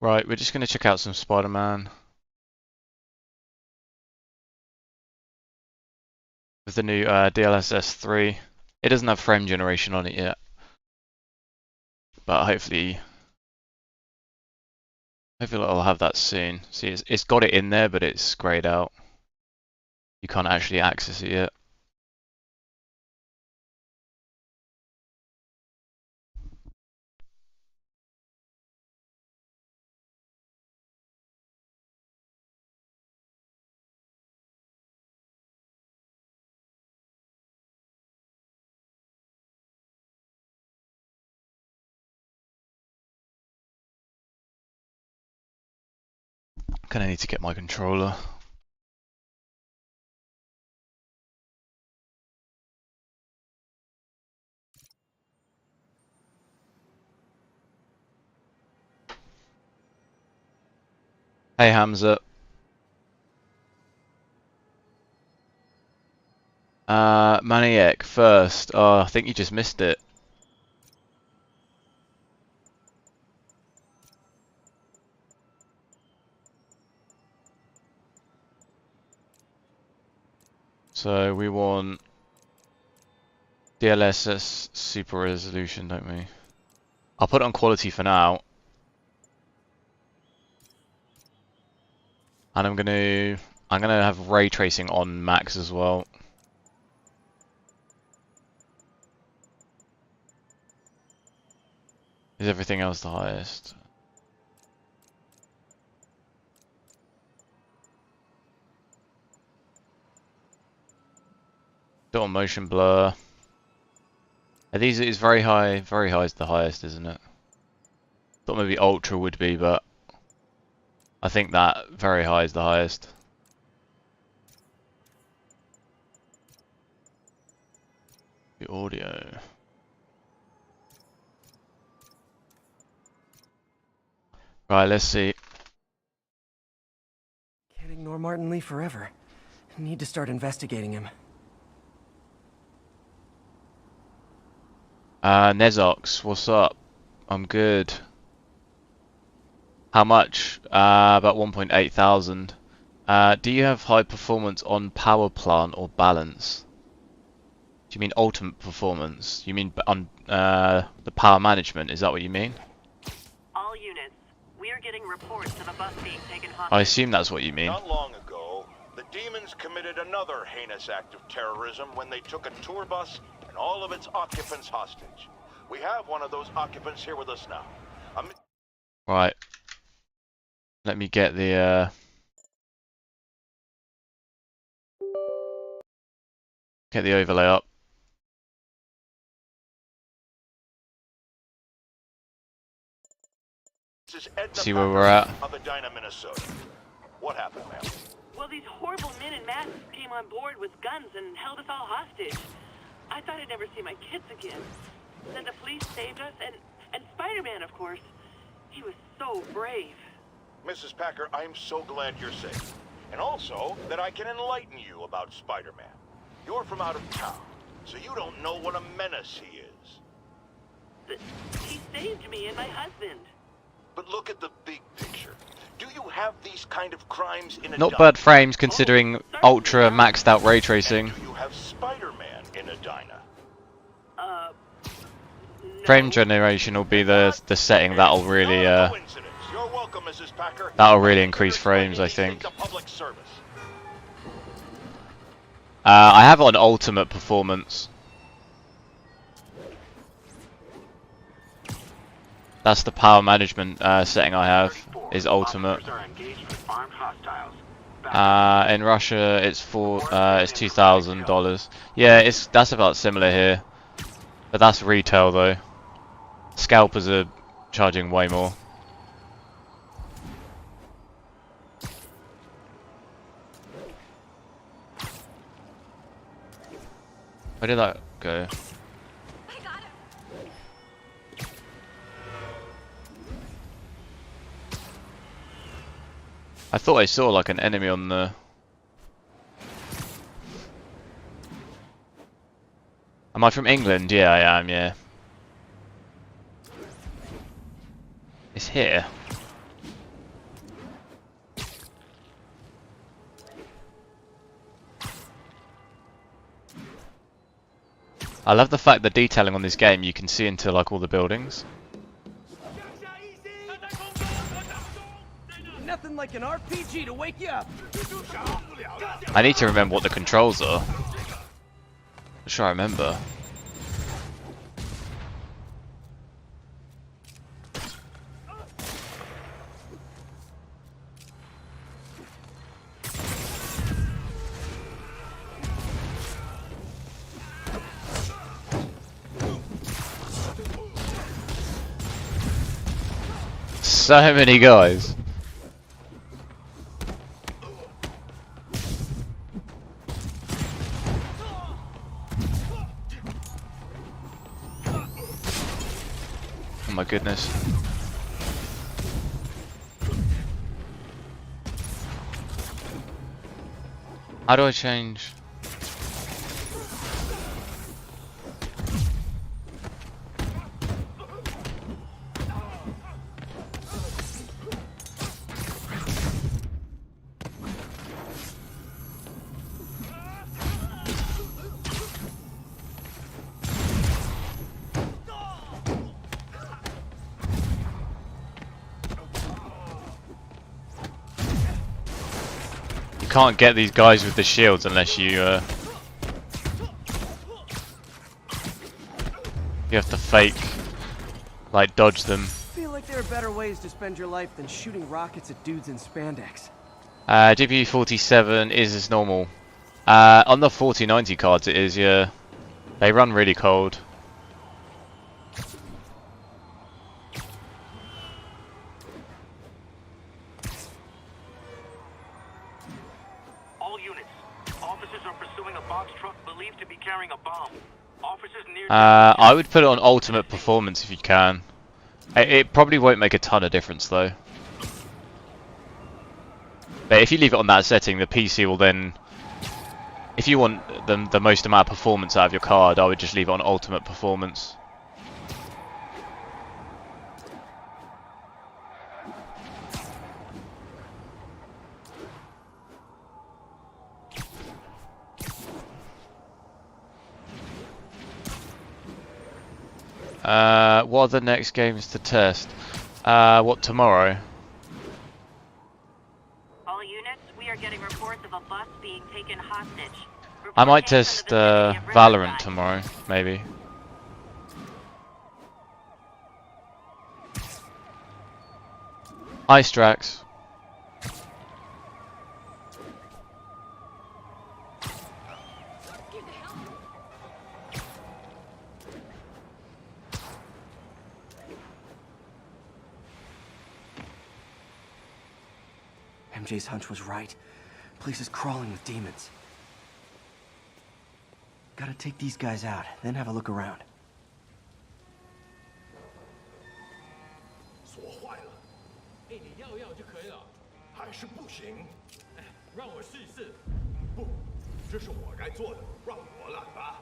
Right, we're just going to check out some Spider Man with the new DLSS 3. It doesn't have frame generation on it yet, but hopefully it'll have that soon. See, it's got it in there, but it's grayed out. You can't actually access it yet. Kinda need to get my controller. Hey Hamza. Maniac first. Oh, I think you just missed it. So we want DLSS super resolution, don't we? I'll put it on quality for now. And I'm gonna have ray tracing on max as well. Is everything else the highest? Still on motion blur. These is very high is the highest, isn't it? Thought maybe ultra would be, but I think that very high is the highest. The audio. Right, let's see. Can't ignore Martin Lee forever. Need to start investigating him. Nezox, what's up? I'm good. How much? About 1.8 thousand. Do you have high performance on power plant or balance? Do you mean ultimate performance? You mean on the power management? Is that what you mean? All units, we are getting reports of a bus being taken hostage. I assume that's what you mean. Not long ago, the demons committed another heinous act of terrorism when they took a tour bus and all of its occupants hostage. We have one of those occupants here with us now. Right. Let me get the overlay up. See where we're at. Of Edina, Minnesota. What happened, ma'am? Well, these horrible men in masks came on board with guns and held us all hostage. I thought I'd never see my kids again. Then the police saved us, and Spider Man, of course. He was so brave. Mrs. Packer, I'm so glad you're safe. And also, that I can enlighten you about Spider Man. You're from out of town, so you don't know what a menace he is. He saved me and my husband. But look at the big picture. Do you have these kind of crimes in Not Edina? bad frames considering ultra maxed out ray tracing. And do you have Spider Man in Edina? No. Frame generation will be the setting that'll really Coincidence. You're welcome, Mrs. Packer. that'll really increase frames, I think. To public service. I have it on ultimate performance. That's the power management setting I have, is ultimate. In Russia it's it's $2,000. Yeah, that's about similar here, but that's retail though. Scalpers are charging way more. Where did that go? I thought I saw like an enemy on the... Am I from England? Yeah, I am, yeah. It's here. I love the fact that detailing on this game you can see into like all the buildings. Nothing like an RPG to wake you up. I need to remember what the controls are. I'm sure I remember. So many guys. Oh my goodness. How do I change? Can't get these guys with the shields unless you you have to fake like dodge them. Feel like there are better ways to spend your life than shooting rockets at dudes in spandex. GPU 47 is as normal. On the 4090 cards it is, yeah. They run really cold. I would put it on ultimate performance if you can. It probably won't make a ton of difference though. But if you leave it on that setting, the PC will then... If you want the most amount of performance out of your card, I would just leave it on ultimate performance. What are the next games to test? What, tomorrow? All units, we are getting reports of a bus being taken hostage. I might test Valorant tomorrow, maybe. Ice Drax. MJ's hunch was right. Place is crawling with demons. Gotta take these guys out, then have a look around. 锁坏了。哎，你要就可以了。还是不行。哎，让我试一试。不，这是我该做的，让我来吧。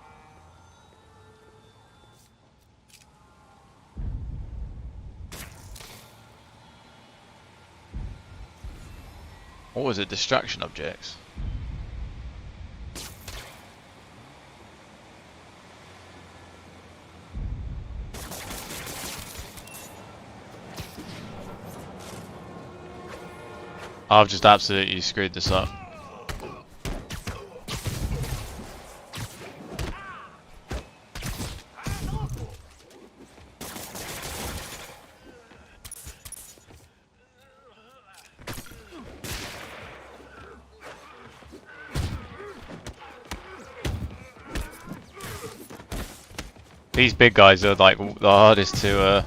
What was it? Distraction objects? I've just absolutely screwed this up. These big guys are like the hardest to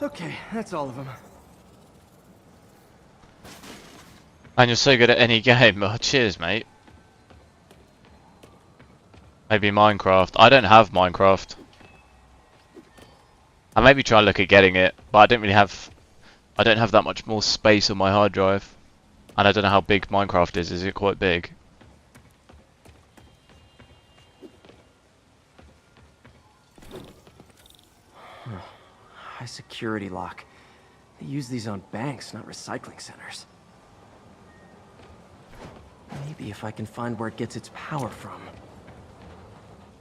Okay, that's all of them. And you're so good at any game. Oh, cheers, mate. Maybe Minecraft. I don't have Minecraft. I maybe try and look at getting it, but I don't really have I don't have that much more space on my hard drive. And I don't know how big Minecraft is. Is it quite big? High security lock. They use these on banks, not recycling centers. Maybe if I can find where it gets its power from.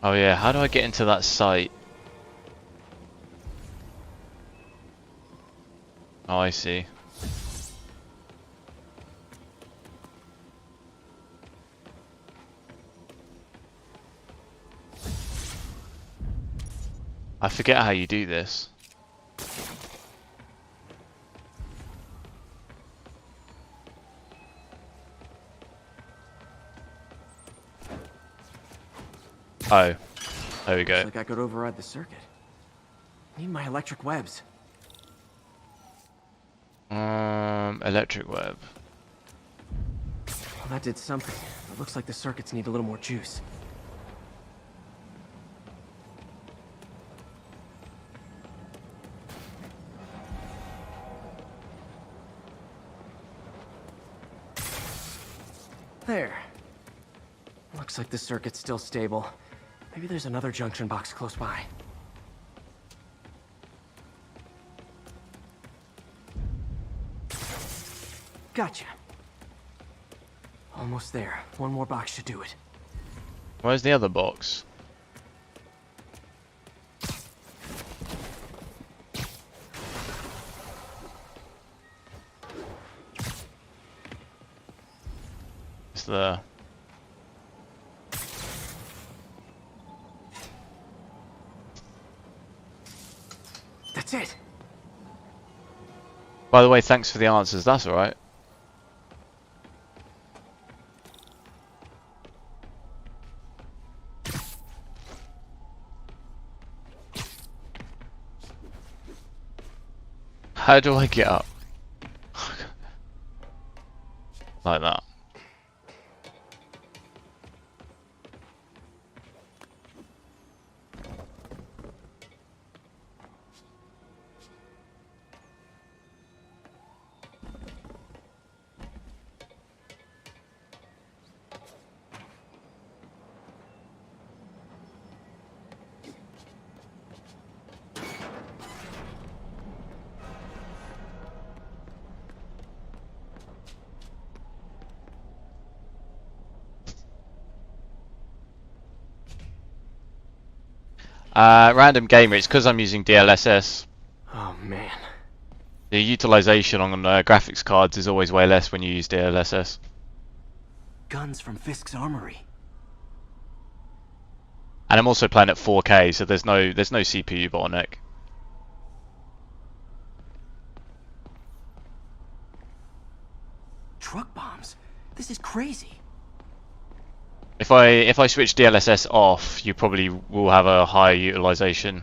Oh yeah, how do I get into that site? Oh, I see. I forget how you do this. Oh, there we go. Looks like I could override the circuit. Need my electric webs. Electric web. Well, that did something. It looks like the circuits need a little more juice. There. Looks like the circuit's still stable. Maybe there's another junction box close by. Gotcha. Almost there. One more box should do it. Where's the other box? It's there. That's it. By the way, thanks for the answers. That's alright. How do I get up? Like that. Random gamer, it's because I'm using DLSS. Oh man. The utilization on graphics cards is always way less when you use DLSS. Guns from Fisk's armory. And I'm also playing at 4K, so there's no CPU bottleneck. Truck bombs? This is crazy. If I switch DLSS off, you probably will have a higher utilization.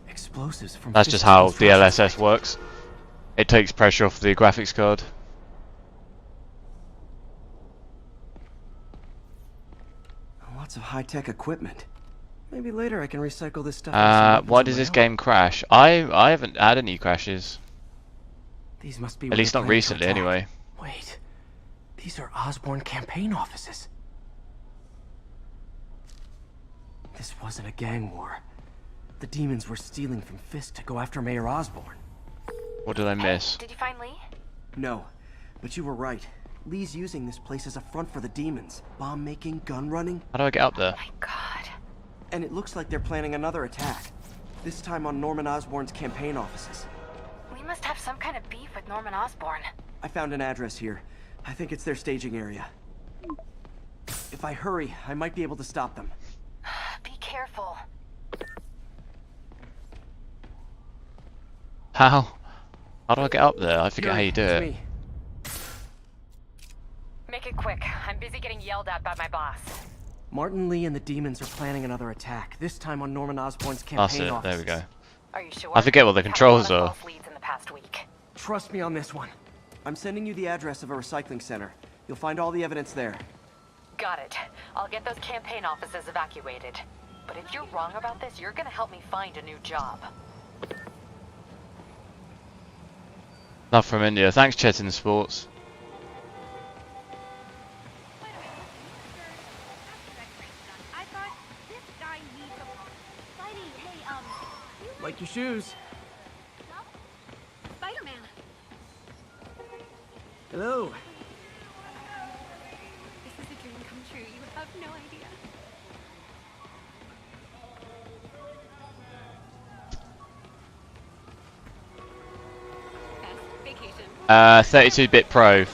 Explosives from That's just Fisk's how construction DLSS site. works. It takes pressure off the graphics card. Lots of high-tech equipment. Maybe later I can recycle this stuff. into some Why weapons does of this my own. game crash? I haven't had any crashes. These must be At where least they're not planning to recently, attack. anyway. Wait, these are Osborn campaign offices. This wasn't a gang war. The demons were stealing from Fisk to go after Mayor Osborn. What did I miss? Did you find Lee? No, but you were right. Lee's using this place as a front for the demons. Bomb making, gun running, How do I get up there? My God. and it looks like they're planning another attack. This time on Norman Osborn's campaign offices. We must have some kind of beef with Norman Osborn. I found an address here. I think it's their staging area. If I hurry, I might be able to stop them. Be careful. How? How do I get up there? I forget how Yuri, you do it's it. me. Make it quick. I'm busy getting yelled at by my boss. Martin Lee and the demons are planning another attack, this time on Norman Osborn's campaign That's it. offices. There we go. Are you sure? I forget what the We've had a controls lot of are. false leads in the past week. Trust me on this one. I'm sending you the address of a recycling center. You'll find all the evidence there. Got it. I'll get those campaign offices evacuated. But if you're wrong about this, you're gonna help me find a new job. Love from India. Thanks, Chetin Sports. Like your shoes. Spider Man. Hello. This is a dream come true. You have no idea. Best vacation. 32-bit Pro.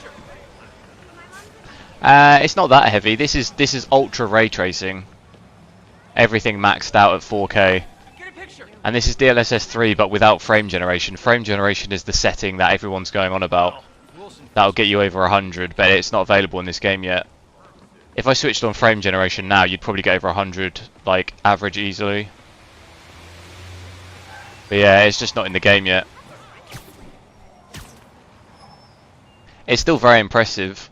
It's not that heavy. This is ultra ray tracing. Everything maxed out at 4K. And this is DLSS 3 but without frame generation. Frame generation is the setting that everyone's going on about. That'll get you over 100, but it's not available in this game yet. If I switched on frame generation now, you'd probably get over 100, like, average easily. But yeah, it's just not in the game yet. It's still very impressive.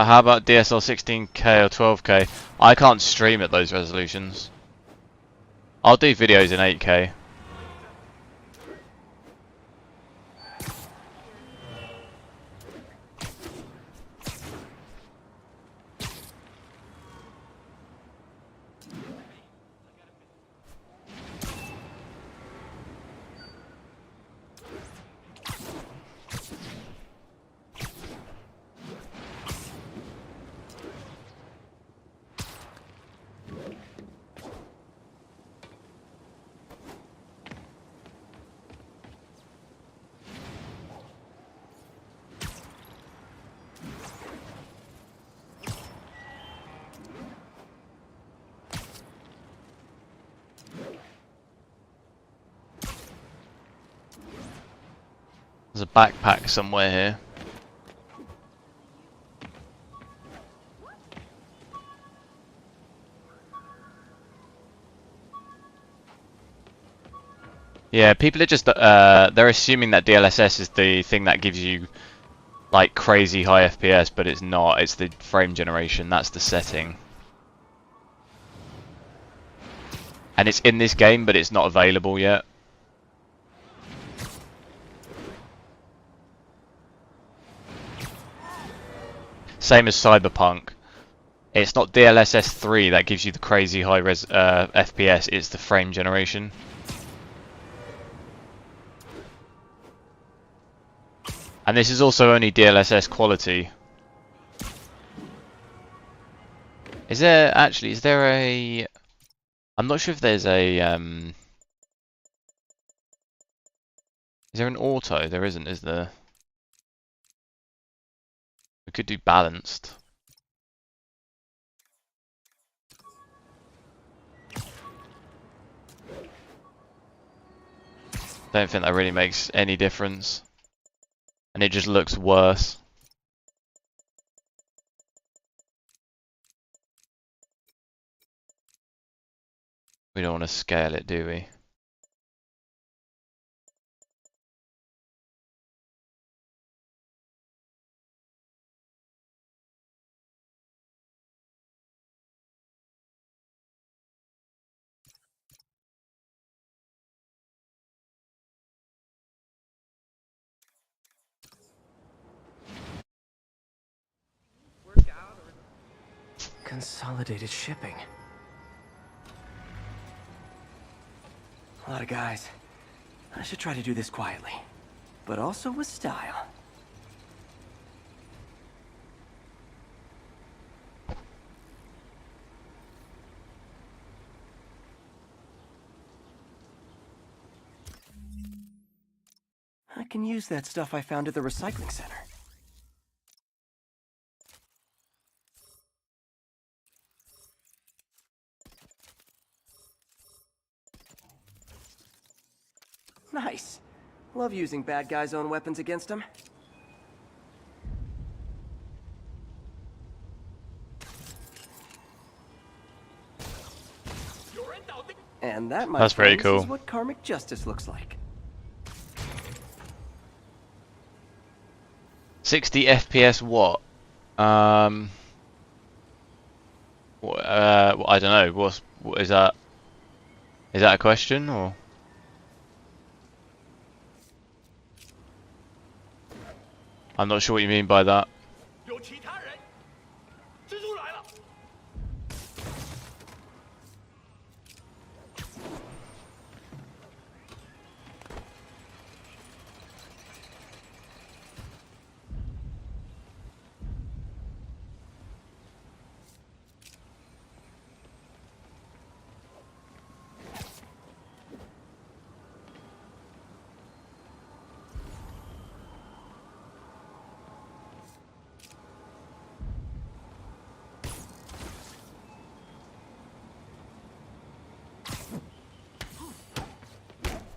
How about DSL 16K or 12K? I can't stream at those resolutions. I'll do videos in 8K. There's a backpack somewhere here. Yeah, people are just they're assuming that DLSS is the thing that gives you like crazy high FPS, but it's not. It's the frame generation. That's the setting. And it's in this game, but it's not available yet. Same as Cyberpunk. It's not DLSS 3 that gives you the crazy high res FPS, it's the frame generation. And this is also only DLSS quality. Is there a... I'm not sure if there's a... Is there an auto? There isn't, is there? We could do balanced. Don't think that really makes any difference. And it just looks worse. We don't want to scale it, do we? Consolidated shipping. A lot of guys. I should try to do this quietly, but also with style. I can use that stuff I found at the recycling center. Nice. Love using bad guys' own weapons against them. And that, my That's pretty friends, is cool. what karmic justice looks like. 60 FPS what? I don't know. What is that? Is that a question or? I'm not sure what you mean by that. 有其他人，蜘蛛来了。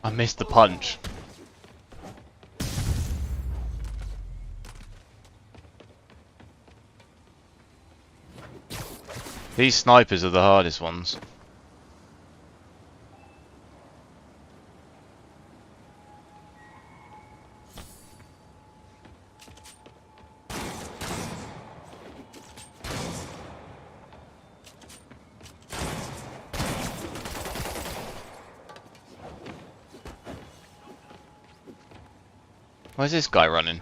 I missed the punch. These snipers are the hardest ones. Where's this guy running?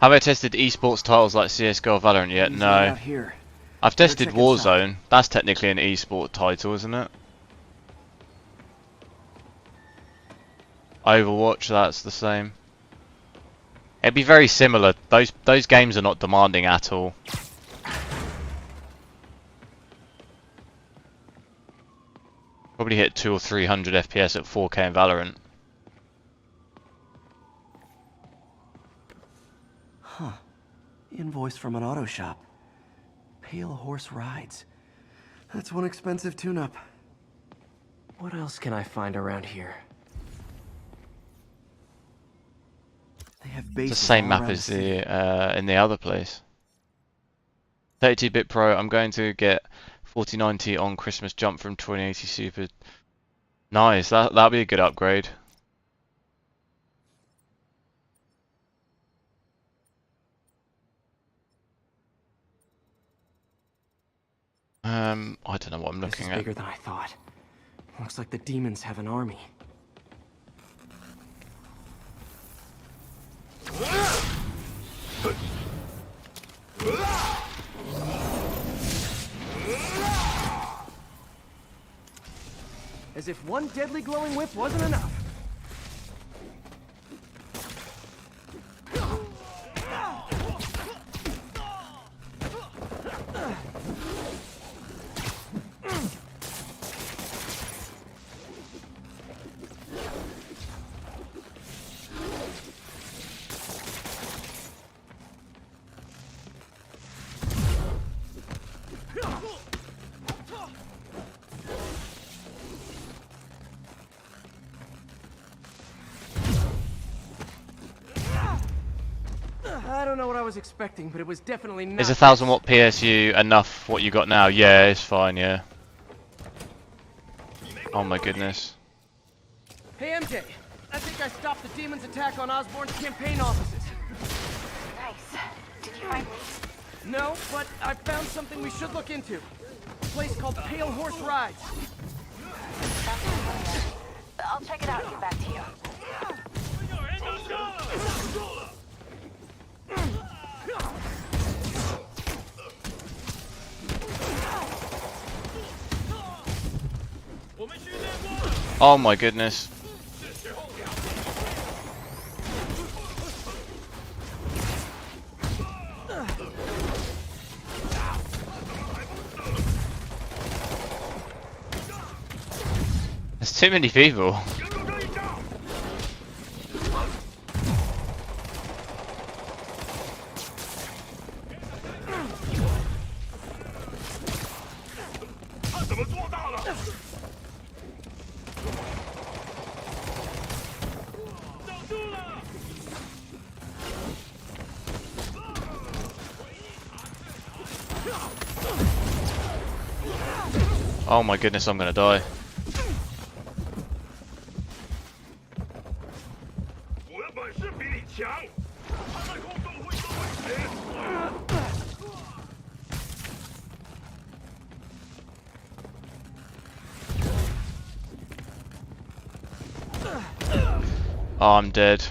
Have I tested esports titles like CSGO or Valorant yet? No. Out here. I've tested check inside. Warzone. That's technically an esport title, isn't it? Overwatch, that's the same. It'd be very similar. Those games are not demanding at all. Probably hit 200 or 300 FPS at 4K in Valorant. Huh. Invoice from an auto shop. Pale Horse Rides. That's one expensive tune-up. What else can I find around here? They have It's bases the same all map around as city. the in the other place. 32-bit Pro. I'm going to get 4090 on Christmas jump from 2080 Super. Nice. That'll be a good upgrade. I don't know what I'm This looking is at. bigger than I thought. Looks like the demons have an army. As if one deadly glowing whip wasn't enough. I don't know what I was expecting, but it was definitely not. Is 1000 watt PSU enough what you got now? Yeah, it's fine, yeah. Oh my goodness. Hey MJ, I think I stopped the demon's attack on Osborn's campaign offices. Nice. Did you find me? No, but I found something we should look into. A place called Pale Horse Rides. Oh my goodness. There's too many people. Oh my goodness, I'm gonna die. Oh, I'm dead.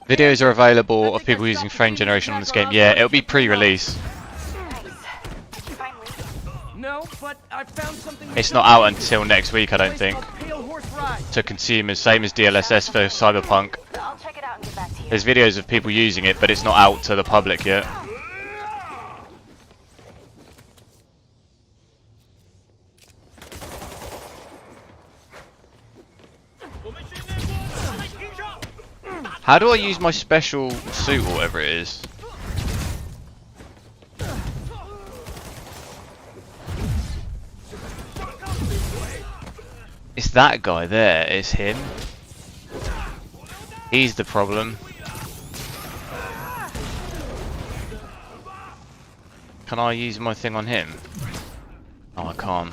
Videos are available of people using frame generation on this game. Yeah, it'll be pre-release. No, but I found something. It's not out until next week, I don't think. To consumers, same as DLSS for Cyberpunk. I'll check it out and get back to you. There's videos of people using it, but it's not out to the public yet. How do I use my special suit or whatever it is? It's that guy there, it's him. He's the problem. Can I use my thing on him? Oh, I can't.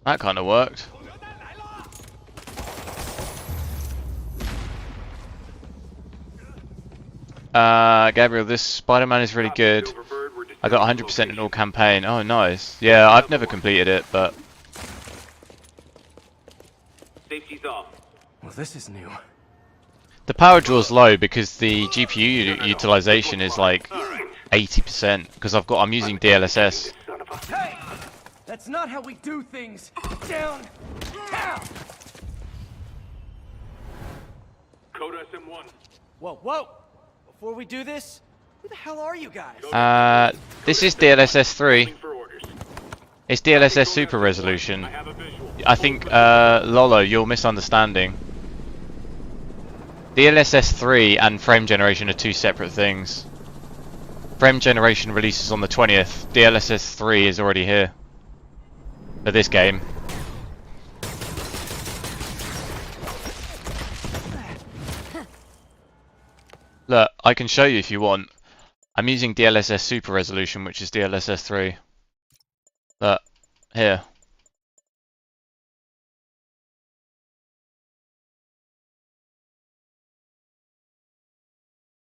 That kind of worked. Gabriel, this Spider Man is really good. I got 100% in all campaign. Oh, nice. Yeah, I've never completed it, but Safety's off. Well, this is new. the power draw's low because the GPU utilization is like 80% because I'm using DLSS. Hey! That's not how we do things. Down. Code SM1. Whoa, whoa! Before we do this, who the hell are you guys? This is DLSS 3. For orders. It's DLSS Super Resolution. I think, Lolo, you're misunderstanding. DLSS 3 and frame generation are two separate things. Frame generation releases on the 20th. DLSS 3 is already here. For this game. Look, I can show you if you want. I'm using DLSS Super Resolution, which is DLSS 3. Look, here.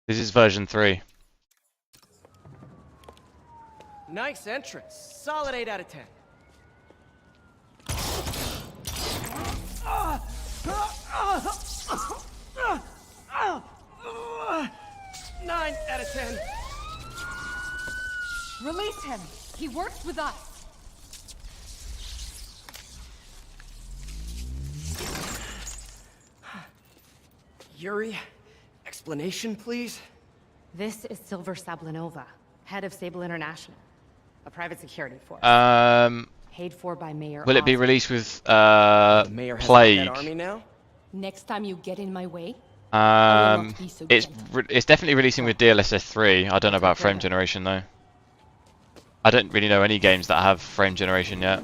This is version 3. Nice entrance. Solid 8 out of 10. 9 out of 10. Release him. He works with us. Yuri, explanation, please? This is Silver Sablinova, head of Sable International, a private security force. Paid for by Mayor Will it be Oz. released with The mayor has a Plague? pet army now? Next time you get in my way, I will not be so It's gentle. it's definitely releasing with DLSS 3. I don't know about frame generation though. I don't really know any games that have frame generation yet.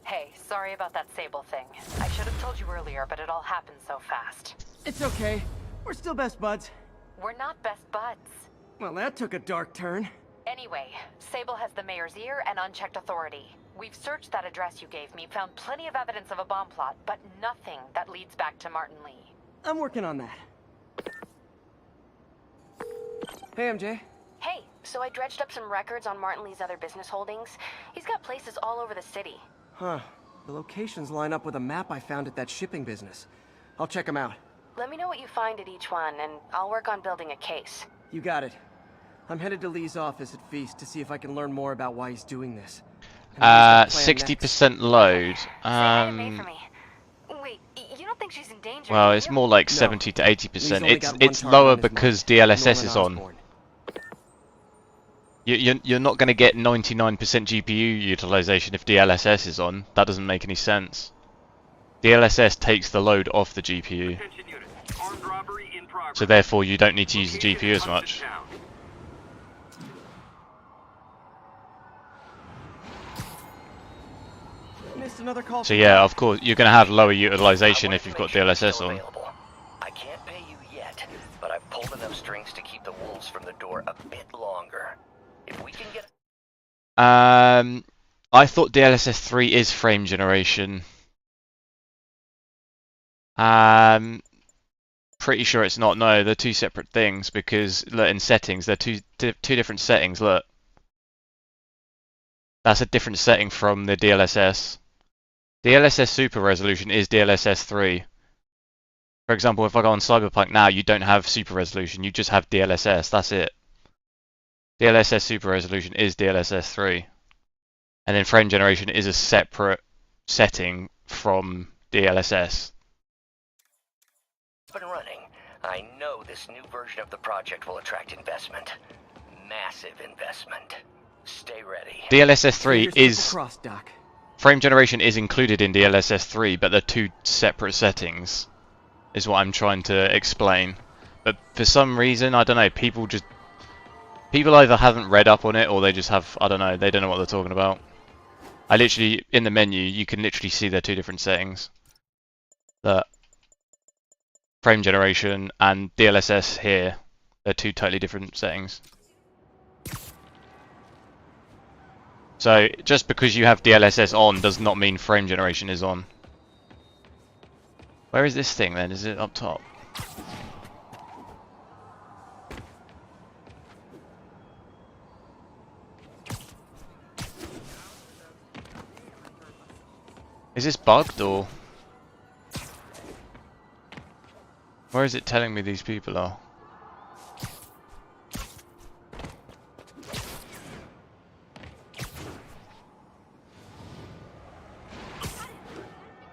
Hey, sorry about that Sable thing. I should have told you earlier, but it all happened so fast. It's okay. We're still best buds. We're not best buds. Well, that took a dark turn. Anyway, Sable has the mayor's ear and unchecked authority. We've searched that address you gave me, found plenty of evidence of a bomb plot, but nothing that leads back to Martin Lee. I'm working on that. Hey, MJ. Hey, so I dredged up some records on Martin Lee's other business holdings. He's got places all over the city. Huh. The locations line up with a map I found at that shipping business. I'll check them out. Let me know what you find at each one, and I'll work on building a case. You got it. I'm headed to Lee's office at Feast to see if I can learn more about why he's doing this. 60% load. Wait, you don't think she's in danger? Well, it's more like 70 to 80%. It's lower because DLSS is on. You're not going to get 99% GPU utilization if DLSS is on. That doesn't make any sense. DLSS takes the load off the GPU. So therefore you don't need to use the GPU as much. So yeah, of course, you're going to have lower utilization if you've got DLSS on. I can't pay you yet, but I've pulled enough strings to keep the wolves from the door a bit longer. If we can get... I thought DLSS 3 is frame generation. Pretty sure it's not. No, they're two separate things because look, in settings, they're two different settings. Look, that's a different setting from the DLSS. DLSS Super Resolution is DLSS 3. For example, if I go on Cyberpunk now, you don't have Super Resolution, you just have DLSS, that's it. DLSS Super Resolution is DLSS 3. And then frame generation is a separate setting from DLSS. Up and running. I know this new version of the project will attract investment. Massive investment. Stay ready. DLSS 3 is... Frame generation is included in DLSS 3, but they're two separate settings, is what I'm trying to explain. But for some reason, I don't know, people either haven't read up on it, or they just have, I don't know, they don't know what they're talking about. I literally, in the menu, you can literally see they're two different settings. The frame generation and DLSS here, they're two totally different settings. So, just because you have DLSS on does not mean frame generation is on. Where is this thing then? Is it up top? Is this bugged or... Where is it telling me these people are?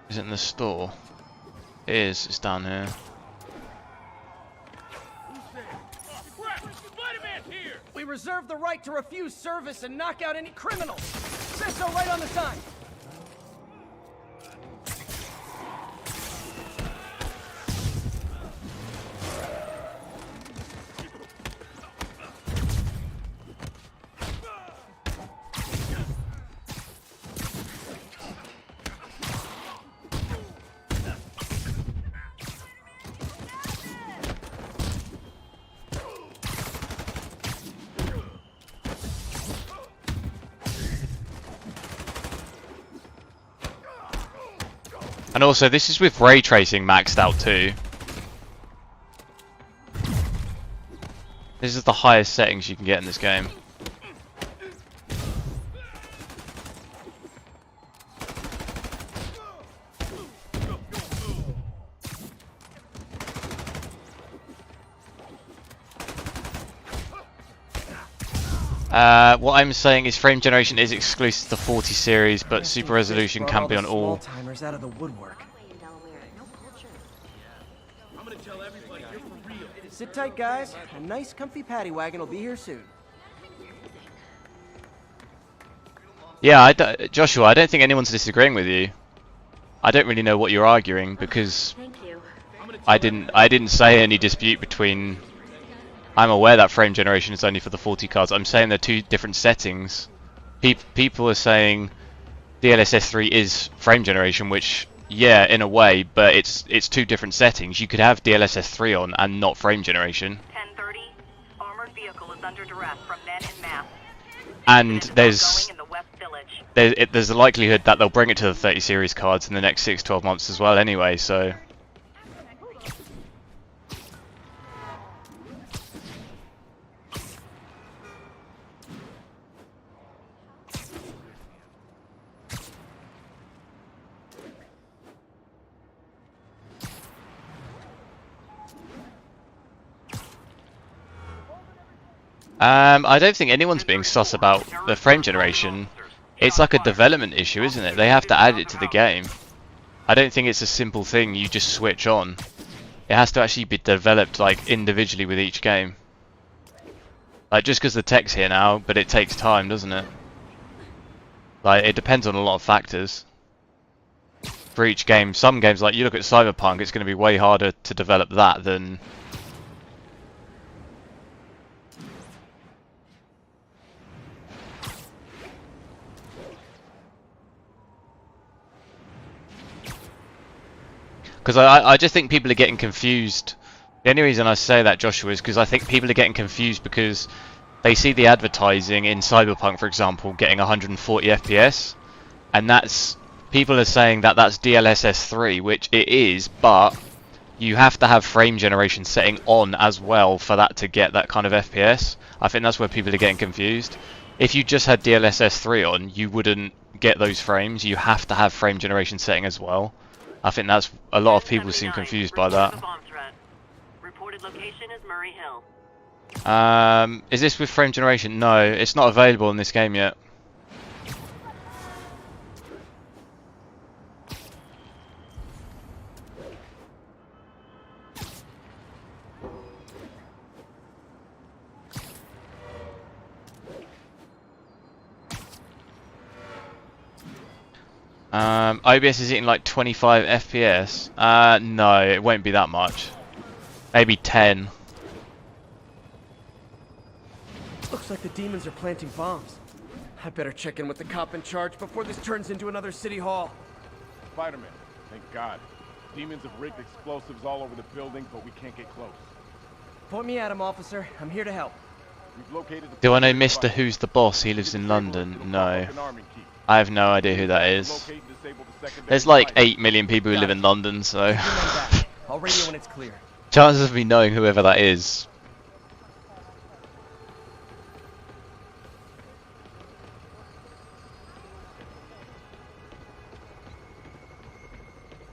Is it in the store? It is, it's down here. We reserve the right to refuse service and knock out any criminals. Says so right on the sign. And also, this is with ray tracing maxed out too. This is the highest settings you can get in this game. What I'm saying is frame generation is exclusive to the 40 series, but super resolution can be on all. Timers out of the woodwork. Sit tight, guys. A nice, comfy paddy wagon will be here soon. Yeah, Joshua, I don't think anyone's disagreeing with you. I don't really know what you're arguing because I didn't say any dispute between. I'm aware that frame generation is only for the 40 cards. I'm saying they're two different settings. People are saying DLSS 3 is frame generation, which Yeah, in a way, but it's two different settings. You could have DLSS 3 on and not frame generation. 10:30. Armored vehicle is under duress from men in mass. And Going in the West Village. there's a likelihood that they'll bring it to the 30 series cards in the next 6-12 months as well anyway, so... I don't think anyone's being sus about the frame generation. It's like a development issue, isn't it? They have to add it to the game. I don't think it's a simple thing you just switch on. It has to actually be developed like individually with each game. Like just because the tech's here now, but it takes time, doesn't it? Like it depends on a lot of factors. For each game, some games like you look at Cyberpunk, it's going to be way harder to develop that than... Because I just think people are getting confused. The only reason I say that, Joshua, is because I think people are getting confused because they see the advertising in Cyberpunk, for example, getting 140 FPS, and that's... People are saying that that's DLSS 3, which it is, but you have to have frame generation setting on as well for that to get that kind of FPS. I think that's where people are getting confused. If you just had DLSS 3 on, you wouldn't get those frames. You have to have frame generation setting as well. I think that's a lot of people seem confused by that. Reported location is Murray Hill. Is this with frame generation? No, it's not available in this game yet. OBS is hitting like 25 FPS. No, it won't be that much. Maybe 10. Looks like the demons are planting bombs. I better check in with the cop in charge before this turns into another city hall. Spider Man, thank God. Demons have rigged explosives all over the building, but we can't get close. Point me at him, officer. I'm here to help. We've located the... Do I know Mr. Who's the Boss? He lives in London. No. I have no idea who that is. There's like 8 million people who live in London, so... I'll radio when it's clear. Chances of me knowing whoever that is...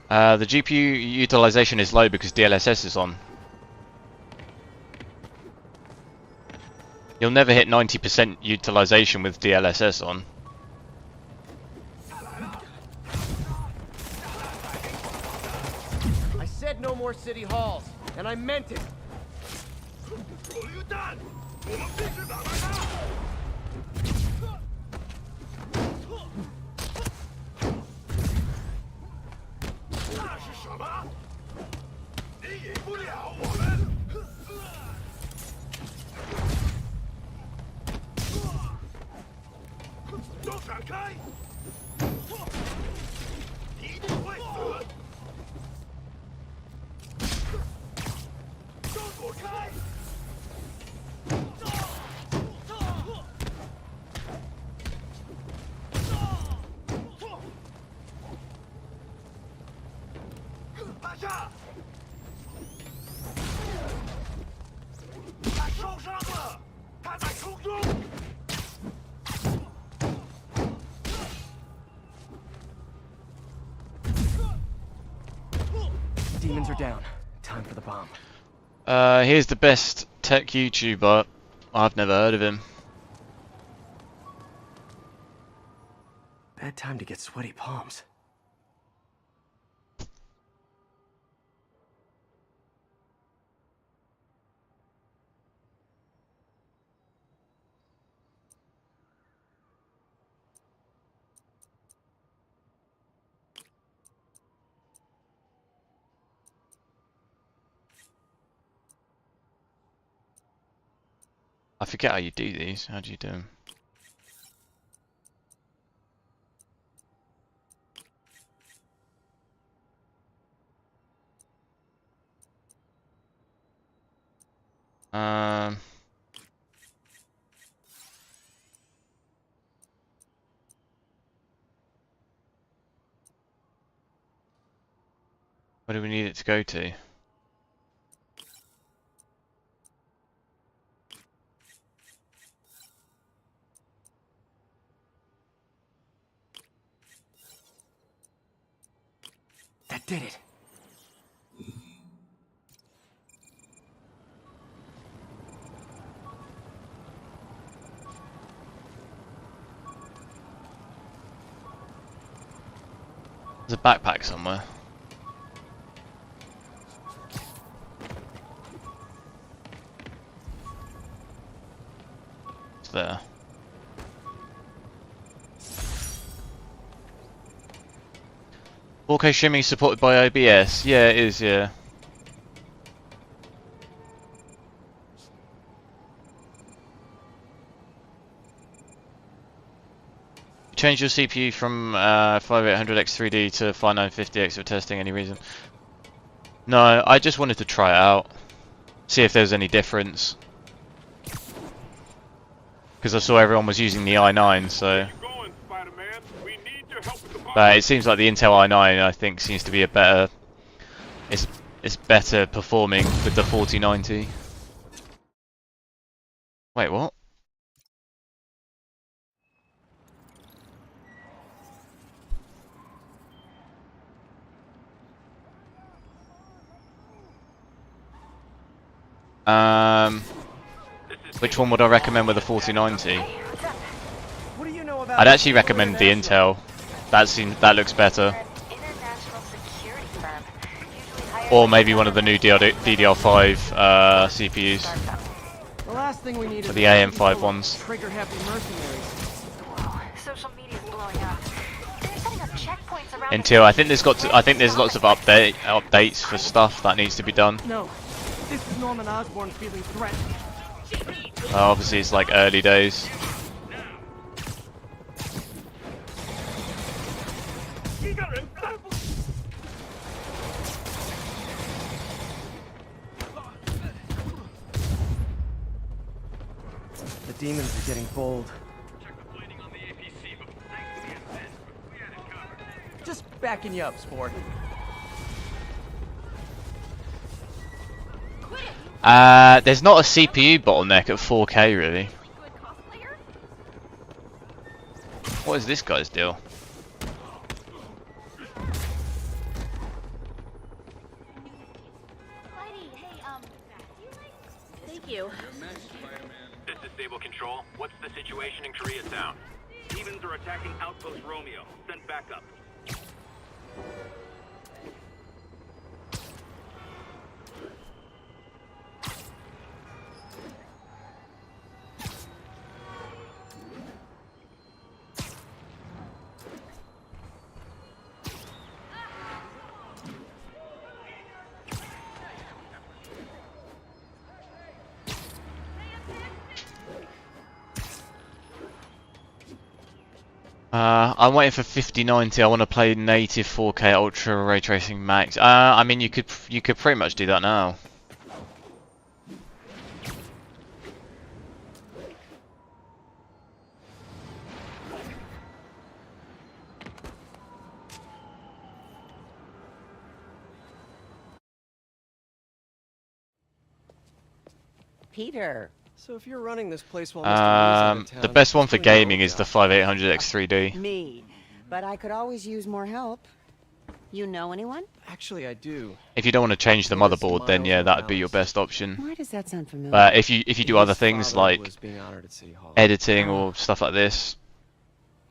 the GPU utilization is low because DLSS is on. You'll never hit 90% utilization with DLSS on. I said no more city halls, and I meant it. Demons are down. Time for the bomb. Here's the best tech YouTuber. I've never heard of him. Bad time to get sweaty palms. I forget how you do these. How do you do them? Um. Where do we need it to go to? That did it. There's a backpack somewhere. It's there. "4K streaming supported by OBS." Yeah, it is, yeah. Change your CPU from 5800X3D to 5950X for testing, any reason? No, I just wanted to try it out. See if there's any difference. Because I saw everyone was using the i9, so... But it seems like the Intel i9, I think, seems to be a better... It's better performing with the 4090. Wait, what? Which one would I recommend with the 4090? What do you know about I'd actually recommend the Intel. That looks better. Or maybe one of the new DDR5 CPUs. The last thing we need is the AM5 ones. Trigger-happy mercenaries. Social media's blowing up. They're setting up checkpoints around Until I think there's lots of updates for stuff that needs to be done. No, this is Norman Osborn feeling threatened. Obviously, it's like early days. The demons are getting bold. Just backing you up, sport. There's not a CPU bottleneck at 4K, really. What is this guy's deal? Thank you. This is Stable Control. What's the situation in Koreatown? Demons are attacking Outpost Romeo. Send backup. I'm waiting for 5090. I want to play native 4K Ultra Ray Tracing Max. I mean, you could pretty much do that now. Peter. So if you're running this place while Mr. Lee's out of town, the best one for what's your gaming is the 5800X3D. Me, but I could always use more help. You know anyone? Actually, I do. If you don't want to change the motherboard, then yeah, that would be your best option. Why does that sound familiar? But if you do other things like Was being honored at City Hall. editing or stuff like this,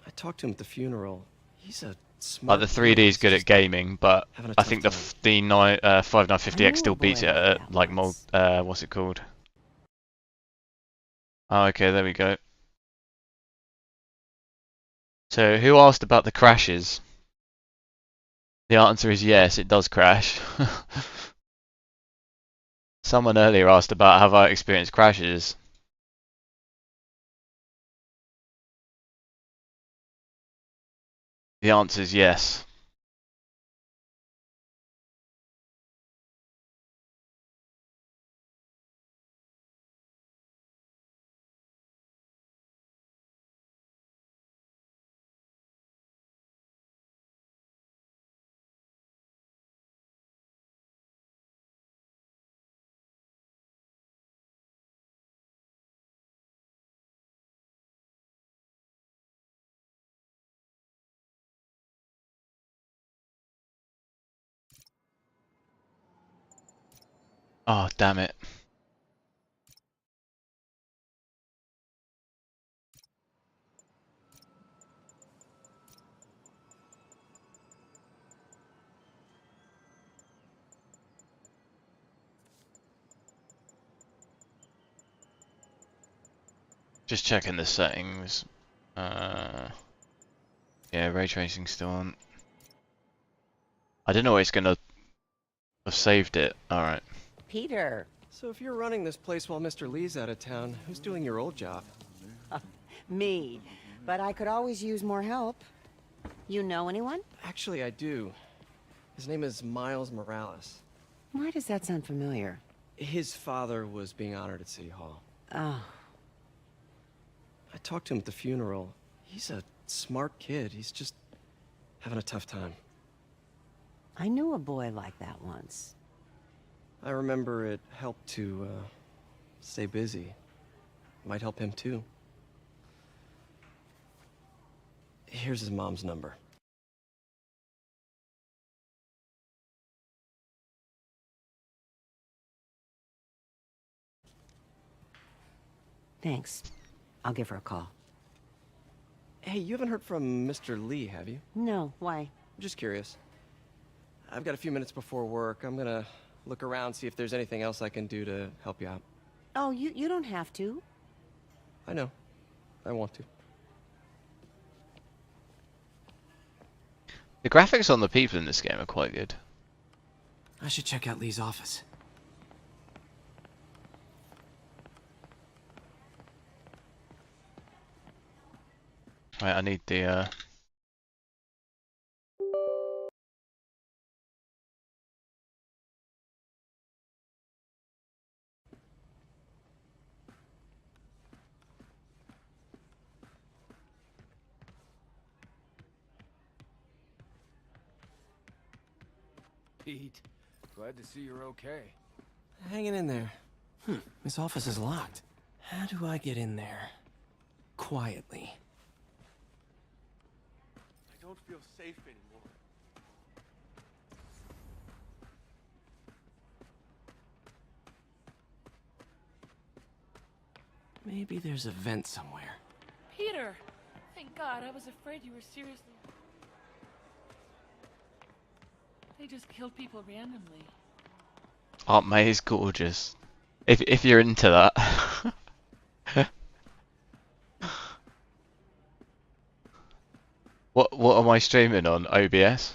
I talked to him at the funeral. He's a smart. like the 3D is good at gaming, but Having a I tough think time. the 5950X still Oh, beats boy, it at that like was- what's it called? Oh, okay, there we go. So, who asked about the crashes? The answer is yes, it does crash. Someone earlier asked about have I experienced crashes. The answer is yes. Oh, damn it. Just checking the settings. Yeah, ray tracing still on. I don't know it's gonna have saved it. Alright. Peter. So if you're running this place while Mr. Lee's out of town, who's doing your old job? Me. But I could always use more help. You know anyone? Actually, I do. His name is Miles Morales. Why does that sound familiar? His father was being honored at City Hall. Oh. I talked to him at the funeral. He's a smart kid. He's just having a tough time. I knew a boy like that once. I remember it helped to, stay busy. Might help him too. Here's his mom's number. Thanks. I'll give her a call. Hey, you haven't heard from Mr. Lee, have you? No, why? I'm just curious. I've got a few minutes before work. I'm gonna look around, see if there's anything else I can do to help you out. Oh, you don't have to. I know. I want to. The graphics on the people in this game are quite good. I should check out Lee's office. Right, I need the Pete, glad to see you're okay. Hanging in there. This office is locked. How do I get in there? Quietly. I don't feel safe anymore. Maybe there's a vent somewhere. Peter! Thank God, I was afraid you were seriously... They just killed people randomly. Aunt May is gorgeous. If you're into that. What am I streaming on? OBS?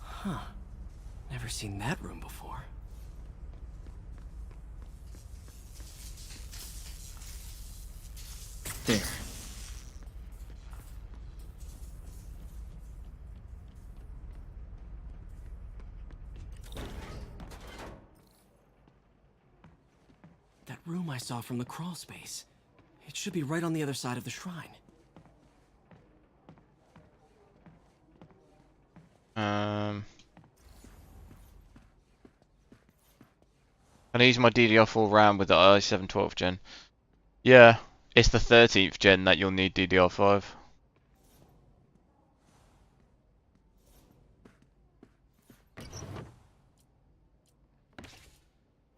Huh. Never seen that room before. There. That room I saw from the crawl space. It should be right on the other side of the shrine. Can I use my DDR4 RAM with the i7 12th gen? Yeah, it's the 13th gen that you'll need DDR5.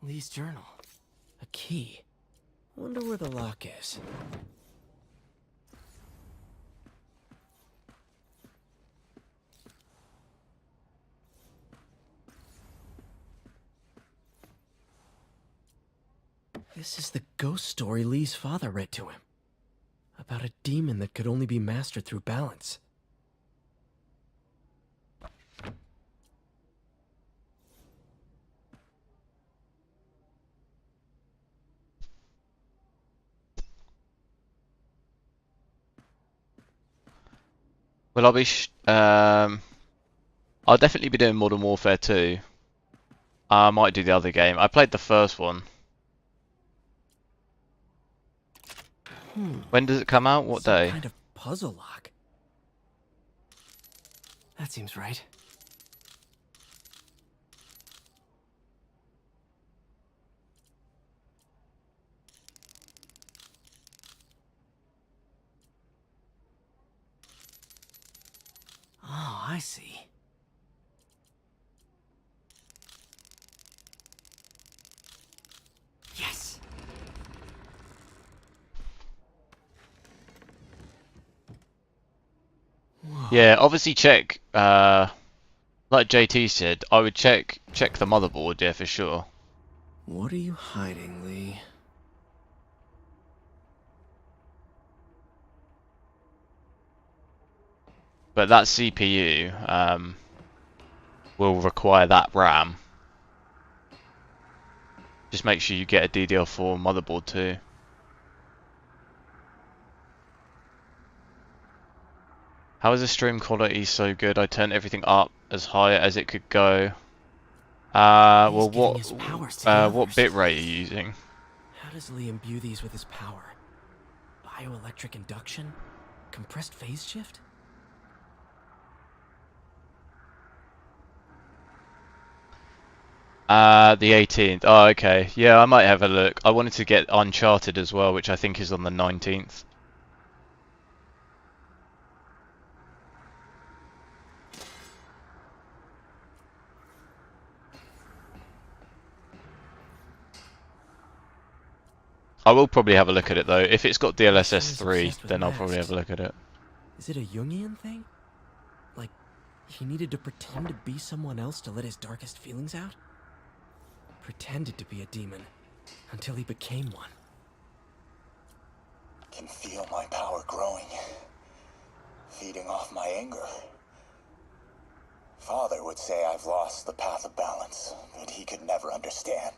Lee's journal. A key. Wonder where the lock is. This is the ghost story Lee's father read to him. About a demon that could only be mastered through balance. Well, I'll definitely be doing Modern Warfare 2. I might do the other game. I played the first one. When does it come out? What day? Some kind of puzzle lock. That seems right. I see. Yes! Yeah, obviously check, like JT said, I would check the motherboard, yeah, for sure. What are you hiding, Lee? But that CPU will require that RAM. Just make sure you get a DDR4 motherboard too. How is the stream quality so good? I turned everything up as high as it could go. Well, what bit rate are you using? How does Lee imbue these with his power? Bioelectric induction? Compressed phase shift? The 18th. Oh, okay. Yeah, I might have a look. I wanted to get Uncharted as well, which I think is on the 19th. I will probably have a look at it though. If it's got DLSS 3, then I'll probably have a look at it. Is it a Jungian thing? Like, he needed to pretend to be someone else to let his darkest feelings out? Pretended to be a demon, until he became one. Can feel my power growing, feeding off my anger. Father would say I've lost the path of balance, but he could never understand.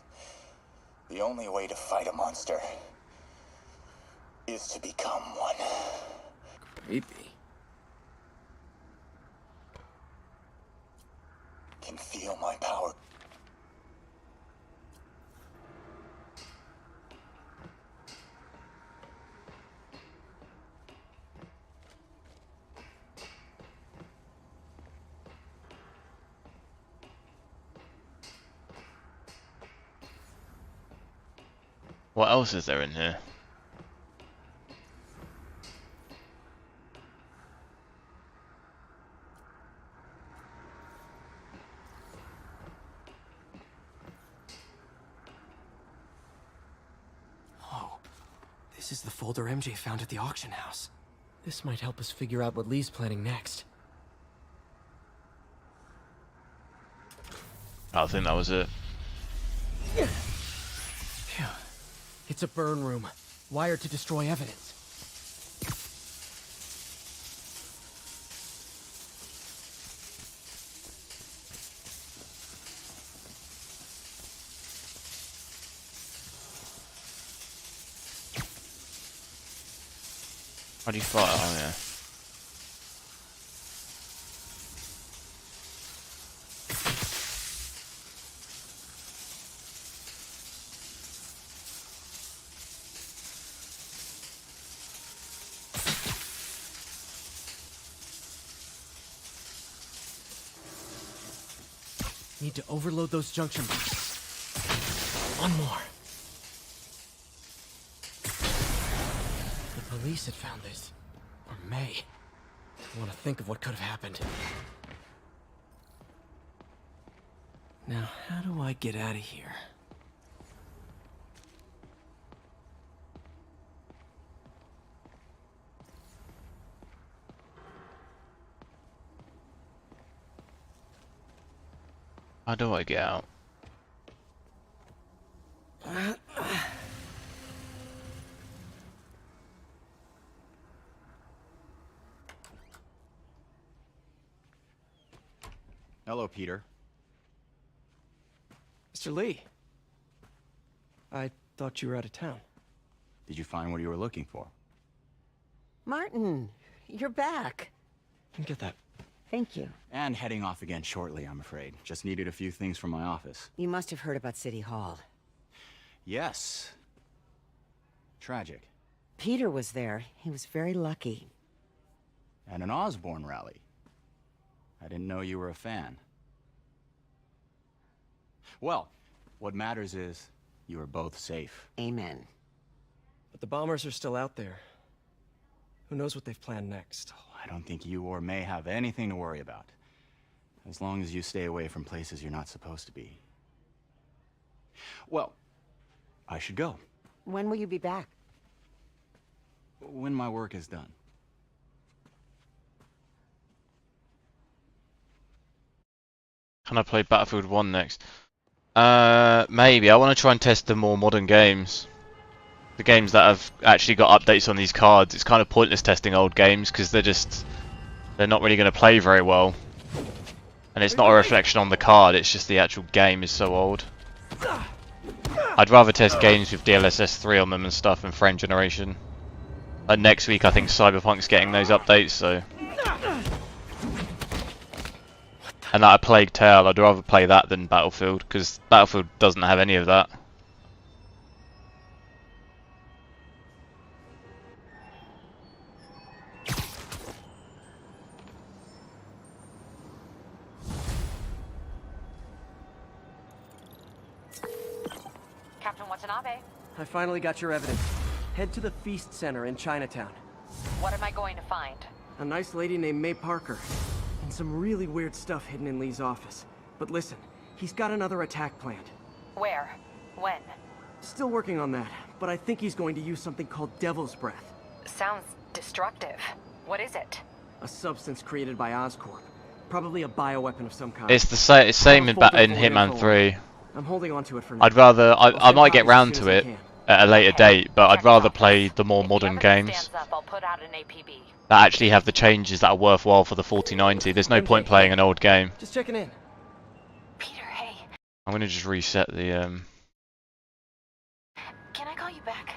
The only way to fight a monster is to become one. Creepy. Can feel my power. What else is there in here? Oh, this is the folder MJ found at the auction house. This might help us figure out what Lee's planning next. I think that was it. Phew. It's a burn room, wired to destroy evidence. How do you fight? Oh yeah. Need to overload those junction boxes. One more. The police had found this. Or may. I want to think of what could have happened. Now, how do I get out of here? How do I get out? Hello, Peter. Mr. Lee. I thought you were out of town. Did you find what you were looking for? Martin, you're back. Get that. Thank you. And heading off again shortly, I'm afraid. Just needed a few things from my office. You must have heard about City Hall. Yes. Tragic. Peter was there. He was very lucky. And an Osborne rally. I didn't know you were a fan. Well, what matters is you are both safe. Amen. But the bombers are still out there. Who knows what they've planned next? Oh, I don't think you or May have anything to worry about. As long as you stay away from places you're not supposed to be. Well, I should go. When will you be back? When my work is done. Can I play Battlefield 1 next? Maybe. I want to try and test the more modern games. The games that have actually got updates on these cards. It's kind of pointless testing old games because they're not really going to play very well. And it's not a reflection on the card, it's just the actual game is so old. I'd rather test games with DLSS 3 on them and stuff and frame generation. Like next week I think Cyberpunk's getting those updates, so... And that A Plague Tale, I'd rather play that than Battlefield, because Battlefield doesn't have any of that. Captain Watanabe. I finally got your evidence. Head to the Feast Center in Chinatown. What am I going to find? A nice lady named May Parker. And some really weird stuff hidden in Lee's office. But listen, he's got another attack planned. Where? When? Still working on that, but I think he's going to use something called Devil's Breath. Sounds destructive. What is it? A substance created by Oscorp. Probably a bioweapon of some kind. It's the same in Hitman 3. I'm holding on to it for now. I'd rather... I might get round to it at a later date, but I'd rather play the more modern games I'll put out an APB. that actually have the changes that are worthwhile for the 4090. There's no point playing an old game. Just checking in. Peter, hey. I'm gonna just reset the Can I call you back?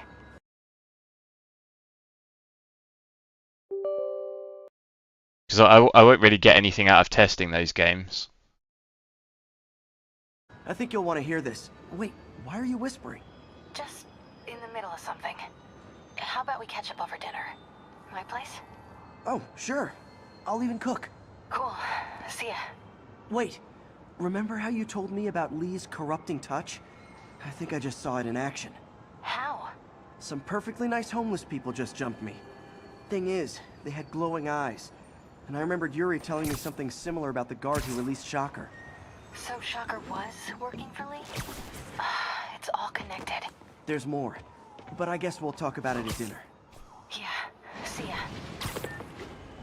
because I won't really get anything out of testing those games. I think you'll want to hear this. Wait, why are you whispering? Just in the middle of something. How about we catch up over dinner? My place? Oh, sure. I'll even cook. Cool. See ya. Wait, remember how you told me about Lee's corrupting touch? I think I just saw it in action. How? Some perfectly nice homeless people just jumped me. Thing is, they had glowing eyes. And I remembered Yuri telling me something similar about the guard who released Shocker. So Shocker was working for Lee? It's all connected. There's more. But I guess we'll talk about it at dinner. Yeah. See ya.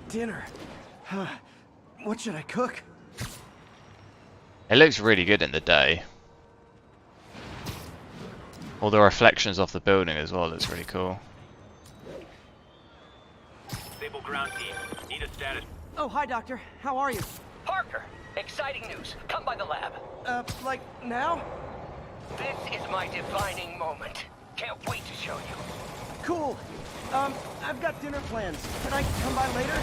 Dinner? What should I cook? It looks really good in the day. All the reflections off the building as well looks really cool. Stable ground team. Need a status. Oh, hi, Doctor. How are you? Parker, exciting news. Come by the lab. Like, now? This is my defining moment. Can't wait to show you. Cool. I've got dinner plans. Can I come by later?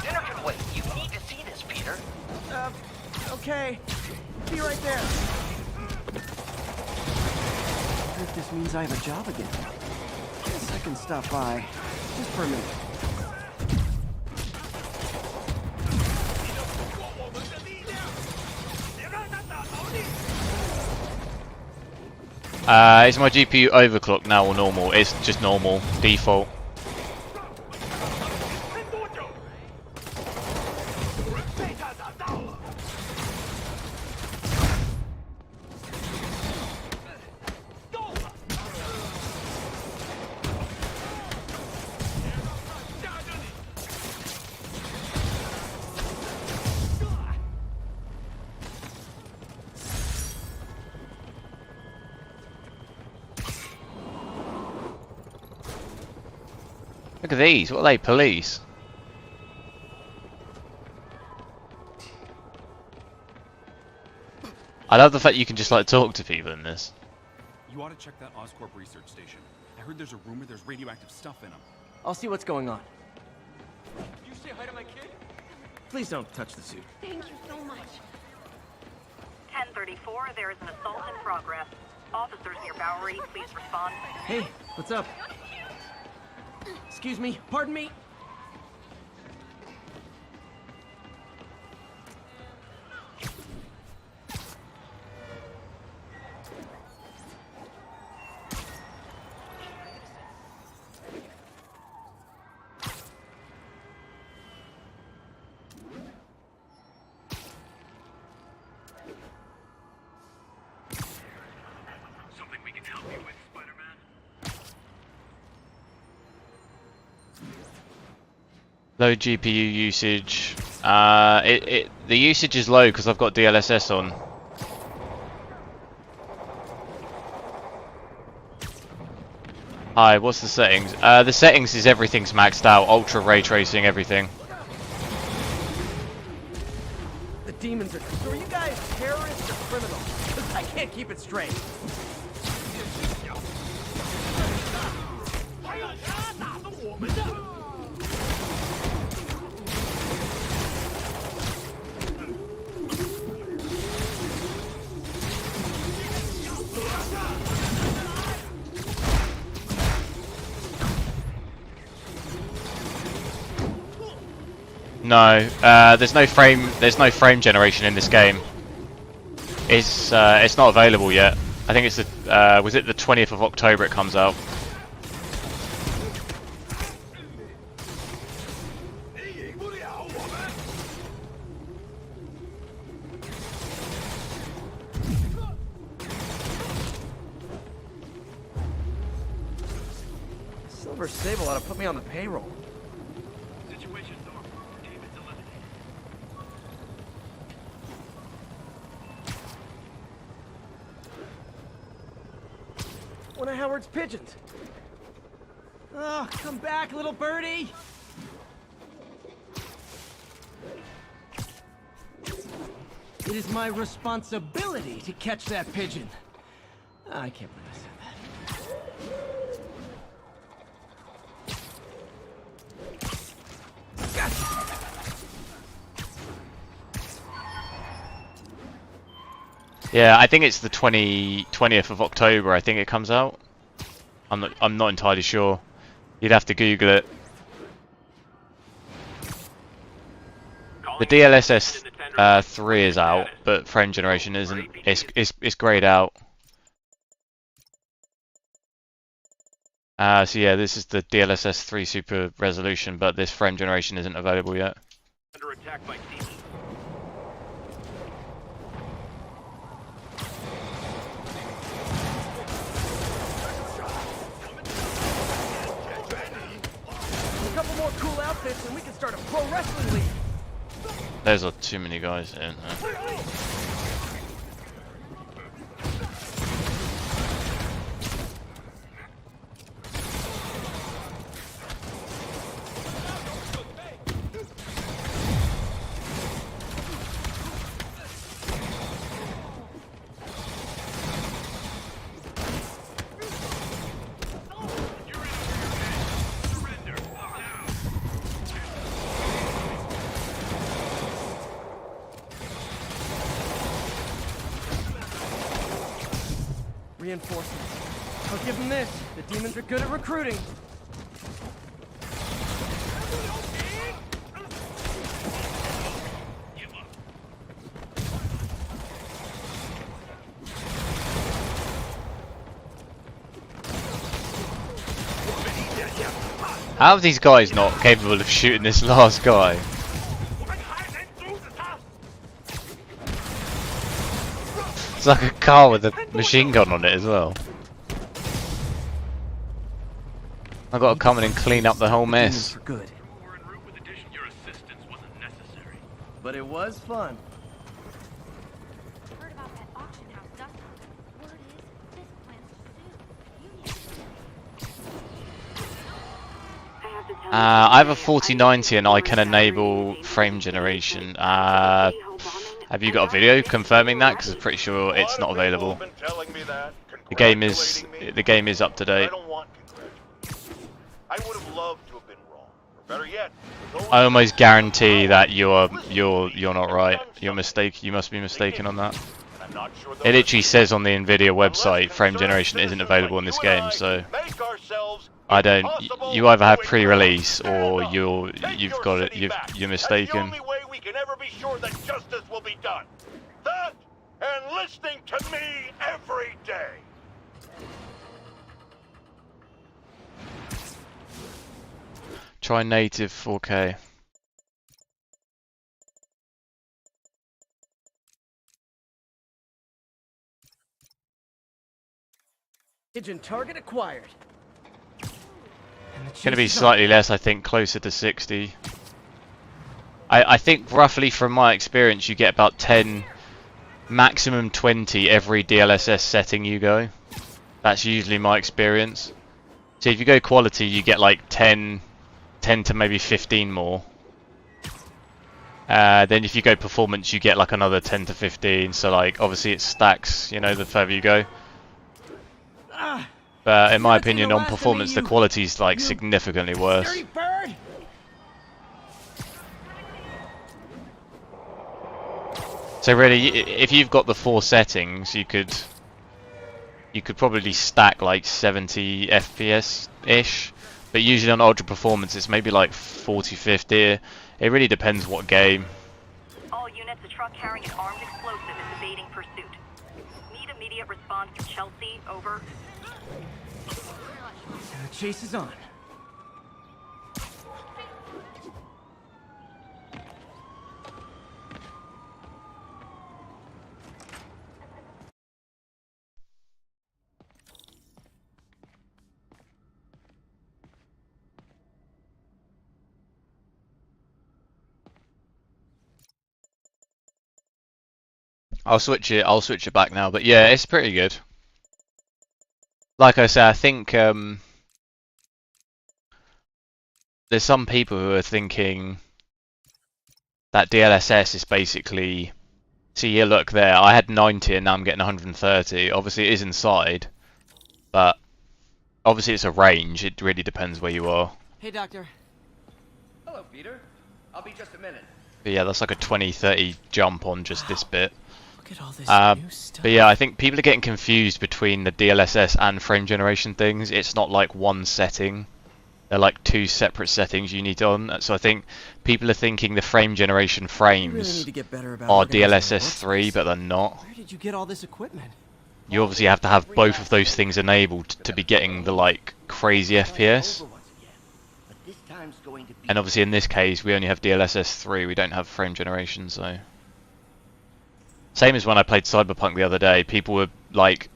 Dinner can wait. You need to see this, Peter. Okay. Be right there. I wonder if this means I have a job again. Guess I can stop by. Just for a minute. Is my GPU overclocked now or normal? It's just normal, default. Look at these, what are they, police? I love the fact you can just like talk to people in this. You ought to check that Oscorp research station. I heard there's a rumor there's radioactive stuff in them. I'll see what's going on. You say hi to my kid? Please don't touch the suit. Thank you so much. 1034, there is an assault in progress. Officers near Bowery, please respond. Hey, what's up? Excuse me, pardon me. Low GPU usage. The usage is low because I've got DLSS on. Hi, what's the settings? The settings is everything's maxed out. Ultra ray tracing, everything. The demons are... So are you guys terrorists or criminals? 'Cause I can't keep it straight. No, there's no frame generation in this game. It's not available yet. I think it's the was it the 20th of October it comes out. Silver Sable ought to put me on the payroll. One of Howard's pigeons. Oh, come back, little birdie! It is my responsibility to catch that pigeon. I can't believe I said that. Gotcha. Yeah, I think it's the 20th of October. I think it comes out. I'm not entirely sure. You'd have to Google it. The DLSS 3 is out, but frame generation isn't. It's grayed out. So yeah, this is the DLSS 3 super resolution, but this frame generation isn't available yet. Under attack by demons. A couple more cool outfits and we can start a pro wrestling league. There's too many guys in. Reinforcements. I'll give them this. The demons are good at recruiting. How are these guys not capable of shooting this last guy? It's like a car with a machine gun on it as well. I've got to come in and clean up the whole mess. Good. But it was fun. I have a 4090 and I can enable frame generation. Have you got a video confirming that? Because I'm pretty sure it's not available. The game is up to date. I would have loved to have been wrong. Or better yet, I almost guarantee that you're not right. You're mistaken. You must be mistaken on that. It literally says on the nvidia website frame generation isn't available in this game, so I don't. You either have pre-release or you've got it. You're mistaken. The only way we can ever be sure that justice will be done. That and listening to me every day. Try native 4K. Pigeon target acquired. It's going to be slightly less, I think, closer to 60. I think roughly from my experience you get about 10, maximum 20 every DLSS setting you go. That's usually my experience. So if you go quality you get like 10 to maybe 15 more. Then if you go performance you get like another 10 to 15, so like obviously it stacks, you know, the further you go. But in my opinion on performance the quality's like significantly worse. So really if you've got the 4 settings you could probably stack like 70 FPS ish, but usually on ultra performance it's maybe like 40-50. It really depends what game. All units, a truck carrying an armed explosive is evading pursuit. Need immediate response to Chelsea, over. Chase is on. I'll switch it back now, but yeah, it's pretty good. Like I say, I think there's some people who are thinking that DLSS is basically, see here, look there, I had 90 and now I'm getting 130. Obviously it is inside, but obviously it's a range, it really depends where you are. Hey, Doctor. Hello, Peter. I'll be just a minute. But yeah, that's like a 20-30 jump on just this bit. Look at all this new stuff. But yeah, I think people are getting confused between the DLSS and frame generation things. It's not like one setting. They're like 2 separate settings you need on. So I think people are thinking the frame generation frames are DLSS 3, but they're not. Where did you get all this equipment? You obviously have to have both of those things enabled to be getting the like crazy FPS. And obviously in this case we only have DLSS 3, we don't have frame generation, so... Same as when I played Cyberpunk the other day, people were like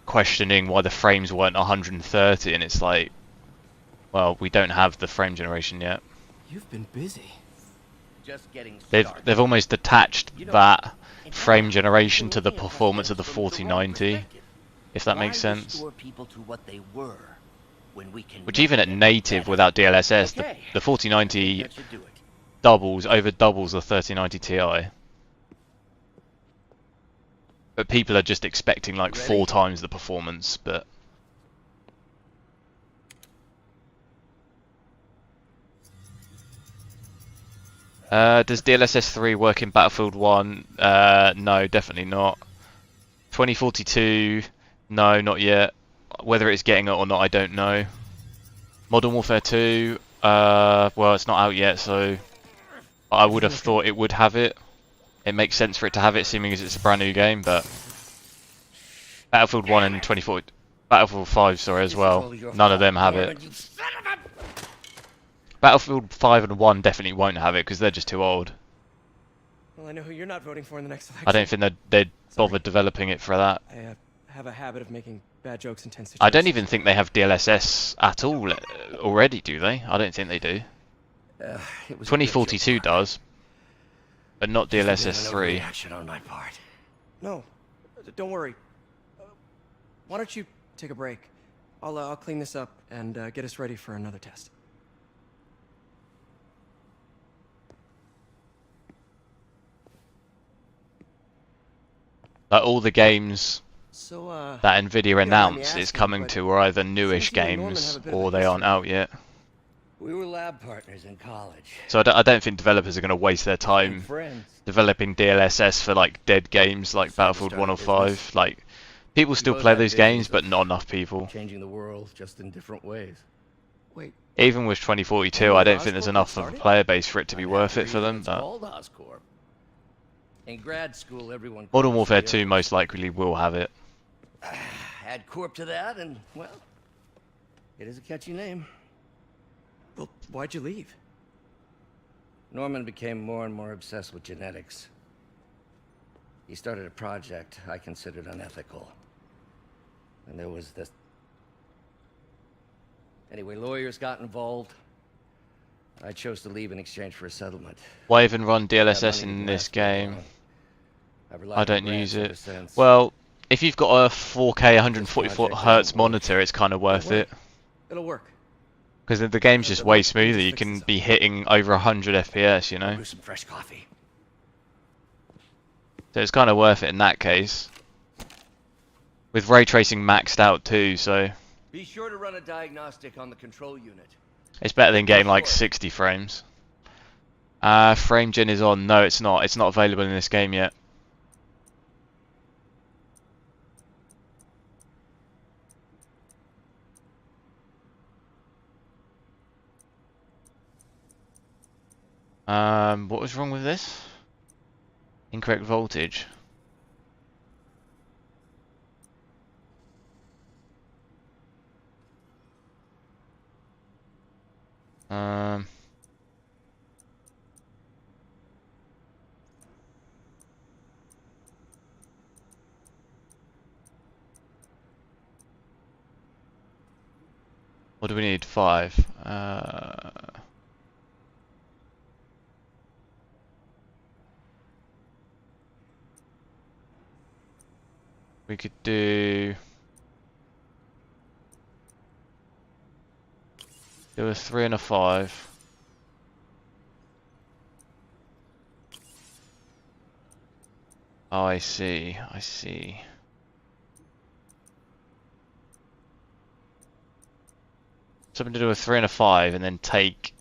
questioning why the frames weren't 130, and it's like, well, we don't have the frame generation yet. You've been busy. Just getting they've almost attached that frame generation to the performance of the 4090, if that makes sense. Which even at native without DLSS, the 4090 over doubles the 3090 Ti. But people are just expecting like 4 times the performance, but... does DLSS 3 work in Battlefield 1? No, definitely not. 2042, no, not yet. Whether it's getting it or not, I don't know. Modern Warfare 2, well, it's not out yet, so I would have thought it would have it. It makes sense for it to have it, seeming as it's a brand new game, but Battlefield 1 and Battlefield 5, sorry, as well. None of them have it. Battlefield 5 and 1 definitely won't have it because they're just too old. Well, I know who you're not voting for in the next election. I don't think they'd bother developing it for that. I have a habit of making bad jokes in tense situations. I don't even think they have DLSS at all already, do they? I don't think they do. 2042 does, but not DLSS 3. On my part. No, don't worry. Why don't you take a break? I'll clean this up and get us ready for another test. Like all the games that nvidia announced is coming to are either newish games or they aren't out yet. We were lab partners in college. So I don't think developers are going to waste their time developing DLSS for like dead games like Battlefield 1 or 5. Like, people still play those games, but not enough people. Changing the world just in different ways. Wait. Even with 2042, I don't think there's enough of a player base for it to be worth it for them. But in grad school, everyone. Modern Warfare 2 most likely will have it. Add Corp to that, and well, it is a catchy name. Well, why'd you leave? Norman became more and more obsessed with genetics. He started a project I considered unethical. And there was this... Anyway, lawyers got involved. I chose to leave in exchange for a settlement. Why even run DLSS in this game? I don't use it. Well, if you've got a 4K 144 Hz monitor, it's kind of worth it. It'll work. Because the game's just way smoother. You can be hitting over 100 FPS, you know. Brew some fresh coffee. So it's kind of worth it in that case. With ray tracing maxed out too, so Be sure to run a diagnostic on the control unit. it's better than getting like 60 frames. Frame gen is on. No, it's not. It's not available in this game yet. What was wrong with this? Incorrect voltage. What do we need? 5. We could do a 3 and a 5. Oh, I see. I see. Something to do a 3 and a 5, and then take.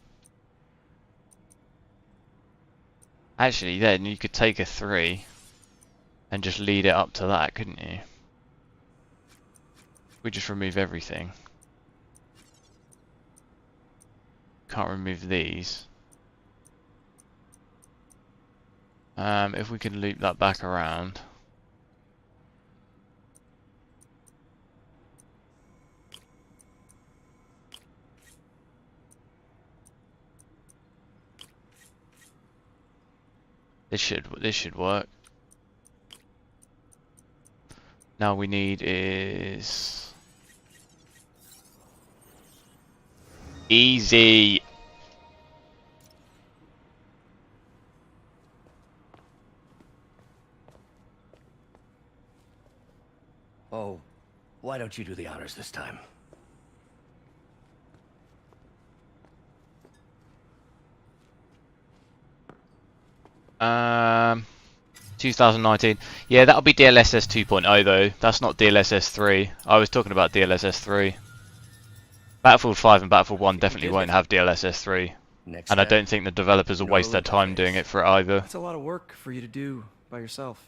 Actually, then you could take a 3 and just lead it up to that, couldn't you? We just remove everything. Can't remove these. If we can loop that back around. This should work. Now we need is easy. Oh, why don't you do the honors this time? 2019. Yeah, that'll be DLSS 2.0 though. That's not DLSS 3. I was talking about DLSS 3. Battlefield 5 and Battlefield 1 definitely won't have DLSS 3. And I don't think the developers will waste their time doing it for it either. That's a lot of work for you to do by yourself.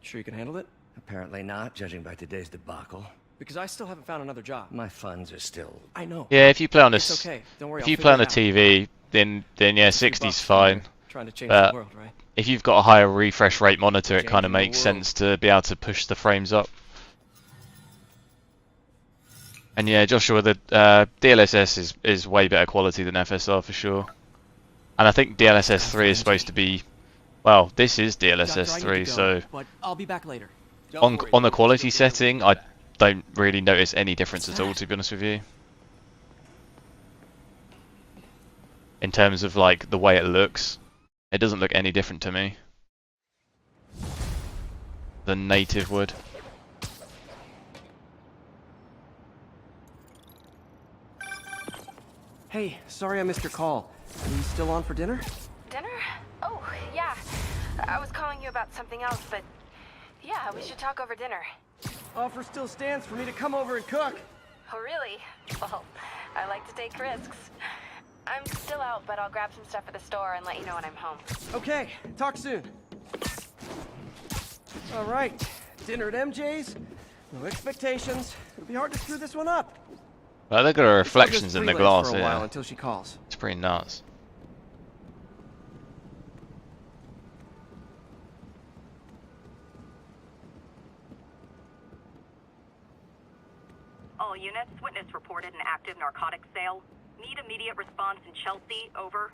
Sure you can handle it? Apparently not, judging by today's debacle. Because I still haven't found another job. My funds are still... I know. Yeah, if you play on a It's okay. Don't worry, if I'll you play on a figure it out. TV, then yeah, 60's fine. Trying to change But the world, right? if you've got a higher refresh rate monitor, it kind of Changing the makes world. sense to be able to push the frames up. And yeah, Joshua, the DLSS is way better quality than FSR for sure. And I think DLSS 3 is supposed to be, well, this is DLSS 3, so But I'll be back later. on the quality setting, I don't really notice any difference at all, to be honest with you. In terms of like the way it looks, it doesn't look any different to me than native would. Hey, sorry I missed your call. Are you still on for dinner? Dinner? Oh, yeah. I was calling you about something else, but yeah, we should talk over dinner. Offer still stands for me to come over and cook. Oh, really? Well, I like to take risks. I'm still out, but I'll grab some stuff at the store and let you know when I'm home. Okay, talk soon. All right, dinner at MJ's. No expectations. It'll be hard to screw this one up. Well, look at the reflections in the glass for a while here. until she calls. It's pretty nuts. All units, witness reported an active narcotics sale. Need immediate response in Chelsea, over.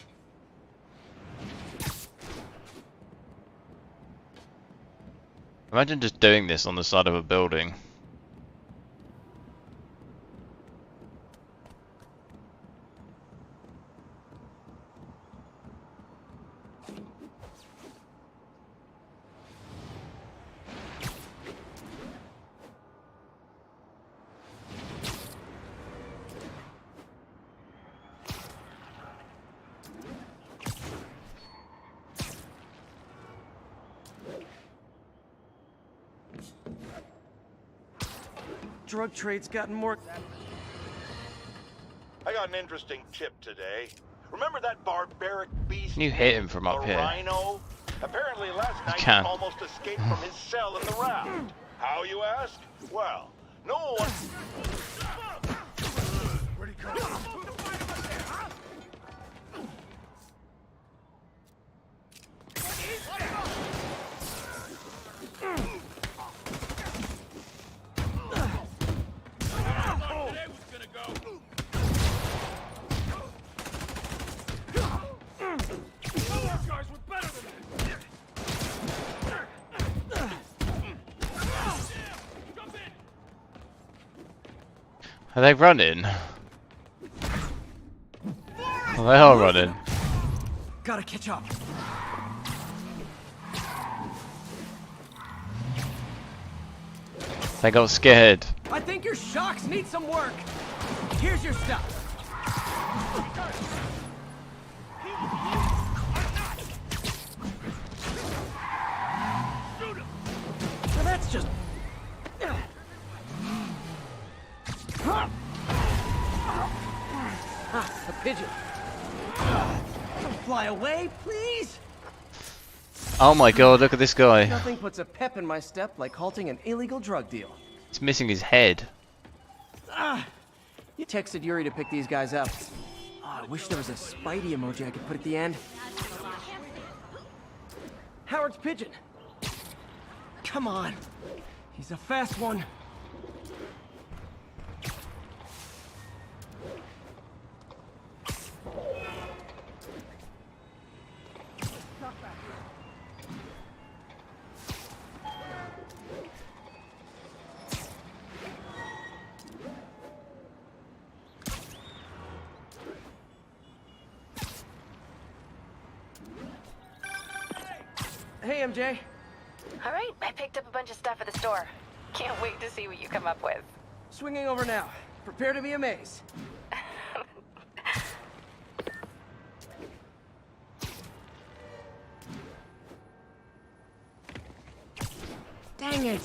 Imagine just doing this on the side of a building. drug trade's gotten more... I got an interesting tip today. Remember that barbaric beast? Can you hit him from up here? Rhino? Apparently last night he can. almost escaped from his cell in the raft. How, you ask? Well, no one... Where'd he go? Are they running? Well, they are running. Gotta catch up. They got scared. I think your shocks need some work. Here's your stuff. Well, that's just... Ah, a pigeon. Don't fly away, please. Oh my god, look at this guy. Nothing puts a pep in my step like halting an illegal drug deal. He's missing his head. Ah, you texted Yuri to pick these guys up. Oh, I wish there was a Spidey emoji I could put at the end. Howard's pigeon. Come on. He's a fast one. Hey, MJ. All right, I picked up a bunch of stuff at the store. Can't wait to see what you come up with. Swinging over now. Prepare to be amazed. Dang it!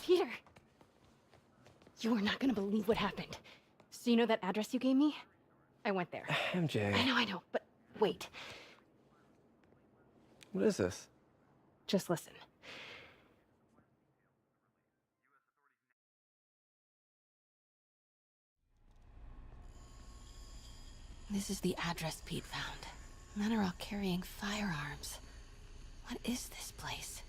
Peter! You are not gonna believe what happened. So you know that address you gave me? I went there. MJ. I know, but wait. What is this? Just listen. This is the address Pete found. Men are all carrying firearms. What is this place?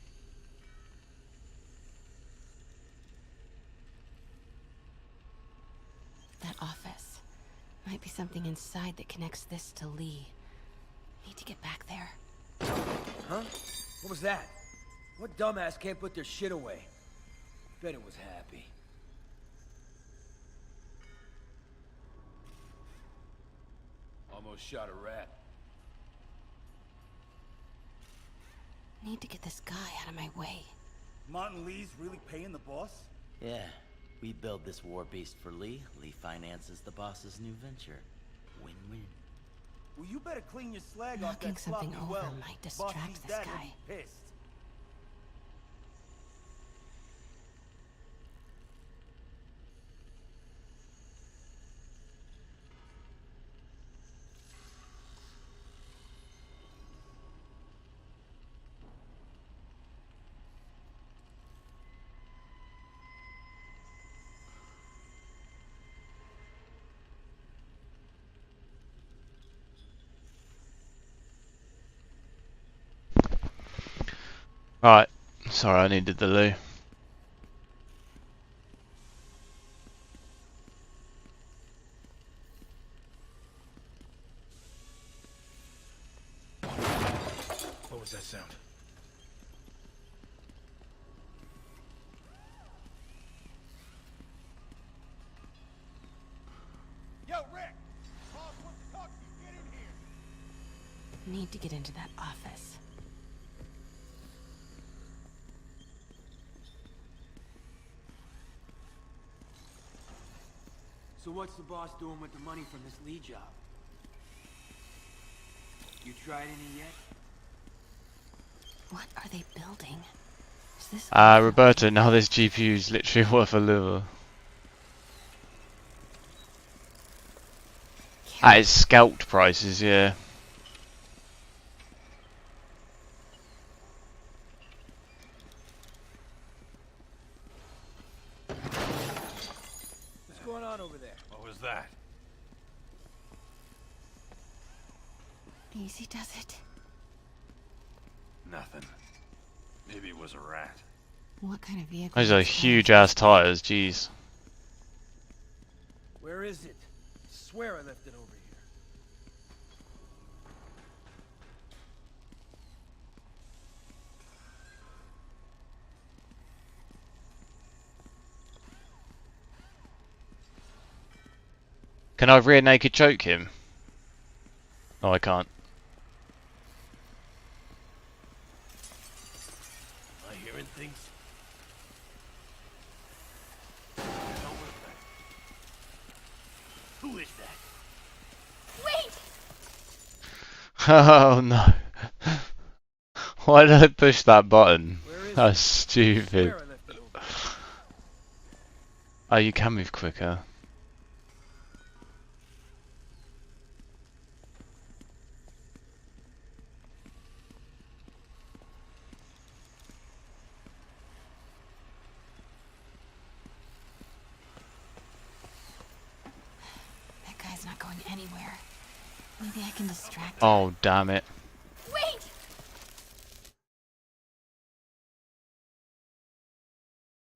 That office. Might be something inside that connects this to Lee. Need to get back there. Huh? What was that? What dumbass can't put their shit away? Bet it was happy. Almost shot a rat. Need to get this guy out of my way. Martin Lee's really paying the boss? Yeah. We build this war beast for Lee. Lee finances the boss's new venture. Win-win. Well, you better clean your slag off Knocking that something sloppy over well. might Boss distract sees this that, he'll guy. be pissed. Right. Sorry, I needed the loo. What was that sound? Yo, Rick! Boss wants to talk to you. Get in here. Need to get into that office. So what's the boss doing with the money from this Lee job? You tried any yet? What are they building? Is this Roberto, now this GPU is literally worth a liver. At its scalped prices, yeah. What's going on over there? What was that? Easy does it. Nothing. Maybe it was a rat. What kind of vehicle? Those are huge ass tires, jeez. Where is it? I swear I left it over here. Can I rear naked choke him? Oh, I can't. Am I hearing things? Who is that? Wait! Oh no. Why did I push that button? That's stupid. Oh, you can move quicker. That guy's not going anywhere. Maybe I can distract him. Oh, damn it. Wait!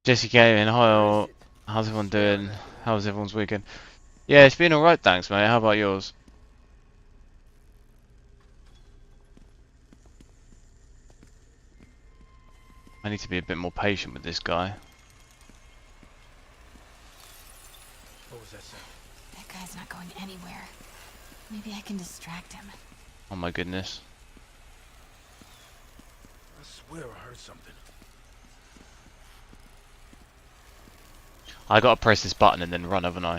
Jesse Gaming, hi all. How's everyone doing? How's everyone's weekend? Yeah, it's been alright, thanks mate. How about yours? I need to be a bit more patient with this guy. What was that sound? That guy's not going anywhere. Maybe I can distract him. Oh my goodness. I swear I heard something. I gotta press this button and then run, haven't I?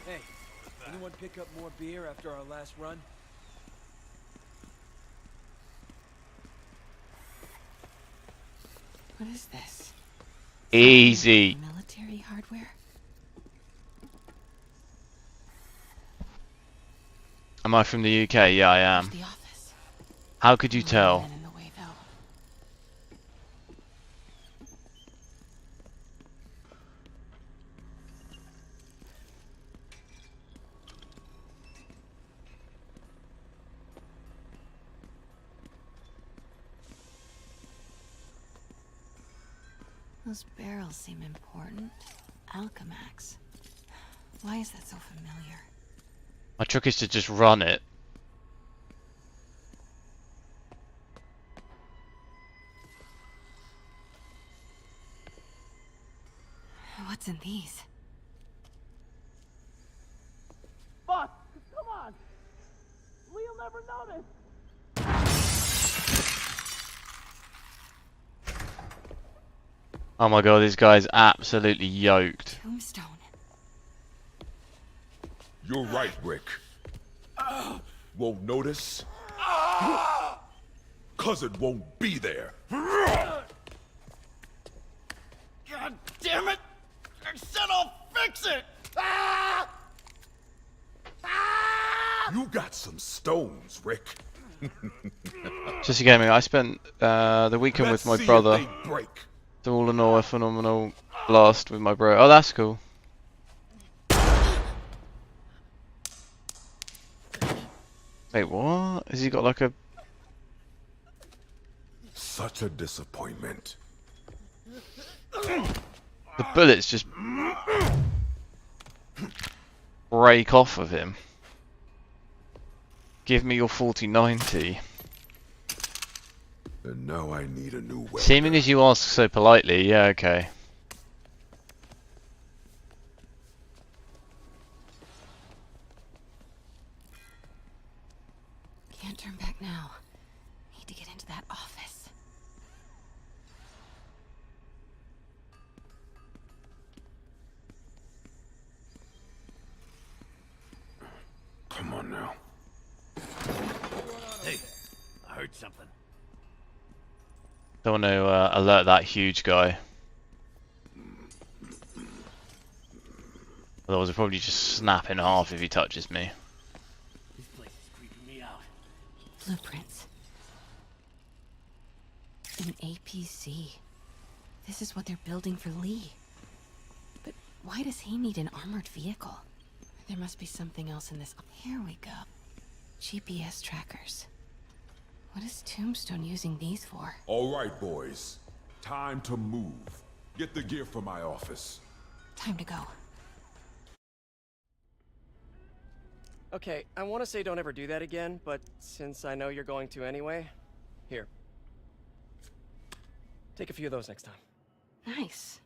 Hey, anyone pick up more beer after our last run? What is this? Easy. Military hardware? Am I from the UK? Yeah, I am. The office. How could you tell? In the way, though. Those barrels seem important. Alchemax. Why is that so familiar? My trick is to just run it. What's in these? Boss, come on! Lee'll never notice! Oh my god, this guy's absolutely yoked. Tombstone. You're right, Rick. Won't notice? Cause it won't be there. God damn it! I said I'll fix it! You got some stones, Rick. Jesse Gaming, I spent the weekend with my brother. So all in all, a phenomenal blast with my bro. Oh, that's cool. Wait, what? Has he got like a... Such a disappointment. The bullets just break off of him. Give me your 4090. And now I need a new weapon. Seeming as you ask so politely, yeah, okay. Can't turn back now. Need to get into that office. Come on now. Hey, I heard something. Don't want to alert that huge guy. Otherwise I'll probably just snap in half if he touches me. This place is creeping me out. Blueprints. An APC. This is what they're building for Lee. But why does he need an armored vehicle? There must be something else in this. Here we go. GPS trackers. What is Tombstone using these for? All right, boys. Time to move. Get the gear from my office. Time to go. Okay, I want to say don't ever do that again, but since I know you're going to anyway, here. Take a few of those next time. Nice.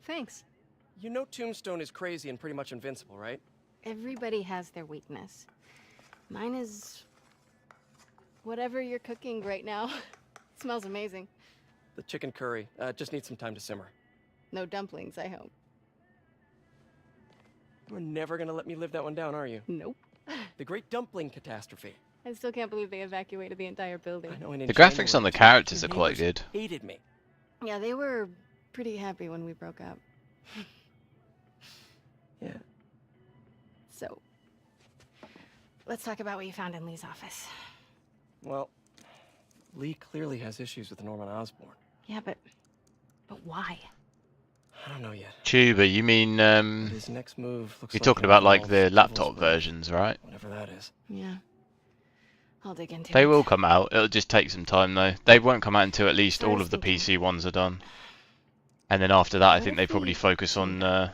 Thanks. You know Tombstone is crazy and pretty much invincible, right? Everybody has their weakness. Mine is... whatever you're cooking right now. It smells amazing. The chicken curry. Just needs some time to simmer. No dumplings, I hope. You're never gonna let me live that one down, are you? Nope. The Great Dumpling Catastrophe. I still can't believe they evacuated the entire building. I know, and in The graphics on the January, characters are your quite neighbors good. hated me. Yeah, they were pretty happy when we broke up. Yeah. So, let's talk about what you found in Lee's office. Well, Lee clearly has issues with Norman Osborn. Yeah, but why? I don't know yet. Tuber, you mean His next move looks you're like talking an about like evolved the Devil's laptop Breath, versions, right? whatever that is. Yeah. I'll dig into it. They will come out. It'll just take some time though. They won't come out until at least all of the PC ones are done. And then after that, I think they probably focus on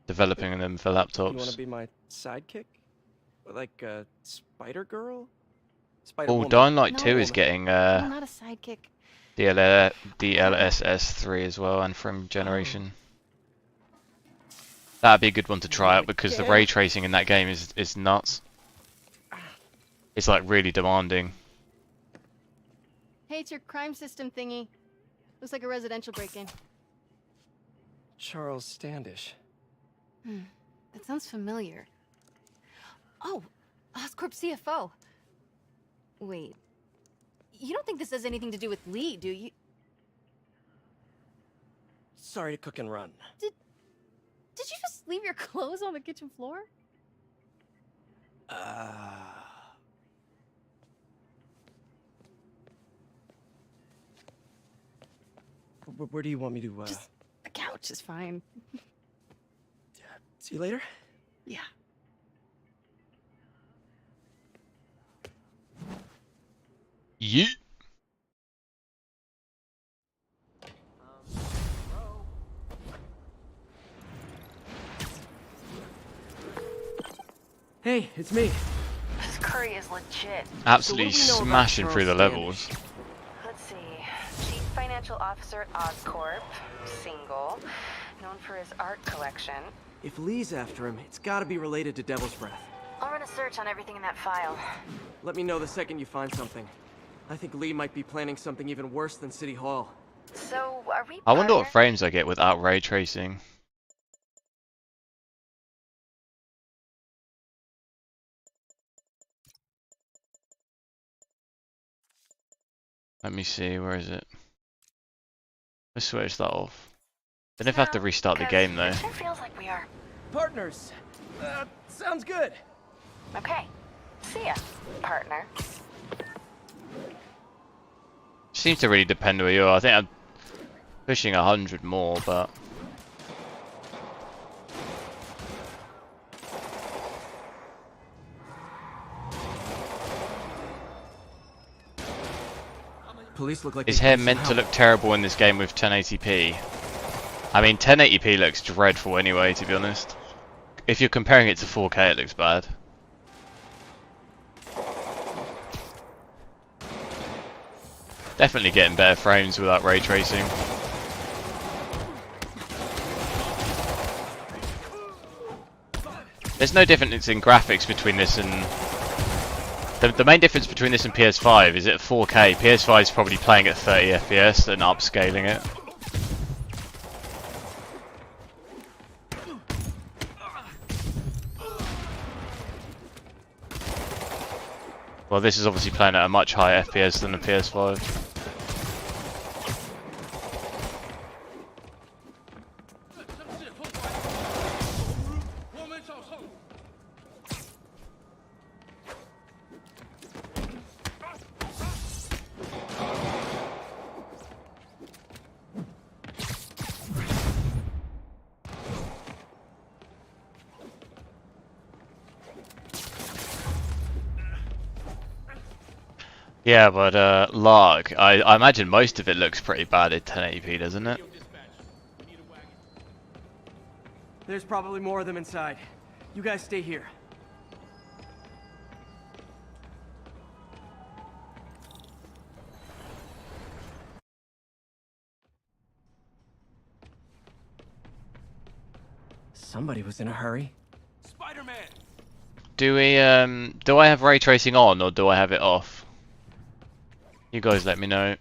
developing them for You want to laptops. be my sidekick? Like a Spider Girl? Oh, Spider-Woman? Dying Light 2 No. is getting No, not a sidekick. DLSS 3 as well, and frame generation. That'd be a good one to try out because the ray tracing in that game is nuts. It's like really demanding. Hey, it's your crime system thingy. Looks like a residential break-in. Charles Standish. That sounds familiar. Oh, Oscorp CFO. Wait. You don't think this has anything to do with Lee, do you? Sorry to cook and run. Did you just leave your clothes on the kitchen floor? Where do you want me to, Just the couch is fine. See you later? Yeah. Yeet. Hey, it's me. This curry is legit. Absolutely So what do we know about smashing through the Charles levels. Let's see. Chief Financial Officer at Oscorp. Single. Known for his art collection. If Lee's after him, it's gotta be related to Devil's Breath. I'll run a search on everything in that file. Let me know the second you find something. I think Lee might be planning something even worse than City Hall. So, are we I wonder what partners? frames I get without ray tracing. Let me see, where is it? Let's switch that off. Then if I have to restart the game though. It sure feels like we are. Partners! Sounds good! Okay. See ya, partner. Seems to really depend where you are. I think I'm pushing 100 more, but Police look like is they hair need some meant to help. look terrible in this game with 1080p? I mean, 1080p looks dreadful anyway, to be honest. If you're comparing it to 4K, it looks bad. Definitely getting better frames without ray tracing. There's no difference in graphics between this and... The main difference between this and PS5 is at 4K. PS5 is probably playing at 30 FPS and upscaling it. Well, this is obviously playing at a much higher FPS than the PS5. Yeah, but Lark, I imagine most of it looks pretty bad at 1080p, doesn't it? There's probably more of them inside. You guys stay here. Somebody was in a hurry. Spider-Man! Do I have ray tracing on or do I have it off? You guys let me know.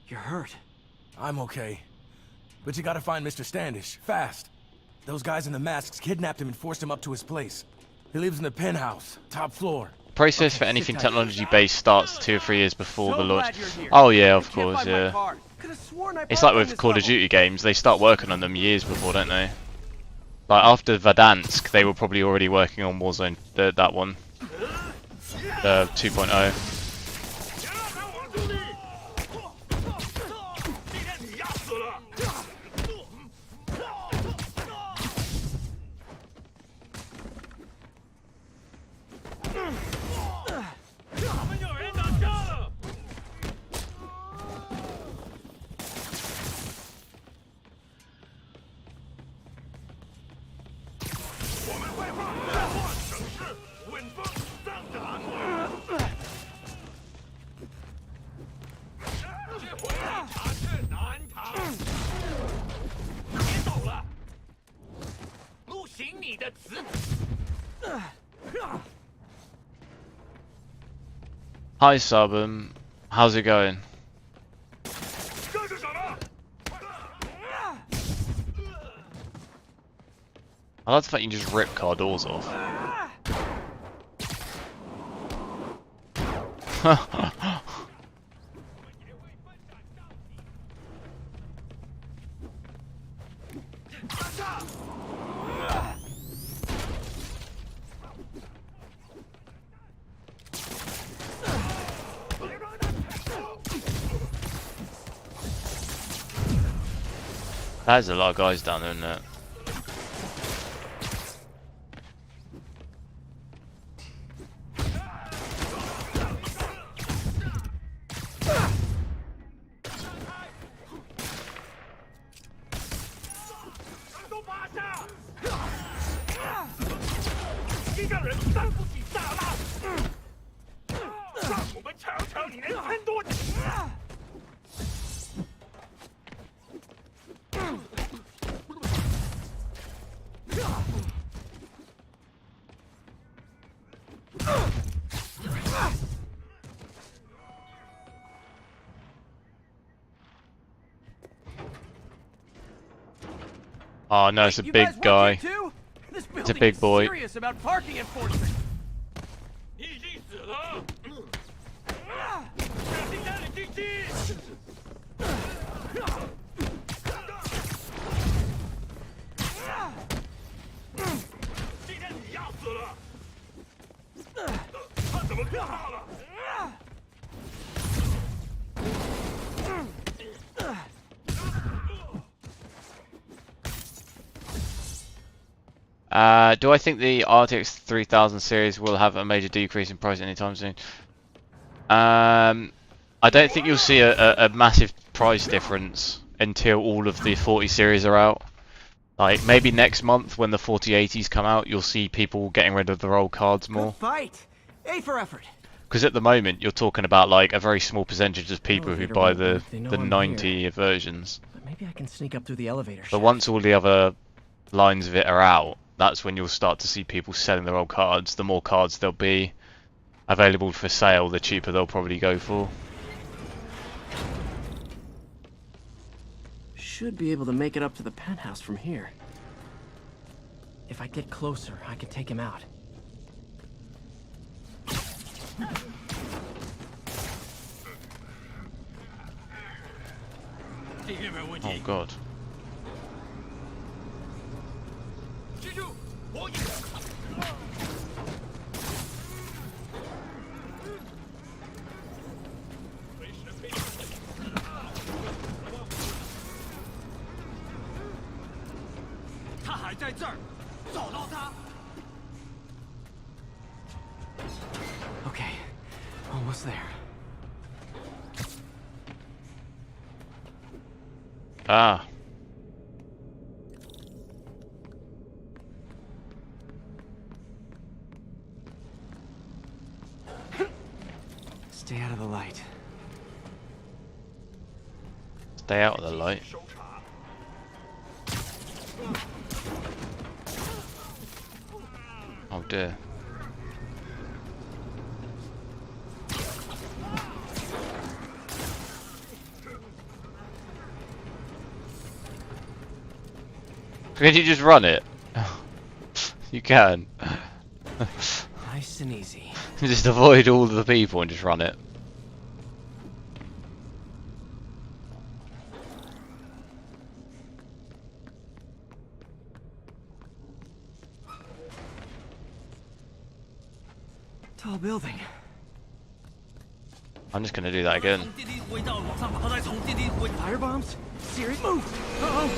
You're hurt. I'm okay. But you gotta find Mr. Standish, fast. Those guys in the masks kidnapped him and forced him up to his place. He lives in the penthouse, top floor. Process for anything technology based starts 2 or 3 years before the launch. Oh yeah, of course, yeah. It's like with Call of Duty games, they start working on them years before, don't they? Like after Verdansk, they were probably already working on Warzone, that one. 2.0. Hi Subum, how's it going? I like the fact you can just rip car doors off. There's a lot of guys down there, isn't it? Oh no, it's a big guy. It's a big boy. Serious about parking enforcement. Do I think the RTX 3000 series will have a major decrease in price anytime soon? I don't think you'll see a massive price difference until all of the 40 series are out. Like maybe next month when the 4080s come out, you'll see people getting rid of their old cards more. Good fight. A for effort. Because at the moment you're talking about like a very small percentage of people who buy the 90 versions. But maybe I can sneak up through the elevator. But once all the other lines of it are out, that's when you'll start to see people selling their old cards. The more cards there'll be available for sale, the cheaper they'll probably go for. Should be able to make it up to the penthouse from here. If I get closer, I can take him out. Oh god. Okay, almost there. Ah. Stay out of the light. Stay out of the light. Oh dear. Can you just run it? You can. Nice and easy. Just avoid all of the people and just run it. Tall building. I'm just gonna do that again. Firebombs? Serious? Move! Uh-oh!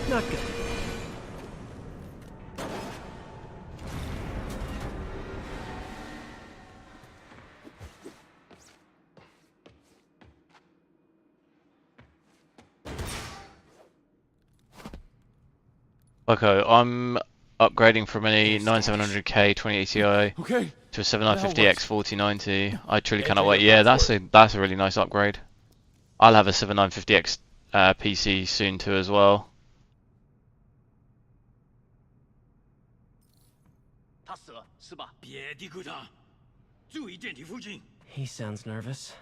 Not good. Okay, I'm upgrading from a 9700K 2080 Ti Okay. to a 7950X 4090. I truly cannot wait. Yeah, that's a really nice upgrade. I'll have a 7950X PC soon too as well. He sounds nervous.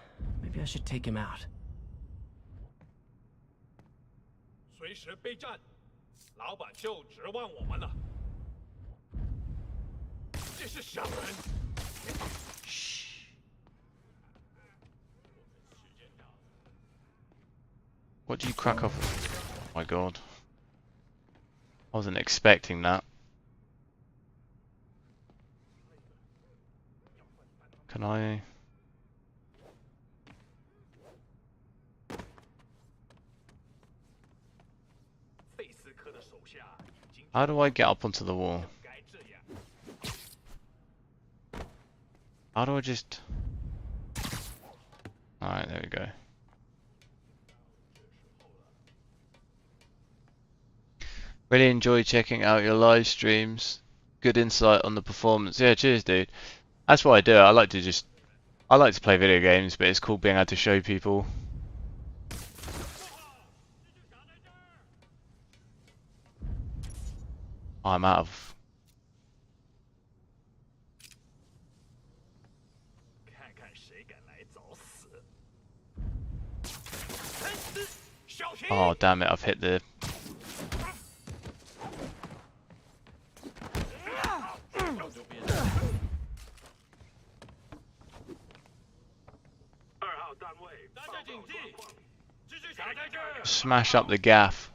Maybe I should take him out. 随时备战，老板就指望我们了。这是什么人？ What do you crack off? Oh my god. I wasn't expecting that. Can I? How do I get up onto the wall? How do I just... Alright, there we go. Really enjoy checking out your live streams. Good insight on the performance. Yeah, cheers, dude. That's what I do. I like to play video games, but it's cool being able to show people. I'm out of... Oh damn it, I've hit the... Smash up the gaff.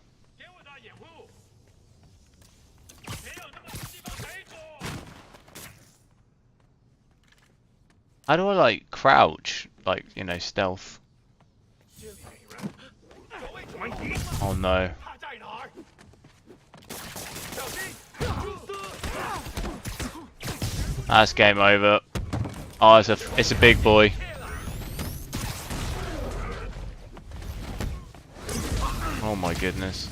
How do I like crouch? Like, you know, stealth. Oh no. That's game over. Oh, it's a big boy. Oh my goodness.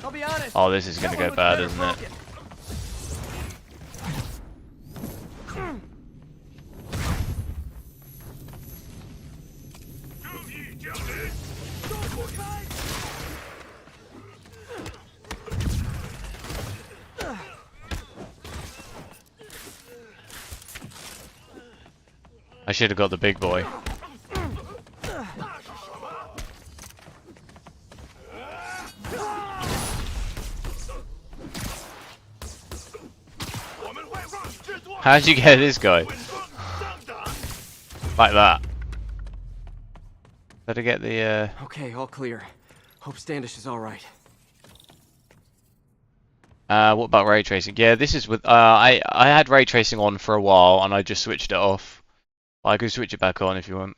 I'll be honest. Oh, this is gonna go bad, isn't it? I should have got the big boy. How'd you get this guy? Like that. Better get the Okay, all clear. Hope Standish is alright. what about ray tracing? Yeah, this is with I had ray tracing on for a while and I just switched it off. I can switch it back on if you want.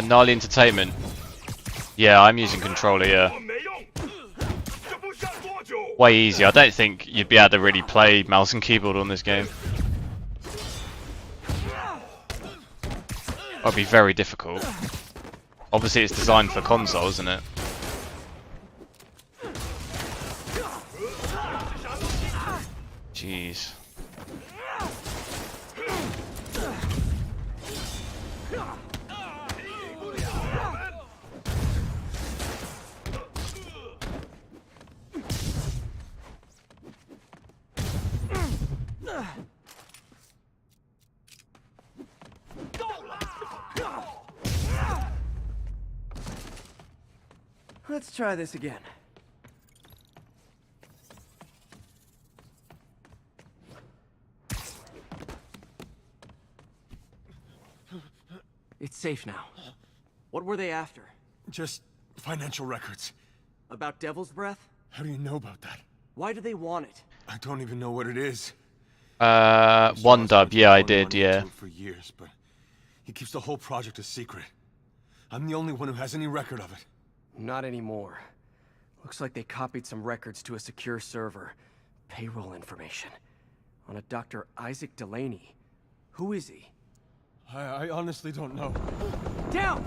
Gnarly Entertainment. Yeah, I'm using controller, yeah. Way easier. I don't think you'd be able to really play mouse and keyboard on this game. It'd be very difficult. Obviously it's designed for console, isn't it? Jeez. Let's try this again. It's safe now. What were they after? Just financial records. About Devil's Breath? How do you know about that? Why do they want it? I don't even know what it is. One dub, yeah, I did, yeah. For years, but he keeps the whole project a secret. I'm the only one who has any record of it. Not anymore. Looks like they copied some records to a secure server. Payroll information. On a Dr. Isaac Delaney. Who is he? I honestly don't know. Down!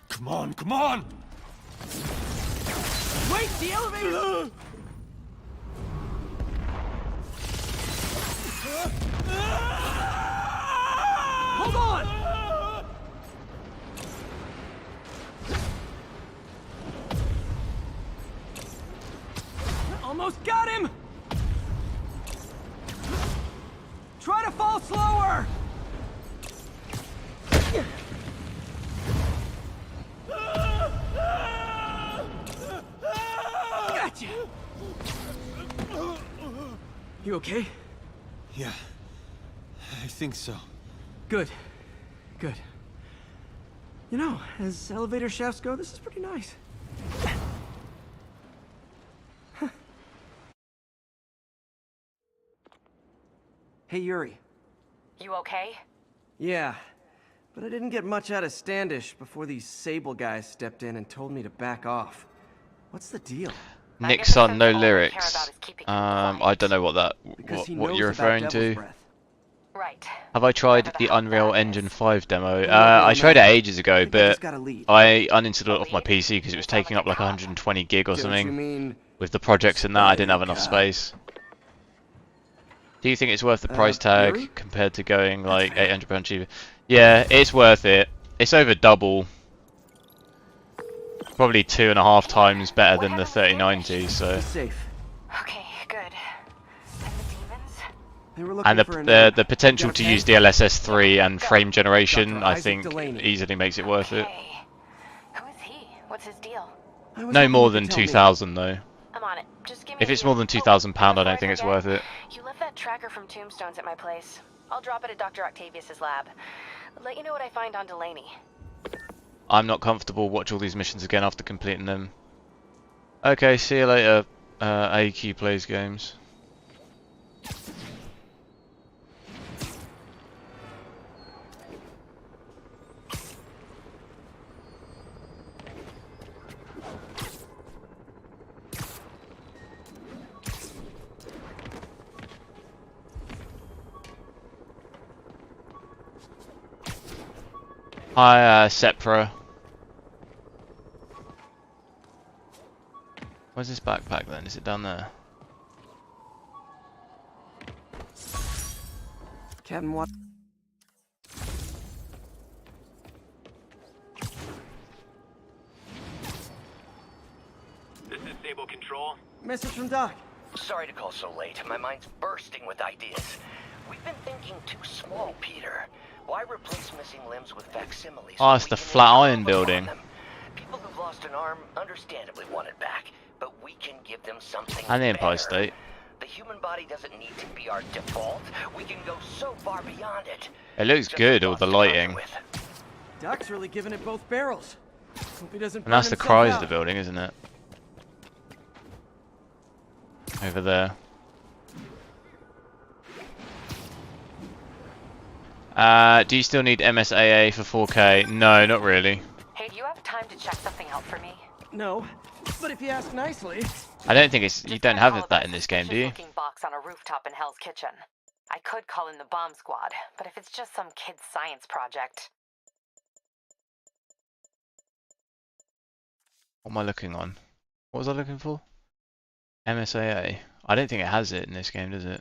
Come on, come on! Wait, the elevator! Hold on! Almost got him! Try to fall slower! Gotcha! You okay? Yeah, I think so. Good. Good. You know, as elevator shafts go, this is pretty nice. Hey, Yuri. You okay? Yeah, but I didn't get much out of Standish before these Sable guys stepped in and told me to back off. What's the deal? Nick's on no lyrics. I don't know what you're referring to. Right. Have I tried the Unreal Engine 5 demo? I tried it ages ago, but I uninstalled it off my PC because it was taking up like 120 gig or something. With the projects and that, I didn't have enough space. Do you think it's worth the price tag compared to going like £800 cheaper? Yeah, it's worth it. It's over double. Probably 2.5 times better than the 3090, so. Okay, good. And the potential to use DLSS 3 and frame generation, I think, easily makes it worth it. Who is he? What's his deal? No more than 2,000 though. I'm on it. Just give me If it's more than £2,000, I don't think it's worth it. You left that tracker from Tombstones at my place. I'll drop it at Dr. Octavius's lab. Let you know what I find on Delaney. I'm not comfortable watch all these missions again after completing them. Okay, see you later. AQ plays games. Hi, Sepra. Where's this backpack then? Is it down there? Captain Wat. This is Sable Control. Message from Doc. Sorry to call so late. My mind's bursting with ideas. We've been thinking too small, Peter. Why replace missing limbs with facsimiles? Oh, it's the Flatiron building. People who've lost an arm understandably want it back, but we can give them something And the Empire better. State. The human body doesn't need to be our default. We can go so far beyond it. It looks good, all the lighting. Doc's really giving it both barrels. Hope he doesn't And that's burn the himself Chrysler out. building, isn't it? Over there. Do you still need MSAA for 4K? No, not really. Hey, do you have time to check something out for me? No, but if you ask nicely. I don't think it's. You don't have that in this game, do you? Looking box on a rooftop in Hell's Kitchen. I could call in the bomb squad, but if it's just some kid's science project. What am I looking on? What was I looking for? MSAA. I don't think it has it in this game, does it?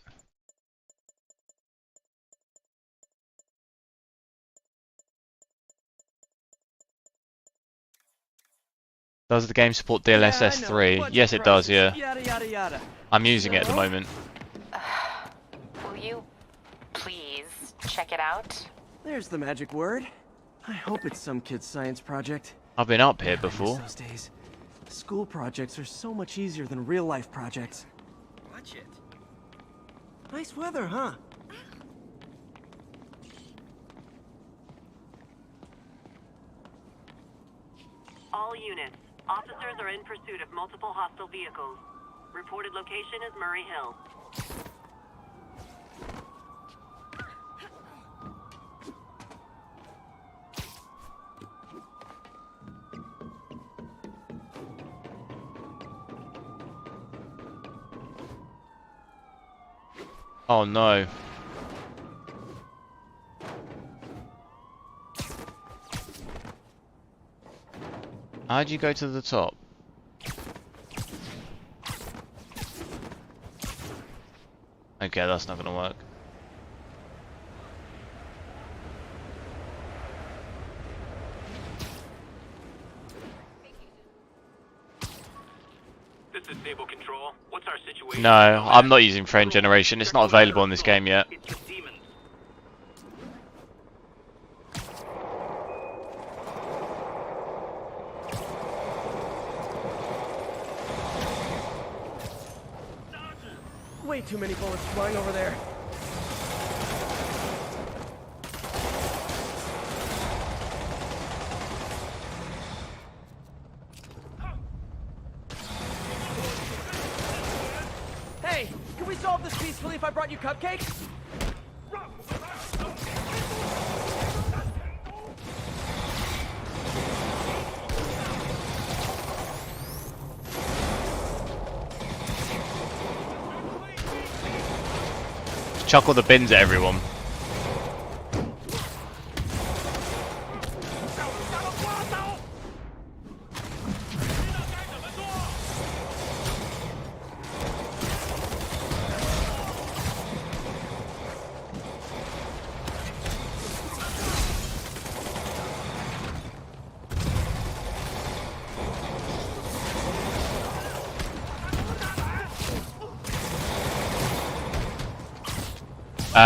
Does the game support DLSS 3? Yes, it does, yeah. Yada yada yada. I'm using it at the moment. Will you please check it out? There's the magic word. I hope it's some kid's science project. I've been up here I miss before. those days. School projects are so much easier than real life projects. Watch it. Nice weather, huh? All units. Officers are in pursuit of multiple hostile vehicles. Reported location is Murray Hill. Oh no. How'd you go to the top? Okay, that's not gonna work. This is Sable Control. What's our situation? No, I'm not using frame generation. It's not available in this game yet. Way too many bullets flying over there. Hey, can we solve this peacefully if I brought you cupcakes? Chuck all the bins at everyone.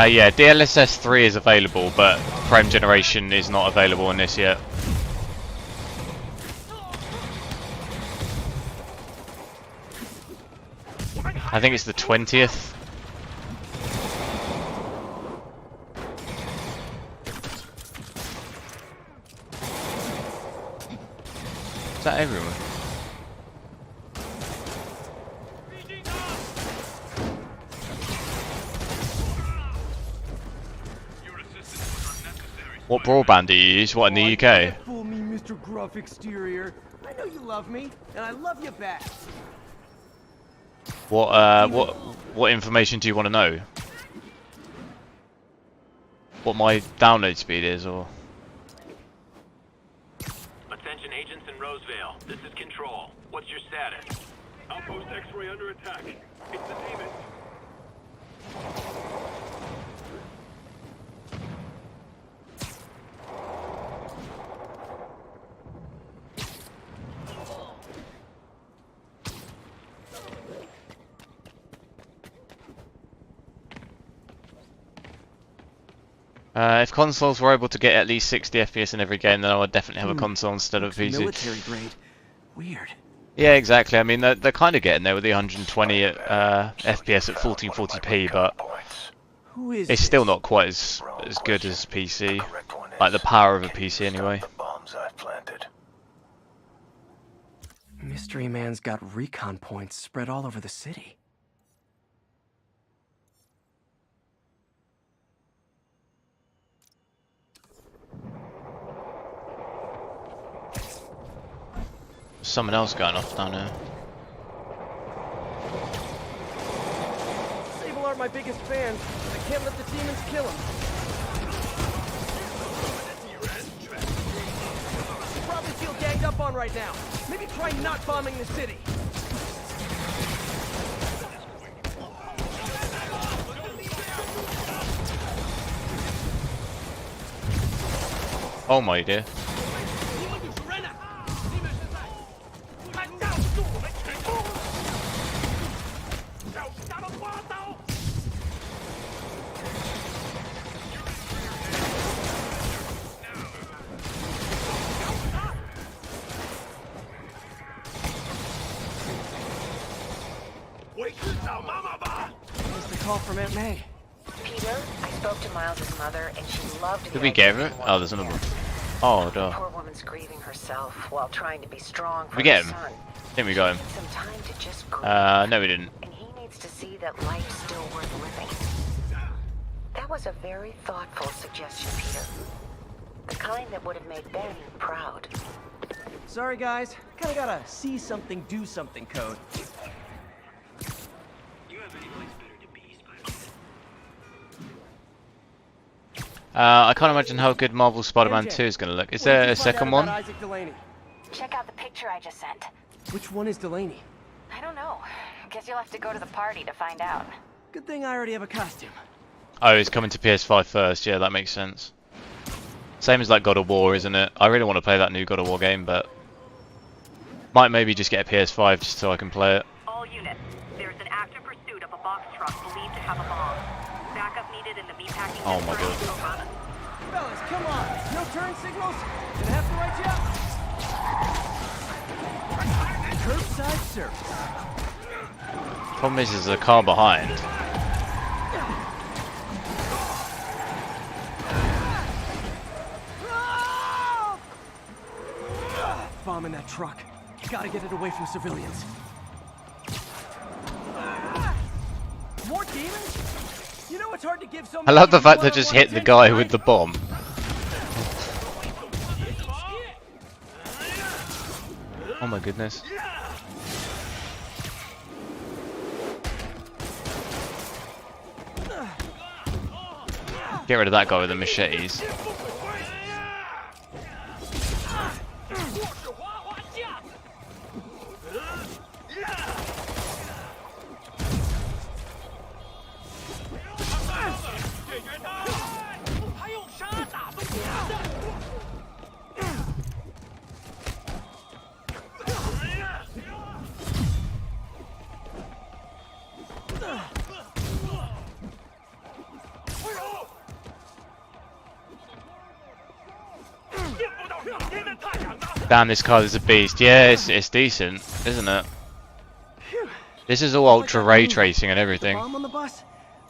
Yeah, DLSS 3 is available, but frame generation is not available in this yet. I think it's the 20th. Is that everyone? What broadband do you use? What, in the UK? Fool me, Mr. Gruff Exterior. I know you love me, and I love you back. What information do you want to know? What my download speed is, or? Attention agents in Rosevale. This is Control. What's your status? Outpost X-ray under attack. It's the demon. If consoles were able to get at least 60 FPS in every game, then I would definitely have a console instead of a PC. Military grade. Weird. Yeah, exactly. I mean, they're kind of getting there with the 120 FPS at 1440p, but it's still not quite as good as PC. Like the power of a PC, anyway. Mystery Man's got recon points spread all over the city. Someone else going off down there. Sable aren't my biggest fans. I can't let the demons kill them. You probably feel ganged up on right now. Maybe try not bombing the city. Oh my dear. What's the call from Aunt May? Peter, I spoke to Miles' mother, and she loved the Did we idea get it? of Oh, there's another one. Oh, duh. The poor woman's grieving herself while trying to be strong for We get her him. son. I think we got him. Some time to just grieve. No, we didn't. And he needs to see that life's still worth living. That was a very thoughtful suggestion, Peter. The kind that would have made Ben proud. Sorry, guys. Kinda gotta see something, do something code. I can't imagine how good Marvel Spider Man 2 is going to look. Is there a second one? Check out the picture I just sent. Which one is Delaney? I don't know. Guess you'll have to go to the party to find out. Good thing I already have a costume. Oh, it's coming to PS5 first. Yeah, that makes sense. Same as like God of War, isn't it? I really want to play that new God of War game, but might maybe just get a PS5 just so I can play it. All units, there's an active pursuit of a box truck believed to have a bomb. Backup needed in the meatpacking. Oh my god. Fellas, come on. No turn signals? Gonna have to write you out. Curbside service. Problem is, there's a car behind. Bomb in that truck. Gotta get it away from civilians. More demons? You know it's hard to give so I love the fact they just hit the guy with the bomb. Oh my goodness. Get rid of that guy with the machetes. Damn, this card is a beast. Yeah, it's decent, isn't it? This is all ultra ray tracing and everything. Bomb on the bus?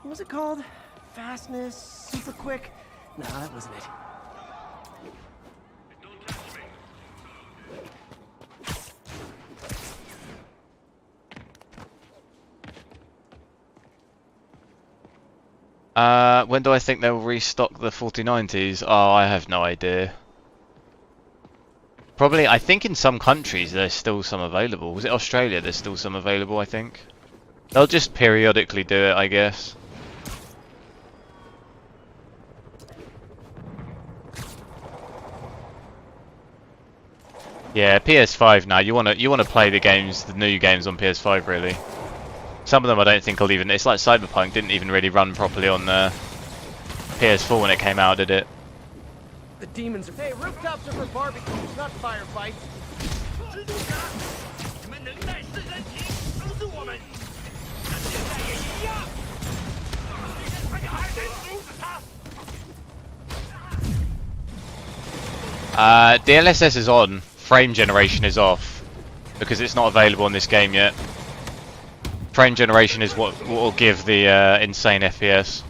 What was it called? Fastness? Super quick? Nah, that wasn't it. When do I think they'll restock the 4090s? Oh, I have no idea. Probably, I think in some countries there's still some available. Was it Australia? There's still some available, I think. They'll just periodically do it, I guess. Yeah, PS5 now. You wanna play the games, the new games on PS5, really. Some of them I don't think will even. It's like Cyberpunk didn't even really run properly on PS4 when it came out, did it? The demons are. Hey, rooftops are for barbecues, not firefights. DLSS is on. Frame generation is off because it's not available in this game yet. Frame generation is what will give the insane FPS.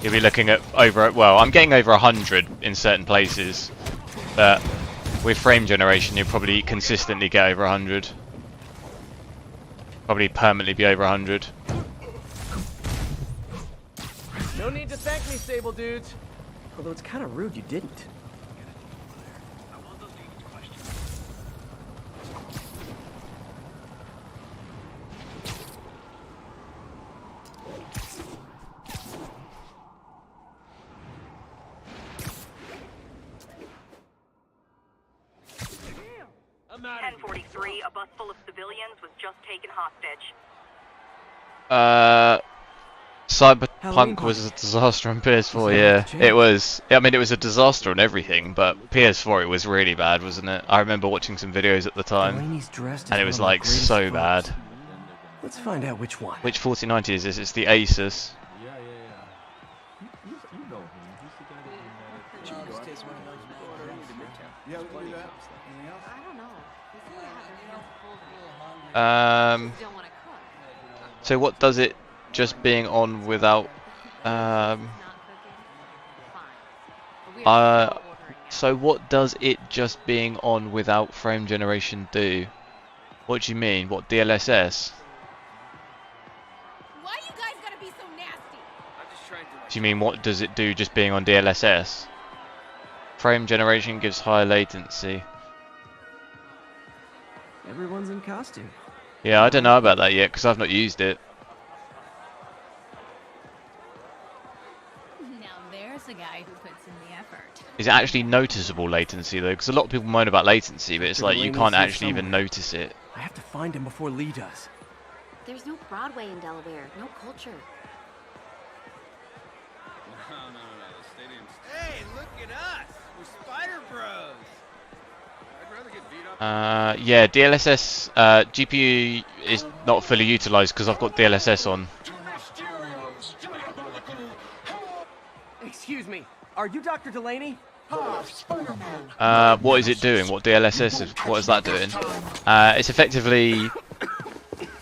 You'll be looking at well, I'm getting over 100 in certain places, but with frame generation you'll probably consistently get over 100. Probably permanently be over 100. No need to thank me, Sable dudes. Although it's kind of rude you didn't. Ten 43, a bus full of civilians was just taken hostage. Cyberpunk was a disaster on PS4, yeah. It was. I mean, it was a disaster on everything, but PS4 it was really bad, wasn't it? I remember watching some videos at the time, and it was like so bad. Let's find out which one. Which 4090 is this? It's the Asus. So what does it just being on without so what does it just being on without frame generation do? What do you mean? What, DLSS? Why you guys gotta be so nasty? Do you mean what does it do just being on DLSS? Frame generation gives higher latency. Everyone's in costume. Yeah, I don't know about that yet because I've not used it. Now there's a guy who puts in the effort. Is it actually noticeable latency though? Because a lot of people moan about latency, but it's like you can't actually even notice it. I have to find him before Lee does. There's no Broadway in Delaware, no culture. No. The stadium's... Hey, look at us! We're Spider Bros! I'd rather get beat up. Yeah, DLSS GPU is not fully utilized because I've got DLSS on. Excuse me, are you Dr. Delaney? What is it doing? What DLSS is? What is that doing? It's effectively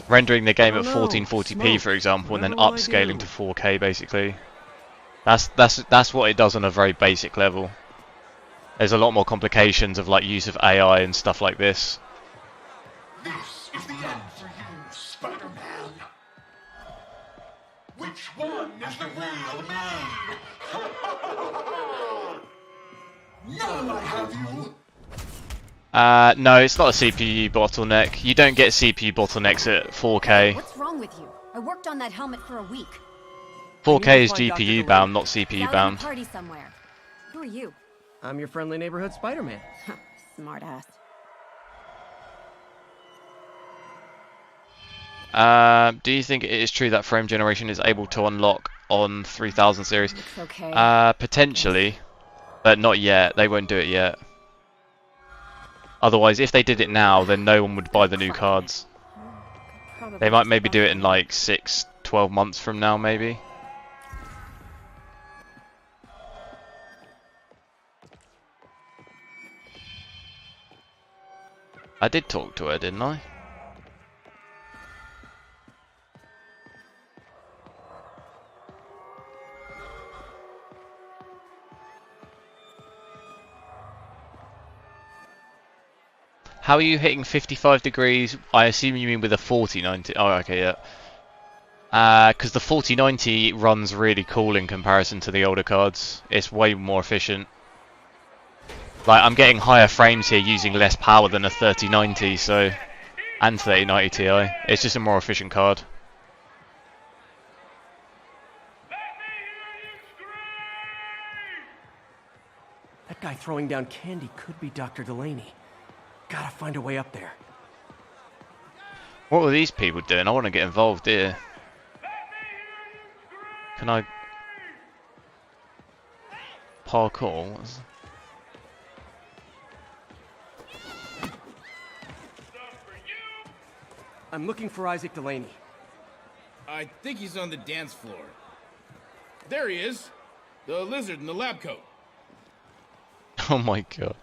rendering the game at 1440p, for example, and then upscaling to 4K, basically. That's what it does on a very basic level. There's a lot more complications of like use of AI and stuff like this. This is the end for you, Spider-Man. Which one is the real man? Now I have you. No, it's not a CPU bottleneck. You don't get CPU bottlenecks at 4K. What's wrong with you? I worked on that helmet for a week. 4K is GPU bound, not CPU bound. Party somewhere. Who are you? I'm your friendly neighborhood Spider-Man. Smart ass. Do you think it is true that frame generation is able to unlock on 3000 series? Okay. Potentially, but not yet. They won't do it yet. Otherwise, if they did it now, then no one would buy the new cards. They might maybe do it in like 6-12 months from now, maybe. I did talk to her, didn't I? How are you hitting 55 degrees? I assume you mean with a 4090. Oh, okay, yeah. Because the 4090 runs really cool in comparison to the older cards. It's way more efficient. Like, I'm getting higher frames here using less power than a 3090, so... And 3090 Ti. It's just a more efficient card. That guy throwing down candy could be Dr. Delaney. Gotta find a way up there. What were these people doing? I want to get involved here. Can I... Parkour? What's... I'm looking for Isaac Delaney. I think he's on the dance floor. There he is. The lizard in the lab coat. Oh my god.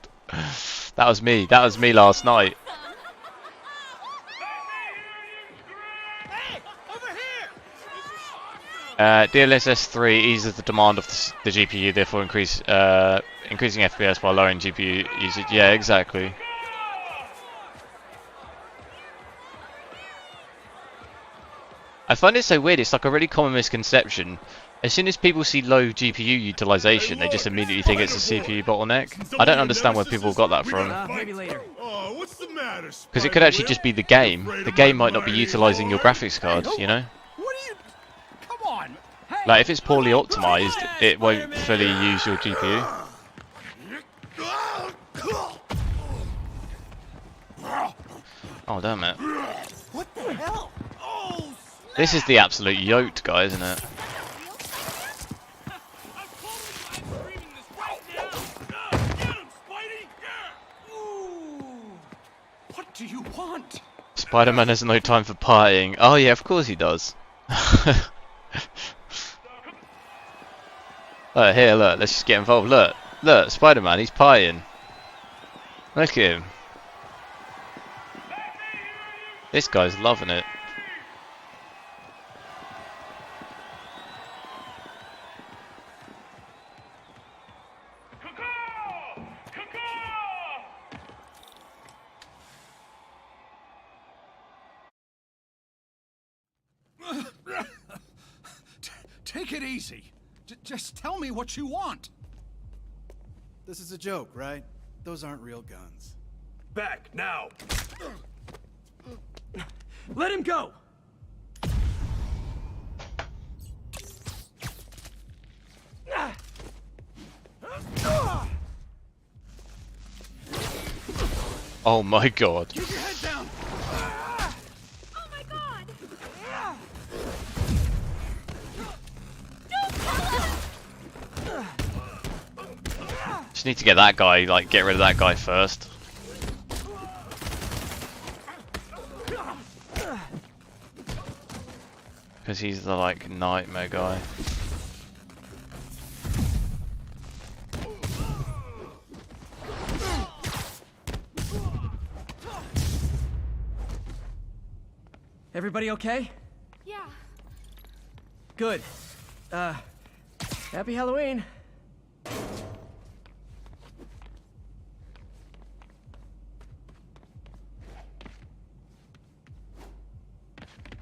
That was me. That was me last night. DLSS 3 eases the demand of the GPU, therefore increasing FPS while lowering GPU usage. Yeah, exactly. I find it so weird. It's like a really common misconception. As soon as people see low GPU utilization, they just immediately think it's a CPU bottleneck. I don't understand where people got that from. Maybe later. Because it could actually just be the game. The game might not be utilizing your graphics card, you know? Like, if it's poorly optimized, it won't fully use your GPU. Oh, damn it. What the hell? This is the absolute yoked guy, isn't it? What do you want? Spider Man has no time for partying. Oh yeah, of course he does. Look, here, look, let's just get involved. Look, look, Spider Man, he's partying. Look at him. This guy's loving it. Take it easy. Just tell me what you want. This is a joke, right? Those aren't real guns. Back now. Let him go. Oh my god. Keep your head down. Oh my god! Just need to get that guy, like, get rid of that guy first. Because he's the, like, nightmare guy. Everybody okay? Yeah. Good. Happy Halloween.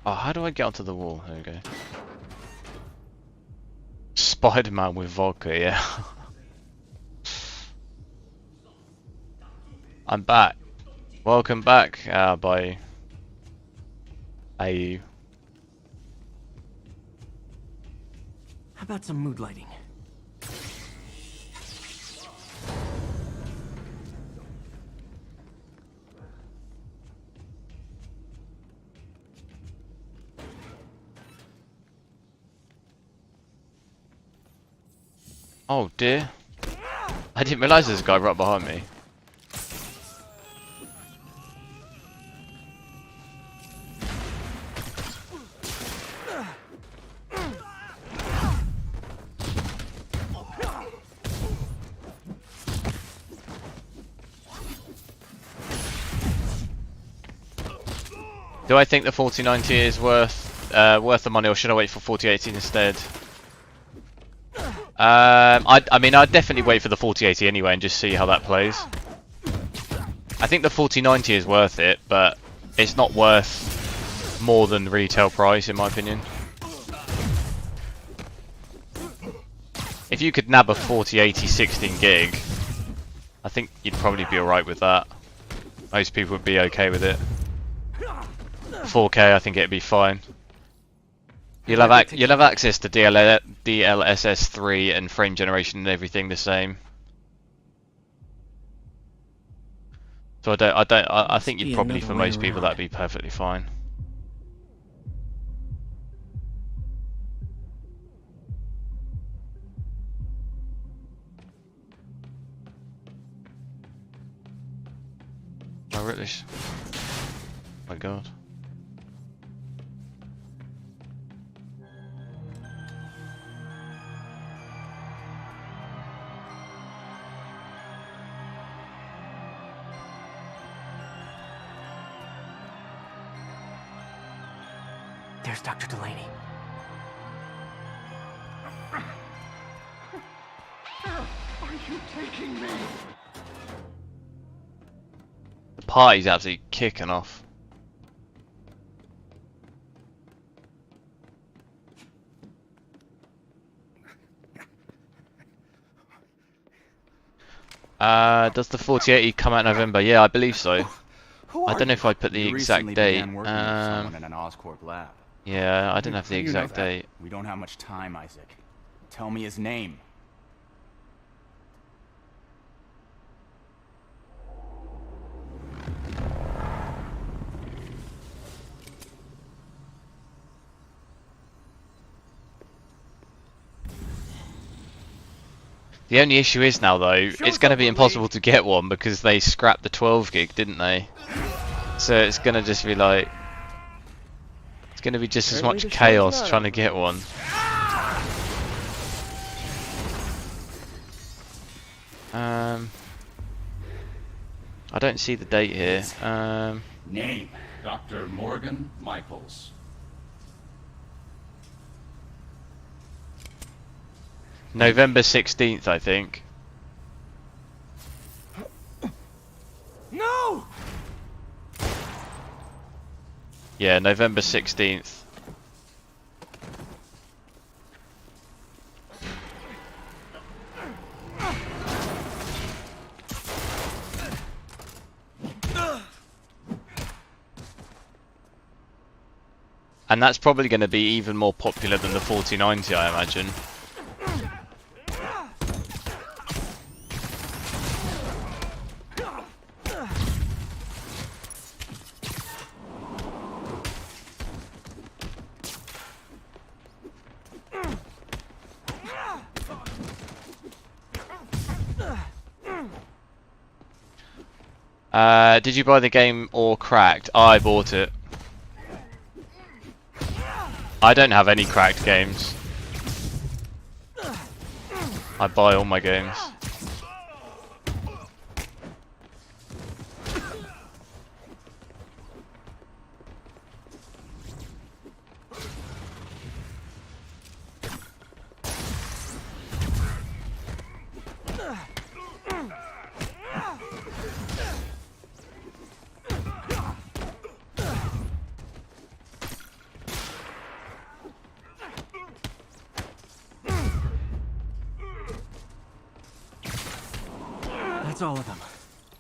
Oh, how do I get onto the wall? There we go. Spider Man with vodka, yeah. I'm back. Welcome back, by AU. How about some mood lighting? Oh dear. I didn't realise there's a guy right behind me. Do I think the 4090 is worth the money, or should I wait for 4080 instead? I mean, I'd definitely wait for the 4080 anyway and just see how that plays. I think the 4090 is worth it, but it's not worth more than retail price in my opinion. If you could nab a 4080 16 gig, I think you'd probably be alright with that. Most people would be okay with it. 4K, I think it'd be fine. You'll have access to DLSS 3 and frame generation and everything the same. So I think you'd probably, for most people, that'd be perfectly fine. Oh really? My god. There's Dr. Delaney. Are you taking me? The party's absolutely kicking off. Does the 4080 come out in November? Yeah, I believe so. I don't know if I put the exact date. In an Oscorp lab. Yeah, I didn't have the exact date. We don't have much time, Isaac. Tell me his name. The only issue is now though, it's going to be impossible to get one because they scrapped the 12 gig, didn't they? So it's going to just be like, it's going to be just as much chaos trying to get one. I don't see the date here. Name, Dr. Morgan Michaels. November 16th, I think. No! Yeah, November 16th. And that's probably going to be even more popular than the 4090, I imagine. Did you buy the game or cracked? I bought it. I don't have any cracked games. I buy all my games. That's all of them.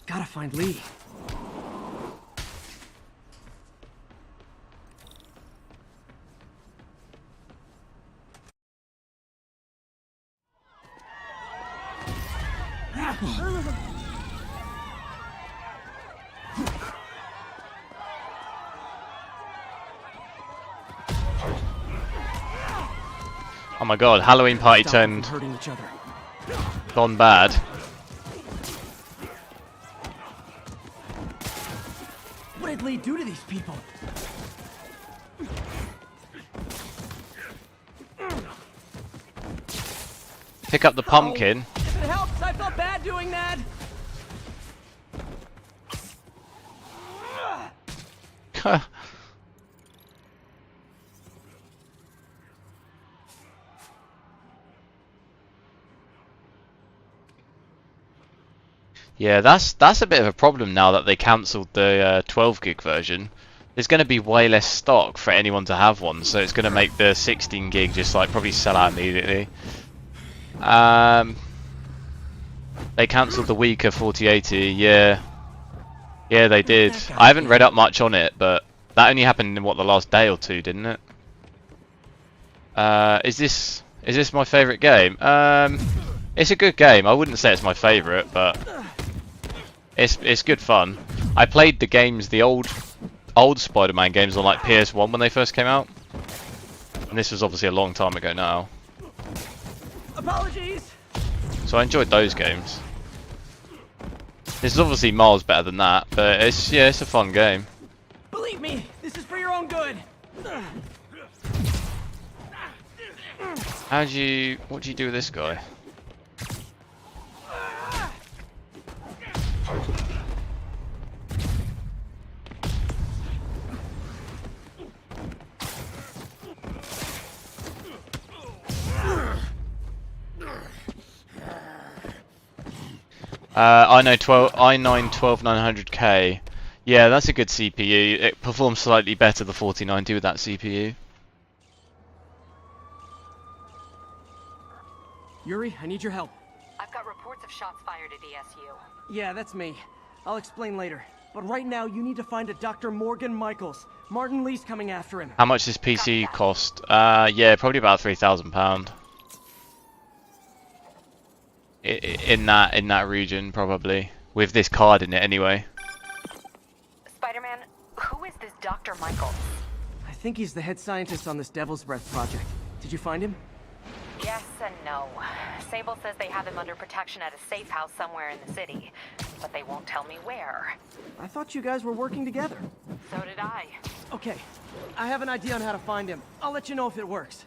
Gotta find Lee. Oh my god, Halloween party turned gone bad. What did Lee do to these people? Pick up the pumpkin. If it helps, I felt bad doing that. Yeah, that's a bit of a problem now that they cancelled the 12 gig version. There's going to be way less stock for anyone to have one, so it's going to make the 16 gig just like probably sell out immediately. They cancelled the weaker 4080, yeah. Yeah, they did. I haven't read up much on it, but that only happened in what, the last day or two, didn't it? Is this my favourite game? It's a good game. I wouldn't say it's my favourite, but it's good fun. I played the games, the old Spider Man games on like PS1 when they first came out, and this was obviously a long time ago now. Apologies. So I enjoyed those games. This is obviously miles better than that, but it's a fun game. Believe me, this is for your own good. What do you do with this guy? i9-12900K. Yeah, that's a good CPU. It performs slightly better the 4090 with that CPU. Yuri, I need your help. I've got reports of shots fired at ESU. Yeah, that's me. I'll explain later. But right now, you need to find a Dr. Morgan Michaels. Martin Lee's coming after him. How much does PC cost? Yeah, probably about £3,000. In that region, probably. With this card in it, anyway. Spider-Man, who is this Dr. Michaels? I think he's the head scientist on this Devil's Breath project. Did you find him? Yes and no. Sable says they have him under protection at a safe house somewhere in the city, but they won't tell me where. I thought you guys were working together. So did I. Okay, I have an idea on how to find him. I'll let you know if it works.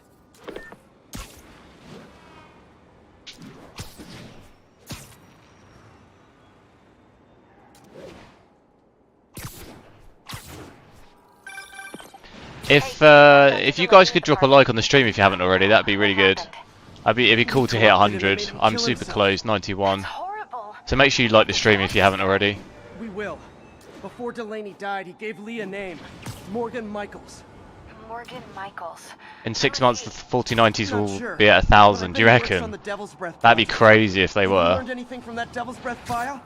If you guys could drop a like on the stream if you haven't already, that'd be really good. It'd be cool to hit 100. I'm super close, 91. So make sure you like the stream if you haven't already. We will. Before Delaney died, he gave Lee a name. Morgan Michaels. Morgan Michaels. In 6 months, the 4090s will be at 1,000. Do you reckon? That'd be crazy if they were. Learned anything from that Devil's Breath file?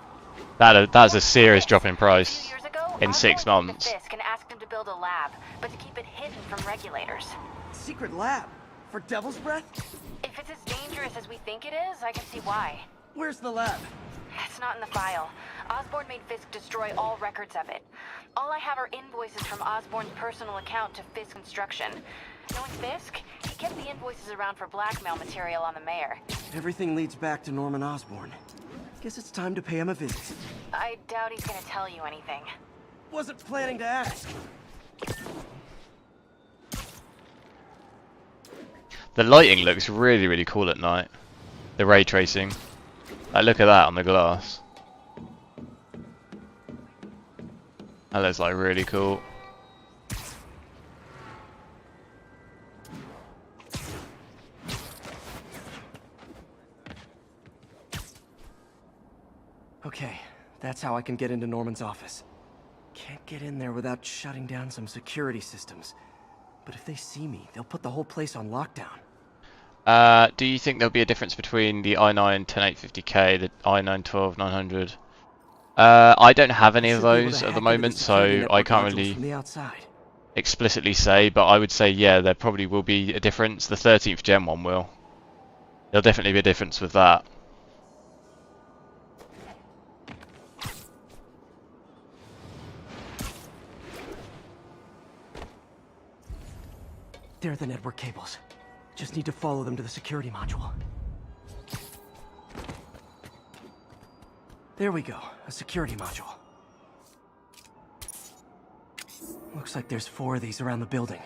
That's a serious drop in price. In 6 months. Fisk and asked him to build a lab, but to keep it hidden from regulators. Secret lab? For Devil's Breath? If it's as dangerous as we think it is, I can see why. Where's the lab? It's not in the file. Osborn made Fisk destroy all records of it. All I have are invoices from Osborn's personal account to Fisk Construction. Knowing Fisk, he kept the invoices around for blackmail material on the mayor. Everything leads back to Norman Osborn. Guess it's time to pay him a visit. I doubt he's gonna tell you anything. Wasn't planning to ask. The lighting looks really, really cool at night. The ray tracing. Like, look at that on the glass. That looks like really cool. Okay, that's how I can get into Norman's office. Can't get in there without shutting down some security systems. But if they see me, they'll put the whole place on lockdown. Do you think there'll be a difference between the i9-10850K, the i9-12900? I don't have any of those at the moment, so I can't really explicitly say, but I would say, yeah, there probably will be a difference. The 13th Gen one will. There'll definitely be a difference with that. There are the network cables. Just need to follow them to the security module. There we go, a security module. Looks like there's 4 of these around the building.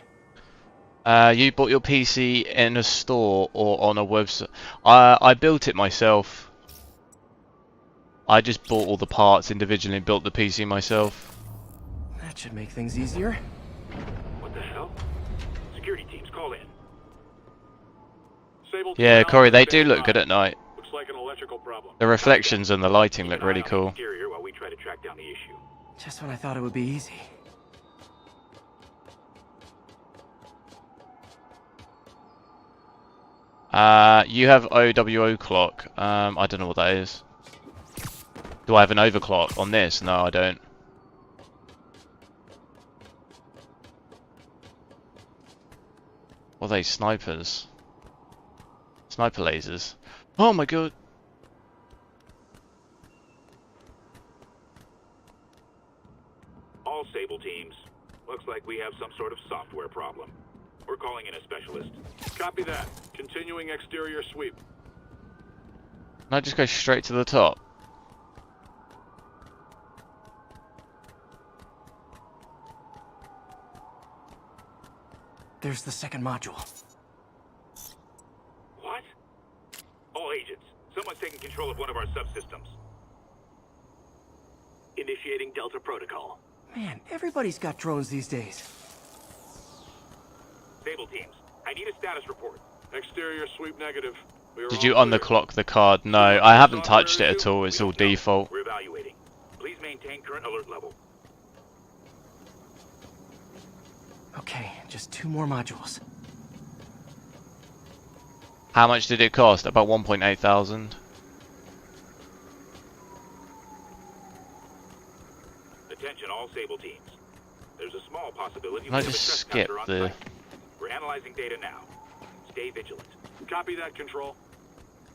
You bought your PC in a store or on a website? I built it myself. I just bought all the parts individually and built the PC myself. That should make things easier. What the hell? Security teams, call in. Sable Yeah, Corey, they do look good at night. Looks like an electrical problem. The reflections and the lighting look really cool. Exterior while we try to track down the issue. Just when I thought it would be easy. You have OWO clock. I don't know what that is. Do I have an overclock on this? No, I don't. What are they, snipers? Sniper lasers. Oh my god. All Sable teams. Looks like we have some sort of software problem. We're calling in a specialist. Copy that. Continuing exterior sweep. Can I just go straight to the top? There's the second module. What? All agents, someone's taking control of one of our subsystems. Initiating Delta Protocol. Man, everybody's got drones these days. Sable teams, I need a status report. Exterior sweep negative. Did you underclock the card? No, I haven't touched it at all. It's all default. We're evaluating. Please maintain current alert level. Okay, just 2 more modules. How much did it cost? About 1.8 thousand. Attention all Sable teams. There's a small possibility Can I we have a just skip trespasser on the... site. We're analyzing data now. Stay vigilant. Copy that, Control.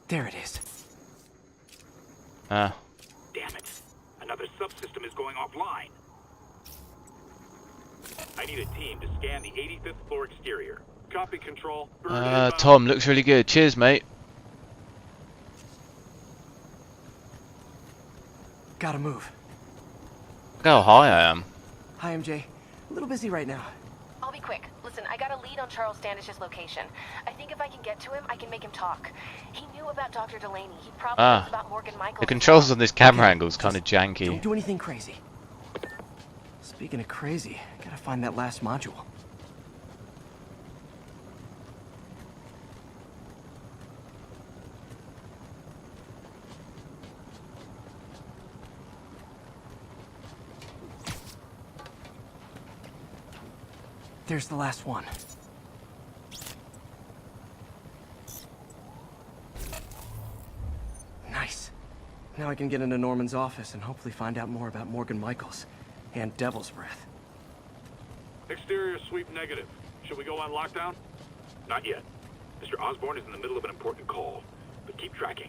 There it is. Ah. Damn it. Another subsystem is going offline. I need a team to scan the 85th floor exterior. Copy, Control. Tom, looks really good. Cheers, mate. Gotta move. Look how high I am. Hi, MJ. A little busy right now. I'll be quick. Listen, I got a lead on Charles Standish's location. I think if I can get to him, I can make him talk. He knew about Dr. Delaney. He probably knows about Morgan Michaels. The controls on this camera angle is kind of janky. Don't do anything crazy. Speaking of crazy, gotta find that last module. There's the last one. Nice. Now I can get into Norman's office and hopefully find out more about Morgan Michaels and Devil's Breath. Exterior sweep negative. Should we go on lockdown? Not yet. Mr. Osborn is in the middle of an important call, but keep tracking.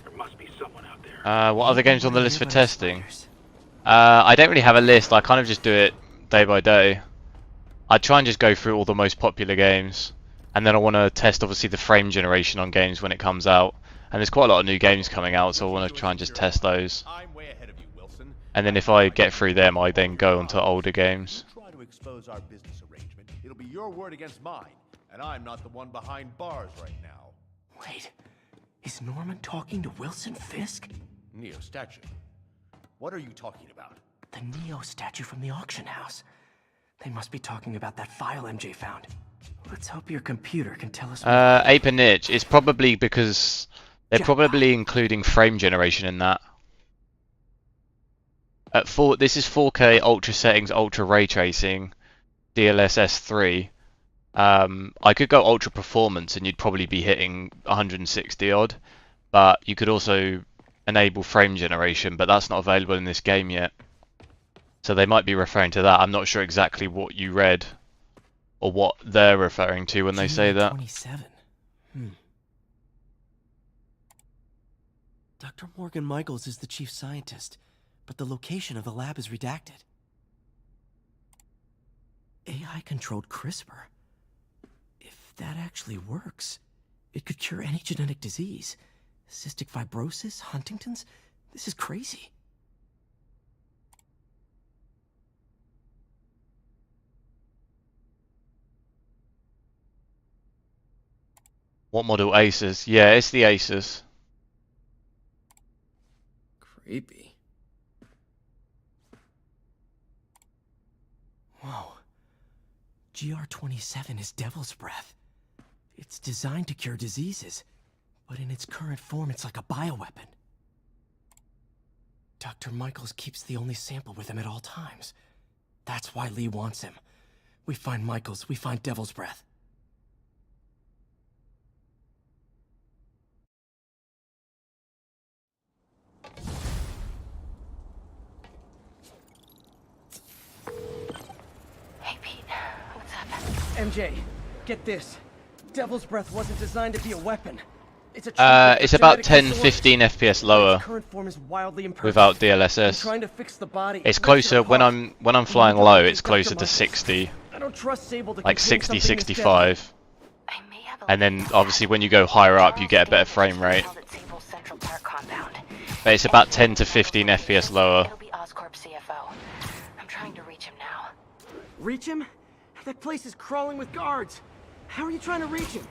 There must be someone out there. What other games on the list for testing? I don't really have a list. I kind of just do it day by day. I try and just go through all the most popular games, and then I want to test obviously the frame generation on games when it comes out. And there's quite a lot of new games coming out, so I want to try and just test those. And then if I get through them, I then go on to older games. Try to expose our business arrangement. It'll be your word against mine, and I'm not the one behind bars right now. Wait, is Norman talking to Wilson Fisk? Neo statue. What are you talking about? The Neo statue from the auction house. They must be talking about that file MJ found. Let's hope your computer can tell us more. Ape and Itch. It's probably because they're probably including frame generation in that. This is 4K ultra settings, ultra ray tracing, DLSS 3. I could go ultra performance and you'd probably be hitting 160 odd, but you could also enable frame generation, but that's not available in this game yet. So they might be referring to that. I'm not sure exactly what you read or what they're referring to when they say that. 27. Dr. Morgan Michaels is the chief scientist, but the location of the lab is redacted. AI-controlled CRISPR. If that actually works, it could cure any genetic disease. Cystic fibrosis, Huntington's. This is crazy. What model? Asus? Yeah, it's the Asus. Creepy. Whoa. GR27 is Devil's Breath. It's designed to cure diseases, but in its current form, it's like a bioweapon. Dr. Michaels keeps the only sample with him at all times. That's why Lee wants him. We find Michaels, we find Devil's Breath. Hey, Pete. What's up? MJ, get this. Devil's Breath wasn't designed to be a weapon. It's about 10-15 FPS lower without DLSS. Trying to fix the body. It's closer when I'm flying low. It's closer to 60, I don't trust Sable to like contain 60, something 65. And then obviously when you go higher up, you get a better frame rate. But it's about 10 to 15 FPS lower. It'll be Oscorp CFO. I'm trying to reach him now. Reach him? That place is crawling with guards. How are you trying to reach him?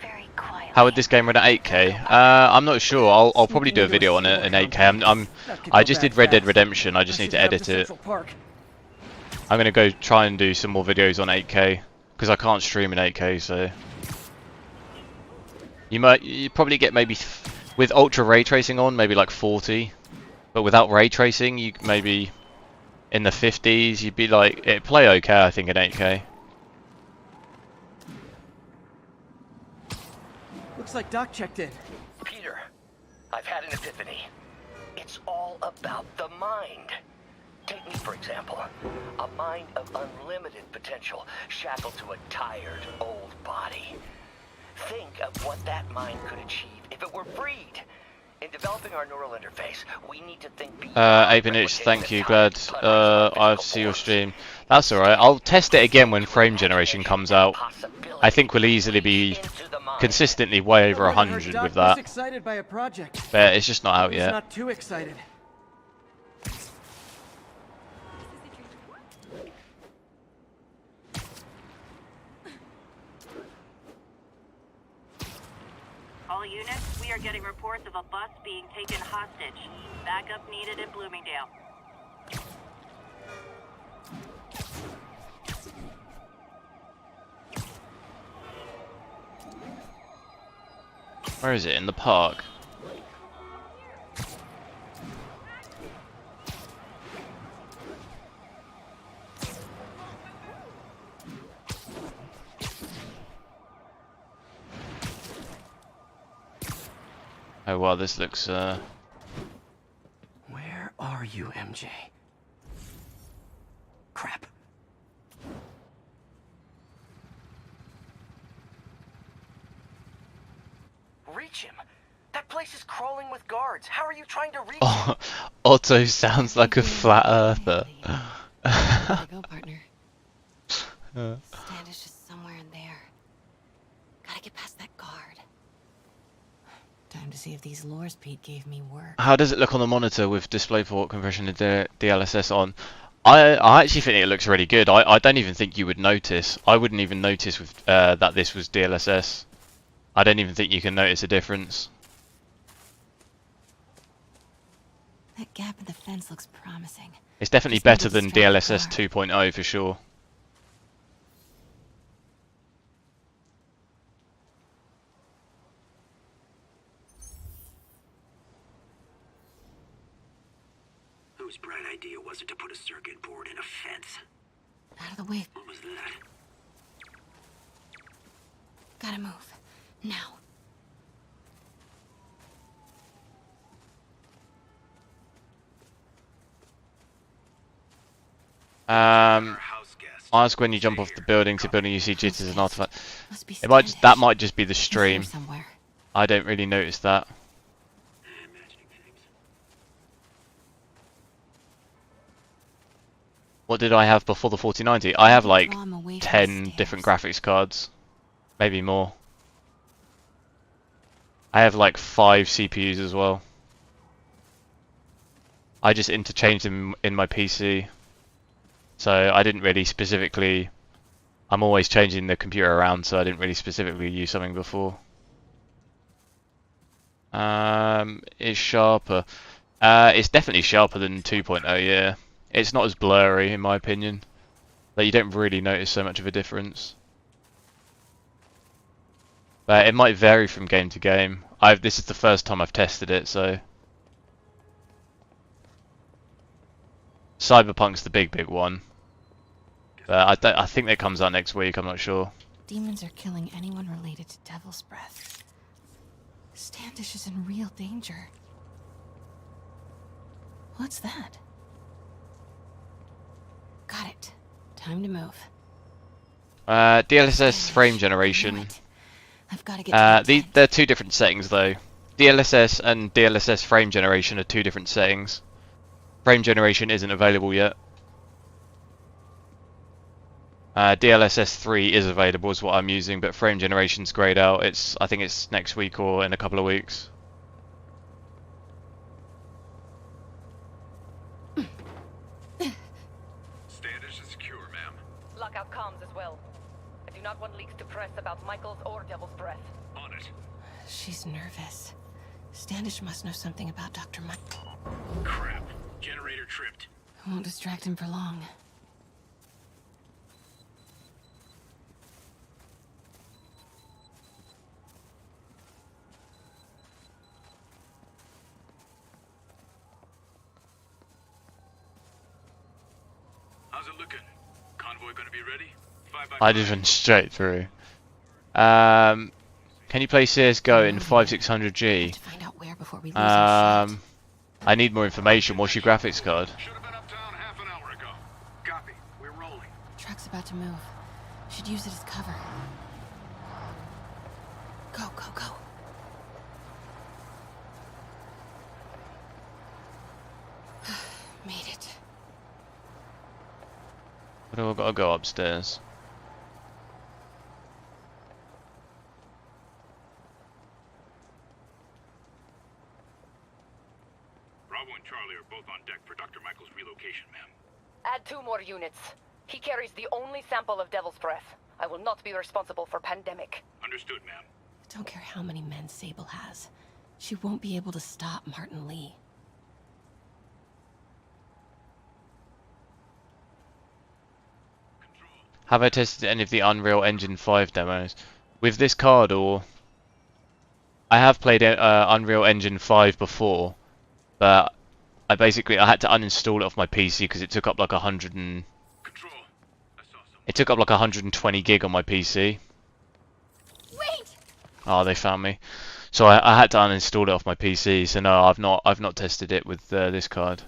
Very quiet. How would this game run at 8K? I'm not sure. I'll probably do a video on it in 8K. I just did Red Dead Redemption. I just need to edit it. I'm gonna go try and do some more videos on 8K because I can't stream in 8K. So You probably get maybe with ultra ray tracing on maybe like 40, but without ray tracing you maybe in the 50s. You'd be like it'd play okay, I think, in 8K. Looks like Doc checked in. Peter, I've had an epiphany. It's all about the mind. Take me, for example. A mind of unlimited potential, shackled to a tired, old body. Think of what that mind could achieve if it were freed. In developing our neural interface, we need to think beyond Abenich, thank you, glad I see your stream. That's alright, I'll test it again when frame generation comes out. I think we'll easily be consistently way over 100 with that. Excited by a project. But it's just not out yet. Not too excited. All units, we are getting reports of a bus being taken hostage. Backup needed in Bloomingdale. Where is it? In the park? Oh wow, this looks Where are you, MJ? Crap. reach him. That place is crawling with guards. How are you trying to reach him? Otto sounds like a flat earther. There you go, partner. Standish is somewhere in there. Gotta get past that guard. Time to see if these lures Pete gave me work. How does it look on the monitor with DisplayPort conversion and DLSS on? I actually think it looks really good. I don't even think you would notice. I wouldn't even notice with that this was DLSS. I don't even think you can notice a difference. That gap in the fence looks promising. It's definitely better than DLSS 2.0 for sure. Whose bright idea was it to put a circuit board in a fence? Out of the way. What was that? Gotta move. Now. Ask when you jump off the building to building you see jitters and artifact. That might just be the stream. I don't really notice that. What did I have before the 4090? I have like 10 different graphics cards. Maybe more. I have like 5 CPUs as well. I just interchanged them in my PC. So I didn't really specifically... I'm always changing the computer around, so I didn't really specifically use something before. It's sharper. It's definitely sharper than 2.0, yeah. It's not as blurry, in my opinion. Like, you don't really notice so much of a difference. But it might vary from game to game. This is the first time I've tested it, so... Cyberpunk's the big one. But I think that comes out next week, I'm not sure. Demons are killing anyone related to Devil's Breath. Standish is in real danger. What's that? Got it. Time to move. DLSS frame generation. I've got to get they're two different settings though. DLSS and DLSS frame generation are two different settings. Frame generation isn't available yet. DLSS 3 is available, is what I'm using, but frame generation's grayed out. I think it's next week or in a couple of weeks. Standish is secure, ma'am. Lockout comms as well. I do not want leaks to press about Michaels or Devil's Breath. On it. She's nervous. Standish must know something about Dr. Mike. Crap. Generator tripped. I won't distract him for long. How's it looking? Convoy gonna be ready? 5 by I just went straight through. Can you play CS:GO in 5600G? Find out where before we lose our shit. I need more information. What's your graphics card? Truck's about to move. Should use it as cover. Go, go, go. Made it. What do I gotta go upstairs? Bravo and Charlie are both on deck for Dr. Michael's relocation, ma'am. Add 2 more units. He carries the only sample of Devil's Breath. I will not be responsible for pandemic. Understood, ma'am. Don't care how many men Sable has. She won't be able to stop Martin Lee. Have I tested any of the Unreal Engine 5 demos? With this card, or... I have played Unreal Engine 5 before, but I had to uninstall it off my PC because it took up like 120 gig on my PC. Wait! Oh, they found me. So I had to uninstall it off my PC. So no, I've not tested it with this card.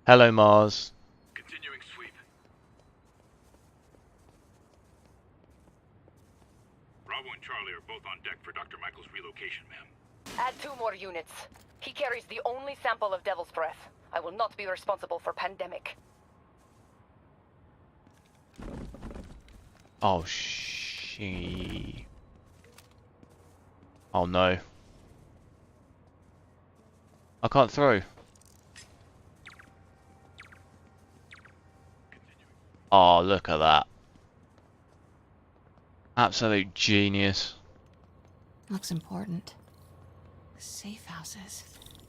Hello, Mars. Continuing sweep. Bravo and Charlie are both on deck for Dr. Michael's relocation, ma'am. Add 2 more units. He carries the only sample of Devil's Breath. I will not be responsible for pandemic. Oh, she. Oh no. I can't throw. Oh, look at that. Absolute genius. Looks important. Safe houses.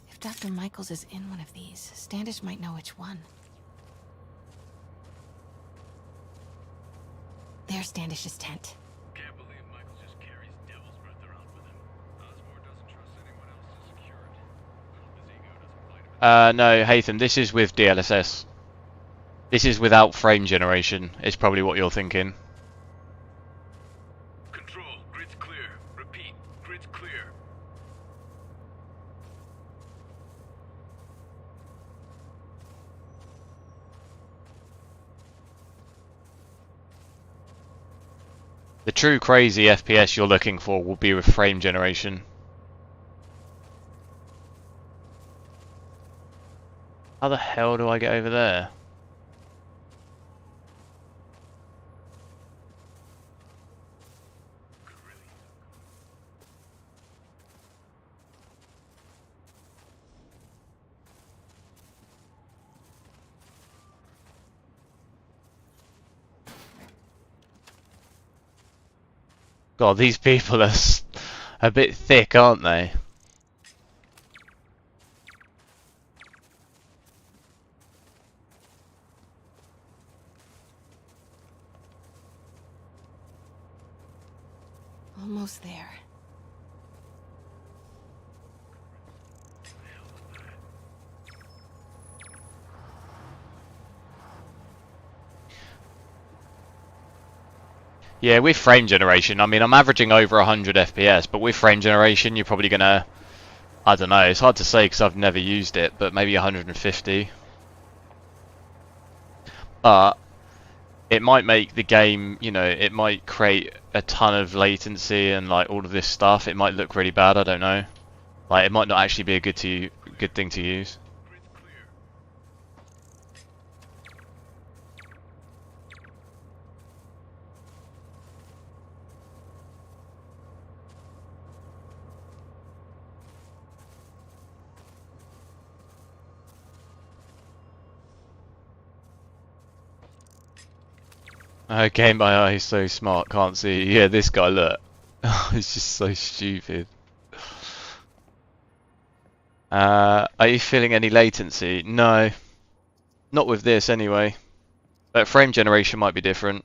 If Dr. Michaels is in one of these, Standish might know which one. There's Standish's tent. Can't believe Michael just carries Devil's Breath around with him. Osborn doesn't trust anyone else to secure it. I hope his ego doesn't bite him. No, Hatham, this is with DLSS. This is without frame generation, is probably what you're thinking. Control, grid's clear. Repeat, grid's clear. The true crazy FPS you're looking for will be with frame generation. How the hell do I get over there? God, these people are a bit thick, aren't they? Almost there. Yeah, with frame generation, I mean, I'm averaging over 100 FPS, but with frame generation, you're probably gonna, I don't know, it's hard to say because I've never used it, but maybe 150. But it might make the game, you know, it might create a ton of latency and like all of this stuff. It might look really bad, I don't know. Like, it might not actually be a good thing to use. Okay, my eye is so smart, can't see. Yeah, this guy, look. It's just so stupid. Are you feeling any latency? No. Not with this, anyway. But frame generation might be different.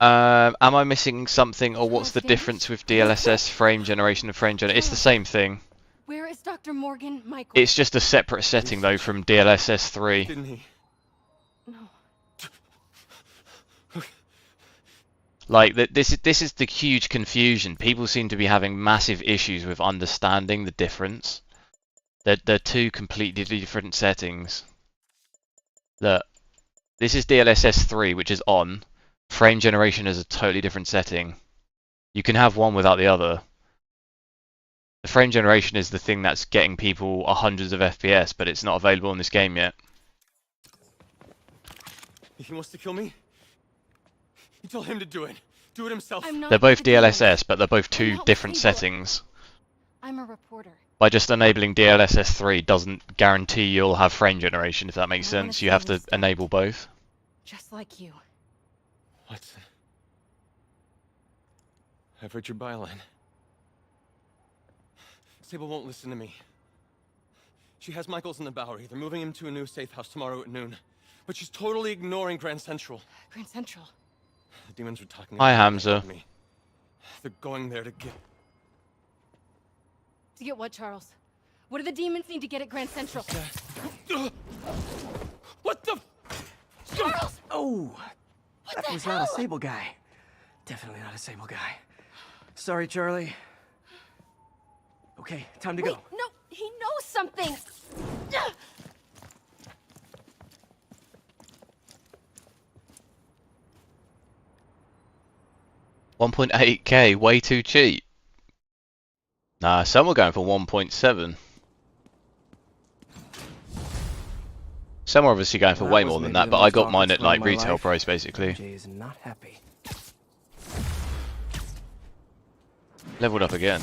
Am I missing something, or what's the difference with DLSS frame generation and frame generation? It's the same thing. Where is Dr. Morgan Michaels? It's just a separate setting though from DLSS 3. Didn't he? No. Like this is the huge confusion. People seem to be having massive issues with understanding the difference. They're two completely different settings. Look, this is DLSS 3, which is on. Frame generation is a totally different setting. You can have one without the other. The frame generation is the thing that's getting people hundreds of FPS, but it's not available in this game yet. He wants to kill me? You tell him to do it. Do it himself. They're both DLSS, but they're both two different settings. I'm a reporter. By just enabling DLSS 3 doesn't guarantee you'll have frame generation, if that makes sense. You have to enable both. Just like you. Watson. I've read your byline. Sable won't listen to me. She has Michaels in the Bowery. They're moving him to a new safe house tomorrow at noon. But she's totally ignoring Grand Central. Grand Central? The demons were talking Hi, about Hamza. me. They're going there to get... To get what, Charles? What do the demons need to get at Grand Central? What the... Charles! Oh! What That the was hell? not a Sable guy. Definitely not a Sable guy. Sorry, Charlie. Okay, time to Wait, go. no, he knows something! 1.8k, way too cheap. Nah, some were going for 1.7. Some are obviously going for way more than that, but I got mine at like retail price basically. Jay is not happy. Leveled up again.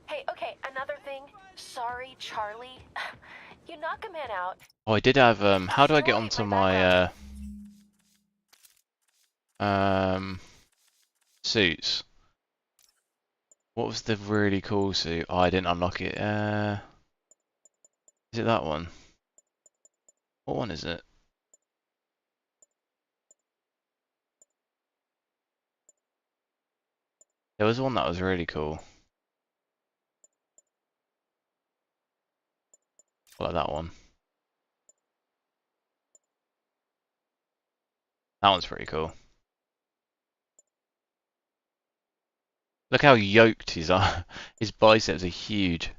Hey, okay, another thing. Sorry, Charlie. You knock a man out. Oh, I did have, how do I get onto my, suits? What was the really cool suit? Oh, I didn't unlock it. Is it that one? What one is it? There was one that was really cool. Like that one. That one's pretty cool. Look how yoked his biceps are huge.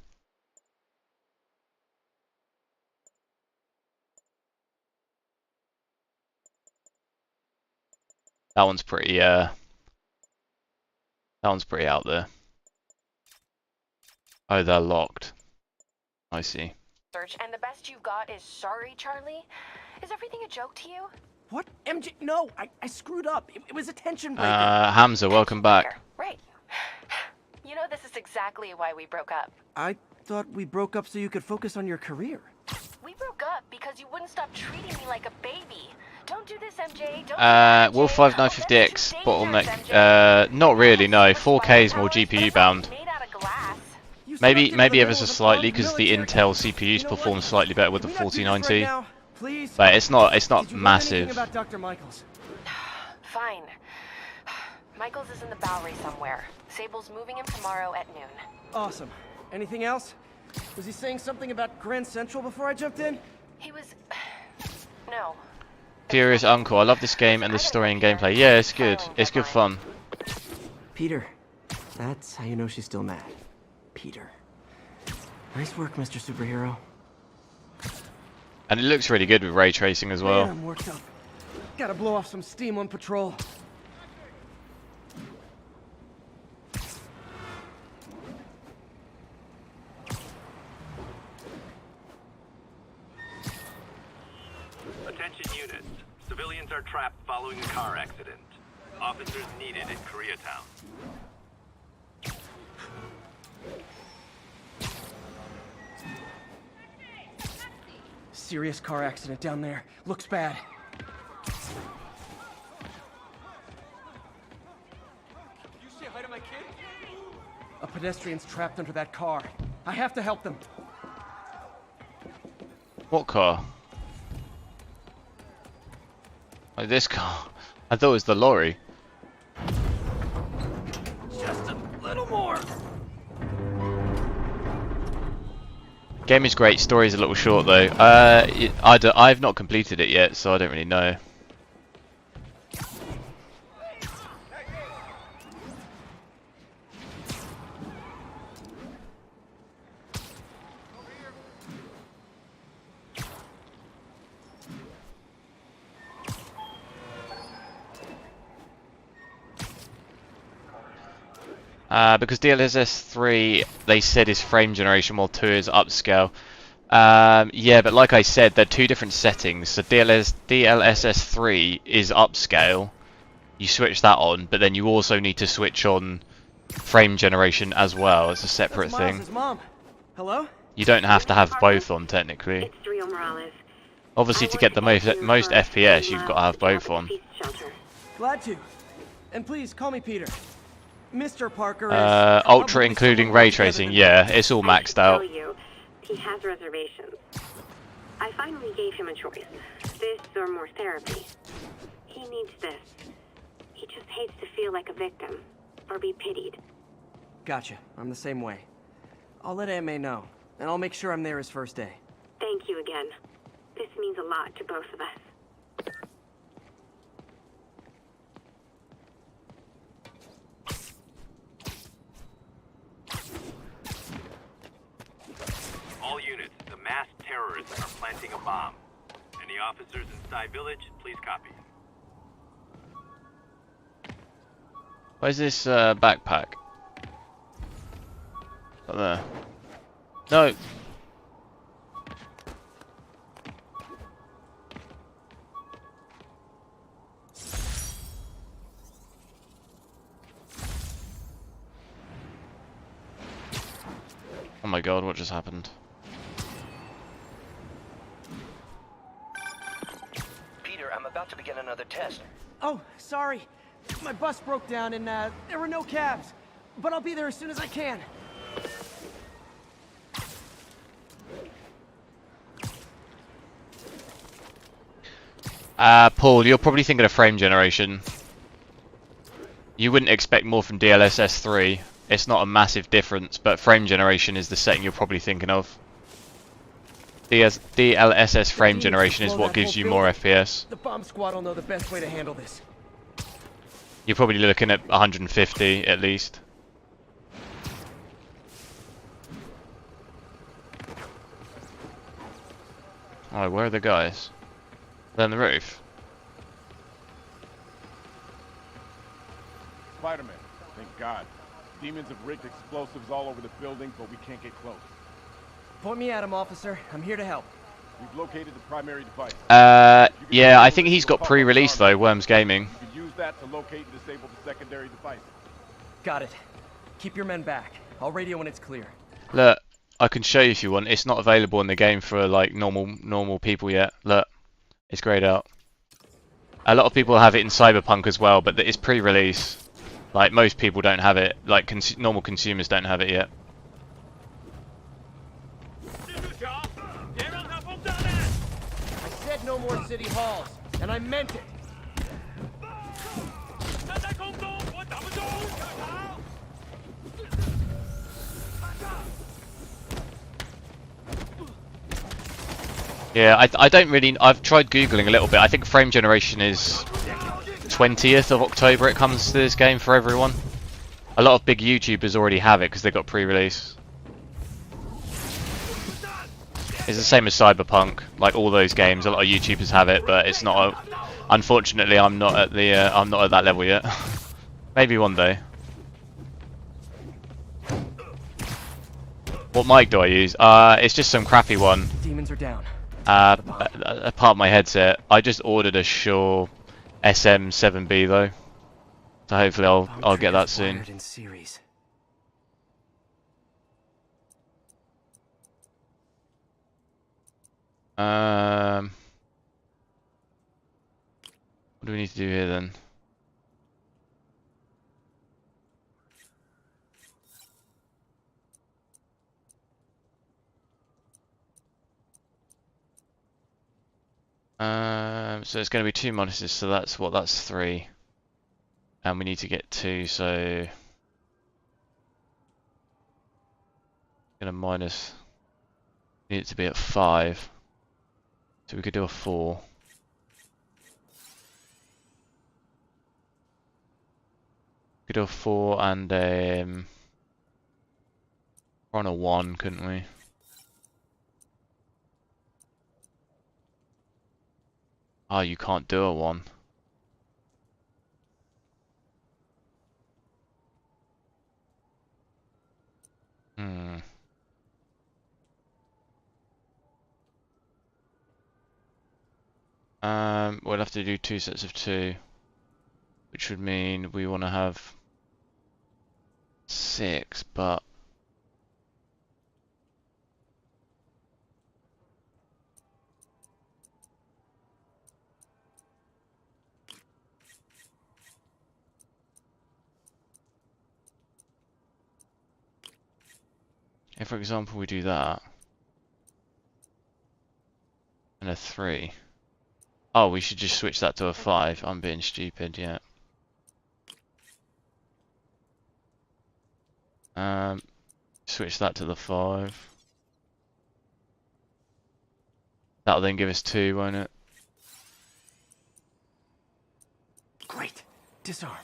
That one's pretty out there. Oh, they're locked. I see. Search, and the best you got is sorry, Charlie. Is everything a joke to you? What? MJ? No, I screwed up. It was a tension breaker. Hamza, welcome back. Right. You know, this is exactly why we broke up. I thought we broke up so you could focus on your career. We broke up because you wouldn't stop treating me like a baby. Don't do this, MJ. Don't Wolf 5950X bottleneck. Not really, no. 4K is more GPU bound. Maybe ever so slightly because the Intel CPUs perform slightly better with the 4090. But it's not massive. About Dr. Michaels. Fine. Michaels is in the Bowery somewhere. Sable's moving him tomorrow at noon. Awesome. Anything else? Was he saying something about Grand Central before I jumped in? He was... No. Furious Uncle, I love this game and the story and gameplay. Yeah, it's good. It's good fun. Peter. That's how you know she's still mad. Peter. Nice work, Mr. Superhero. And it looks really good with ray tracing as well. Man, I'm worked up. Gotta blow off some steam on patrol. Attention units. Civilians are trapped following a car accident. Officers needed in Koreatown. Serious car accident down there. Looks bad. You say hi to my kid? A pedestrian's trapped under that car. I have to help them. What car? Like this car. I thought it was the lorry. Just a little more. Game is great. Story's a little short though. I've not completed it yet, so I don't really know. Because DLSS 3 they said is frame generation while 2 is upscale. Yeah, but like I said, they're two different settings. So DLSS 3 is upscale. You switch that on, but then you also need to switch on frame generation as well. It's a separate thing. Mom. Hello? You don't have to have both on technically. Obviously, to get the most FPS, you've got to have both on. Glad to. And please call me Peter. Mr. Parker is Ultra including ray tracing, yeah, it's all maxed out. He has reservations. I finally gave him a choice. This or more therapy. He needs this. He just hates to feel like a victim. Or be pitied. Gotcha. I'm the same way. I'll let Aunt May know. And I'll make sure I'm there his first day. Thank you again. This means a lot to both of us. All units, the masked terrorists are planting a bomb. Any officers in Sty Village, please copy. Where's this backpack? Up there. No. Oh my god, what just happened? Peter, I'm about to begin another test. Oh, sorry. My bus broke down and there were no cabs. But I'll be there as soon as I can. Paul, you're probably thinking of frame generation. You wouldn't expect more from DLSS 3. It's not a massive difference, but frame generation is the setting you're probably thinking of. DLSS frame generation is what gives you more FPS. The bomb squad will know the best way to handle this. You're probably looking at 150 at least. Oh, where are the guys? They're on the roof. Spider Man, thank God. Demons have rigged explosives all over the building, but we can't get close. Point me at him, officer. I'm here to help. We've located the primary device. Yeah, I think he's got pre-release though, Worms Gaming. You can use that to locate and disable the secondary device. Got it. Keep your men back. I'll radio when it's clear. Look, I can show you if you want. It's not available in the game for like normal people yet. Look, it's grayed out. A lot of people have it in Cyberpunk as well, but it's pre-release. Like most people don't have it. Like normal consumers don't have it yet. I said no more city halls, and I meant it. Yeah, I don't really. I've tried googling a little bit. I think frame generation is 20th of October. It comes to this game for everyone. A lot of big YouTubers already have it because they got pre-release. It's the same as Cyberpunk, like all those games. A lot of YouTubers have it, but it's not. Unfortunately, I'm not at that level yet. Maybe one day. What mic do I use? It's just some crappy one. Demons are down. A part of my headset. I just ordered a Shure SM7B though, so hopefully I'll get that soon. In series. What do we need to do here then? So it's going to be 2 minuses, so that's what? That's 3. And we need to get 2, so... Going to minus... Need it to be at 5. So we could do a 4. We could do a 4 and we're on a 1, couldn't we? Oh, you can't do a 1. Hmm. We'll have to do 2 sets of 2, which would mean we want to have 6, but if, for example, we do that and a 3. Oh, we should just switch that to a 5. I'm being stupid, yeah. Switch that to the 5. That'll then give us 2, won't it? Great. Disarmed.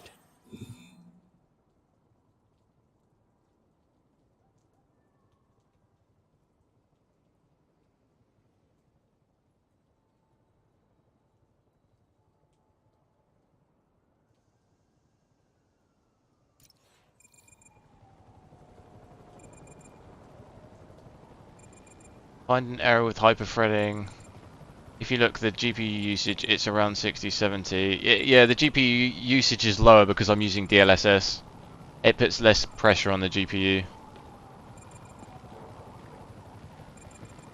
Find an error with hyperthreading. If you look, the GPU usage, it's around 60-70. Yeah, the GPU usage is lower because I'm using DLSS. It puts less pressure on the GPU.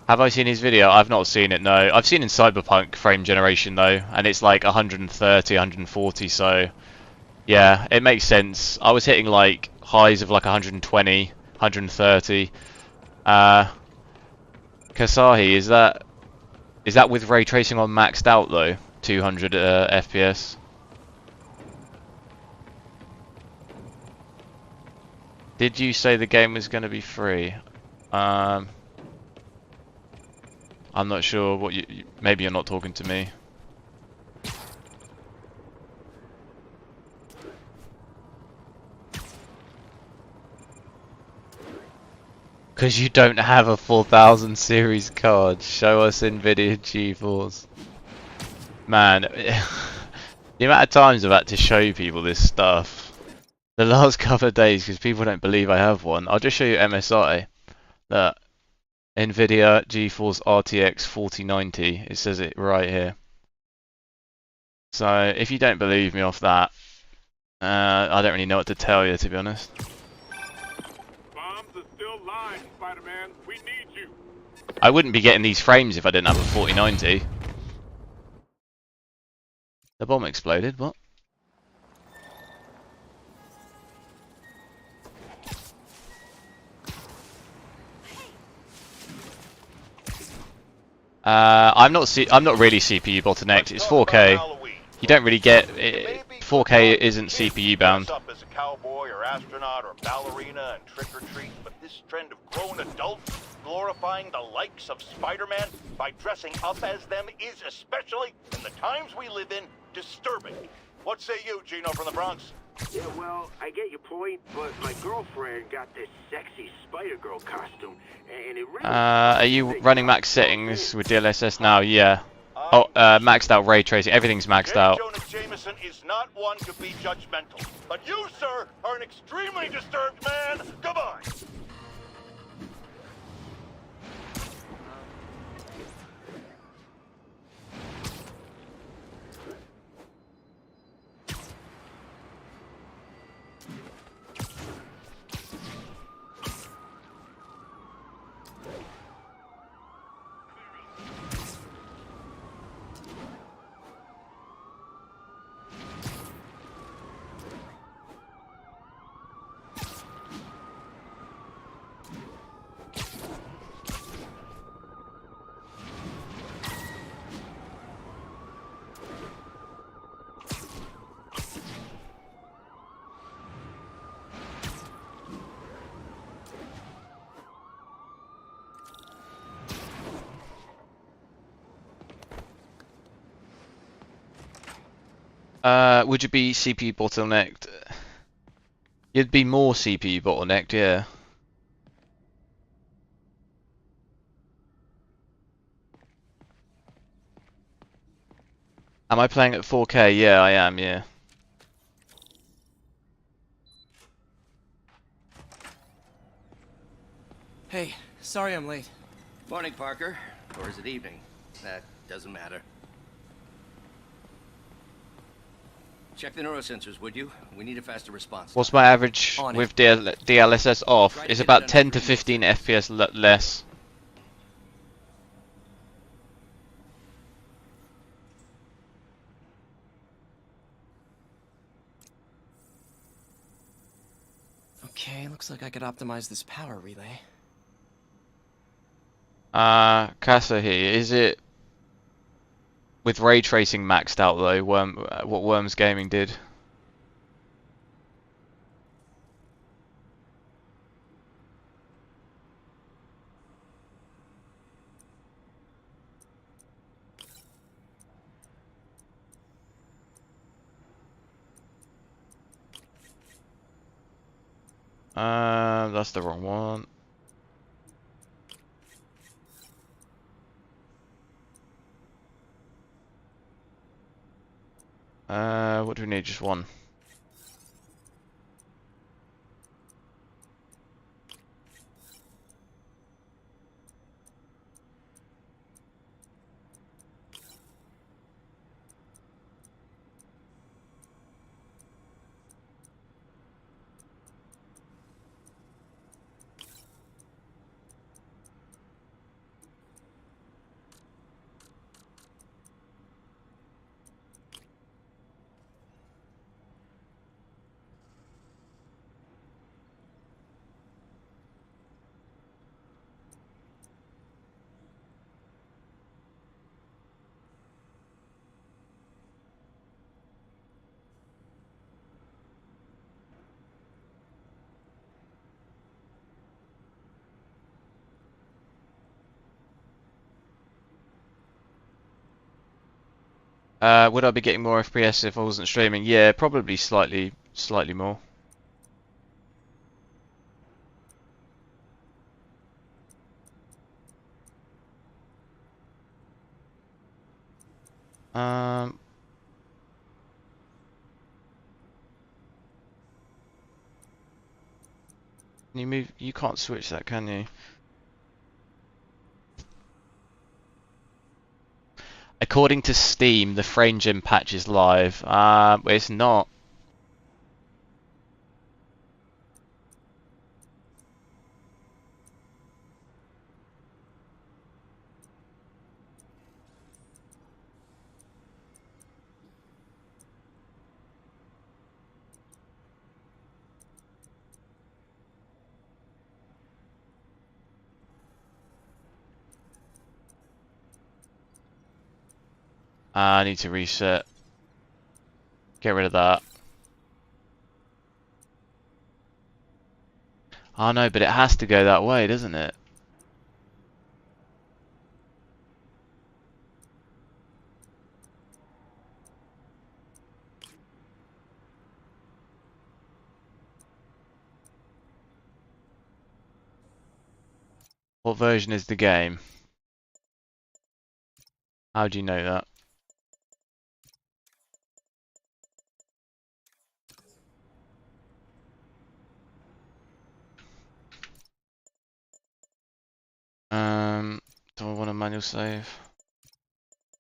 Have I seen his video? I've not seen it, no. I've seen in Cyberpunk frame generation though, and it's like 130, 140, so yeah, it makes sense. I was hitting like highs of like 120, 130. Kasahi, is that with ray tracing on maxed out though? 200 FPS. Did you say the game was going to be free? I'm not sure what maybe you're not talking to me. Because you don't have a 4000 series card. Show us nvidia GeForce. Man, the amount of times I've had to show people this stuff. The last couple of days, because people don't believe I have one. I'll just show you MSI. That nvidia GeForce RTX 4090. It says it right here. So if you don't believe me off that, I don't really know what to tell you, to be honest. Spider Man, we need you. I wouldn't be getting these frames if I didn't have a 4090. The bomb exploded, what? I'm not really CPU bottlenecked. It's 4K. You don't really get it. 4K isn't CPU bound. Up as a cowboy or astronaut or ballerina and trick or treat, but this trend of grown adults glorifying the likes of Spider Man by dressing up as them is, especially in the times we live in, disturbing. What say you, Gino from the Bronx? Yeah, well, I get your point, but my girlfriend got this sexy Spider-Girl costume, and it really... Are you running max settings with DLSS now? Yeah. Oh, maxed out ray tracing. Everything's maxed out. Jonah Jameson is not one to be judgmental, but you, sir, are an extremely disturbed man. Goodbye. Would you be CPU bottlenecked? You'd be more CPU bottlenecked, yeah. Am I playing at 4K? Yeah, I am, yeah. Hey, sorry I'm late. Morning, Parker. Or is it evening? That doesn't matter. Check the neurosensors, would you? We need a faster response. What's my average with DLSS off? It's about 10 to 15 FPS less. Okay, looks like I could optimize this power relay. Casa here, is it with ray tracing maxed out though, what Worms Gaming did? That's the wrong one. What do we need? Just one. Would I be getting more FPS if I wasn't streaming? Yeah, probably slightly more. Can you move? You can't switch that, can you? According to Steam, the frame gen patch is live. It's not. I need to reset. Get rid of that. Oh no, but it has to go that way, doesn't it? What version is the game? How do you know that? Do I want a manual save?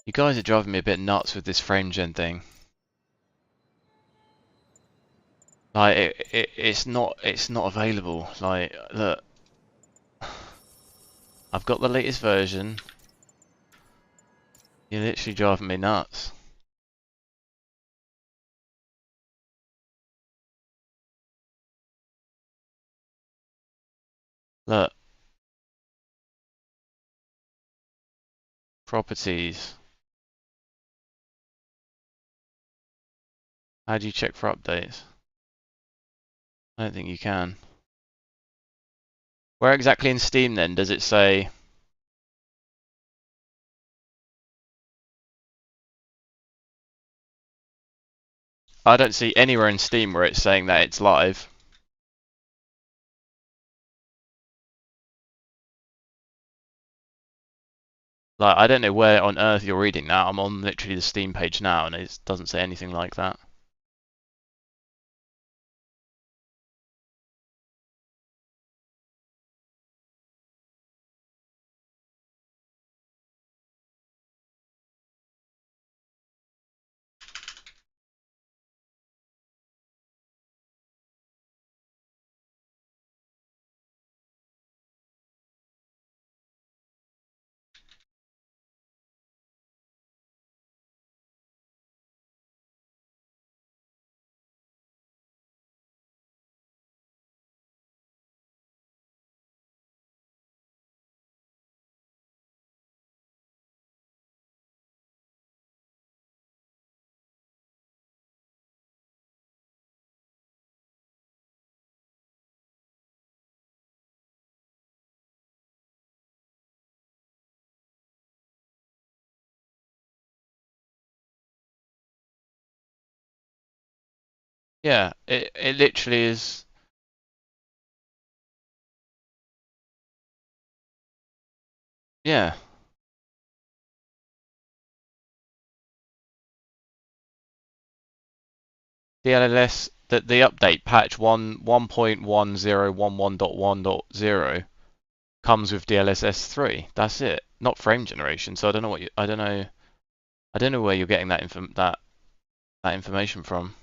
You guys are driving me a bit nuts with this frame gen thing. Like it's not available. Like look, I've got the latest version. You're literally driving me nuts. Look. Properties. How do you check for updates? I don't think you can. Where exactly in Steam then does it say? I don't see anywhere in Steam where it's saying that it's live. Like, I don't know where on earth you're reading that. I'm on literally the Steam page now, and it doesn't say anything like that. Yeah, it literally is. Yeah. DLSS, the update patch 1.1011.1.0 comes with DLSS 3. That's it. Not frame generation. So I don't know I don't know where you're getting that information from.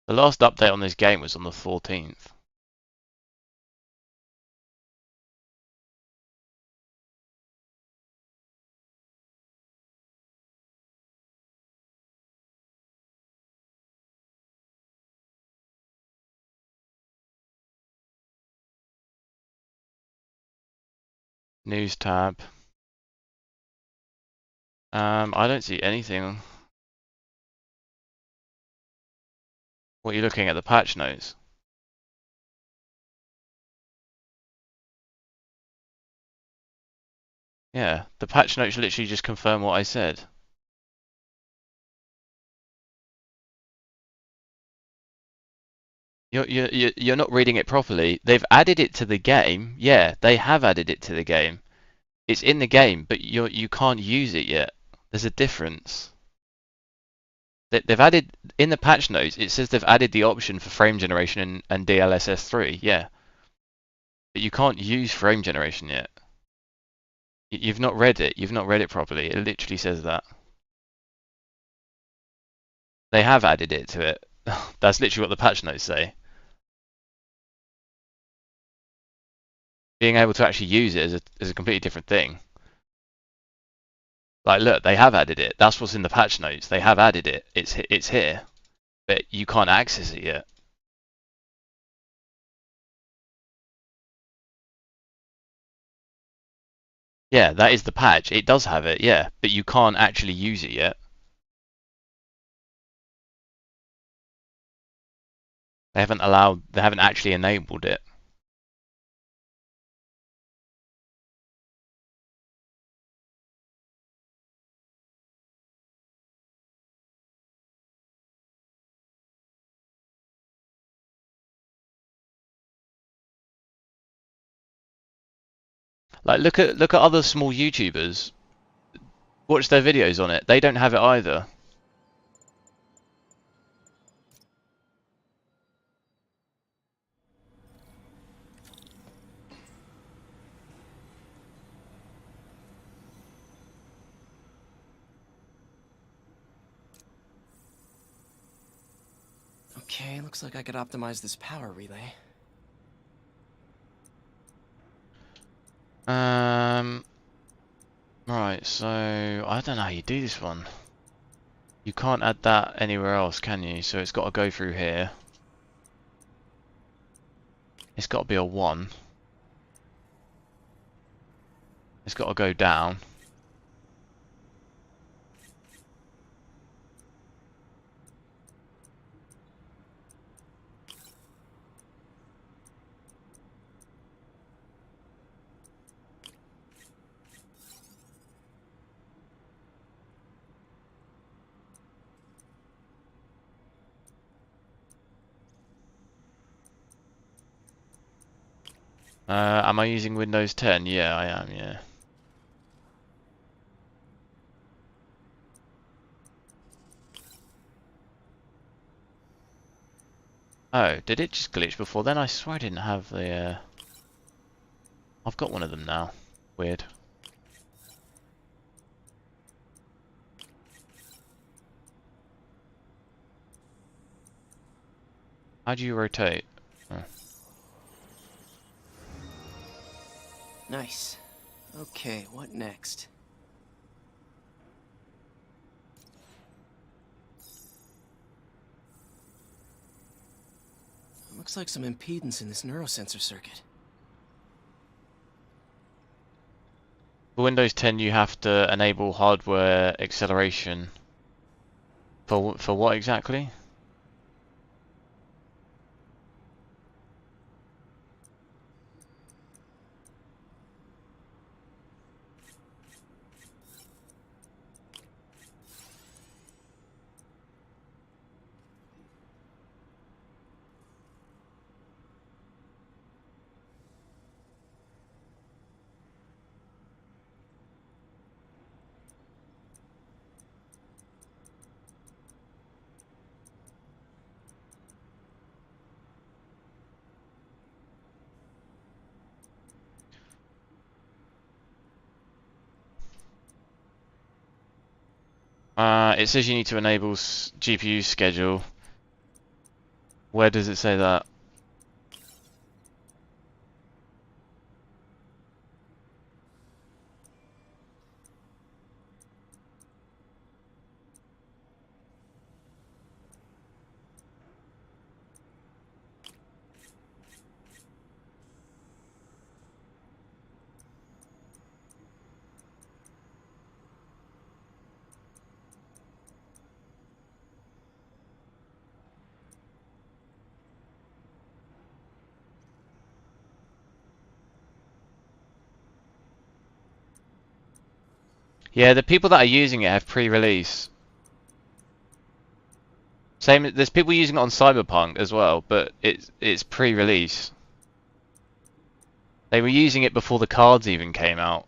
The last update on this game was on the 14th. News tab. I don't see anything. What are you looking at, the patch notes? Yeah, the patch notes literally just confirm what I said. You're not reading it properly. They've added it to the game. Yeah, they have added it to the game. It's in the game, but you can't use it yet. There's a difference. They've added in the patch notes. It says they've added the option for frame generation and DLSS 3. Yeah, but you can't use frame generation yet. You've not read it. You've not read it properly. It literally says that. They have added it to it. That's literally what the patch notes say. Being able to actually use it is a completely different thing. Like, look, they have added it. That's what's in the patch notes. They have added it. It's here, but you can't access it yet. Yeah, that is the patch. It does have it, yeah, but you can't actually use it yet. They haven't actually enabled it. Like, look at other small YouTubers. Watch their videos on it. They don't have it either. Okay, looks like I could optimize this power relay. Right, so I don't know how you do this one. You can't add that anywhere else, can you? So it's got to go through here. It's got to be a 1. It's got to go down. Am I using Windows 10? Yeah, I am, yeah. Oh, did it just glitch before then? I swear I didn't have the, I've got one of them now. Weird. How do you rotate? Oh. Nice. Okay, what next? Looks like some impedance in this neurosensor circuit. For Windows 10 you have to enable hardware acceleration. For what exactly? It says you need to enable GPU schedule. Where does it say that? Yeah, the people that are using it have pre-release. Same, there's people using it on Cyberpunk as well, but it's pre-release. They were using it before the cards even came out.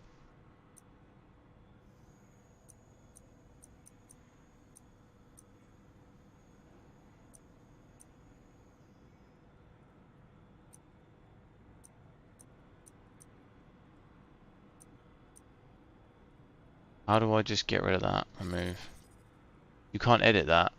How do I just get rid of that? Remove. You can't edit that.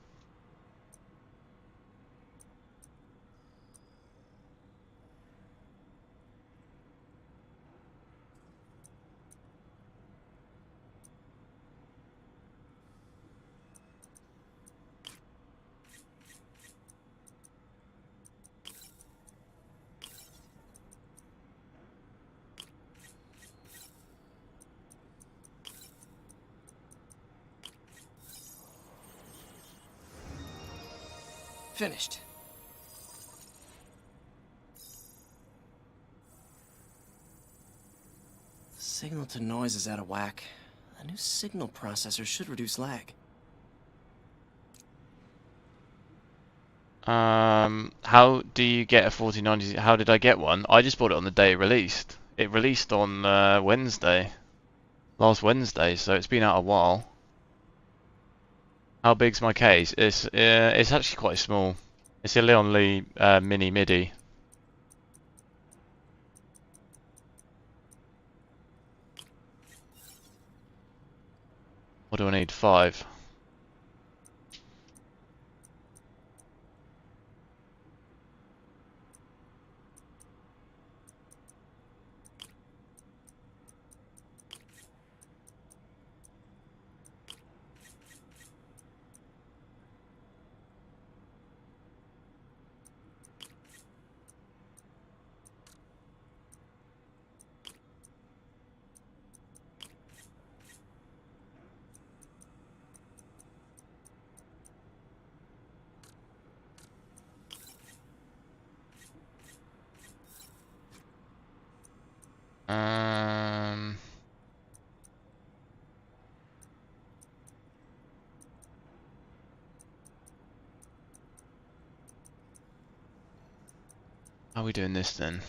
Finished. Signal to noise is out of whack. A new signal processor should reduce lag. How do you get a 4090? How did I get one? I just bought it on the day it released. It released on Wednesday. Last Wednesday, so it's been out a while. How big's my case? It's actually quite small. It's a Leon Lee mini MIDI. What do I need? 5. How are we doing this then?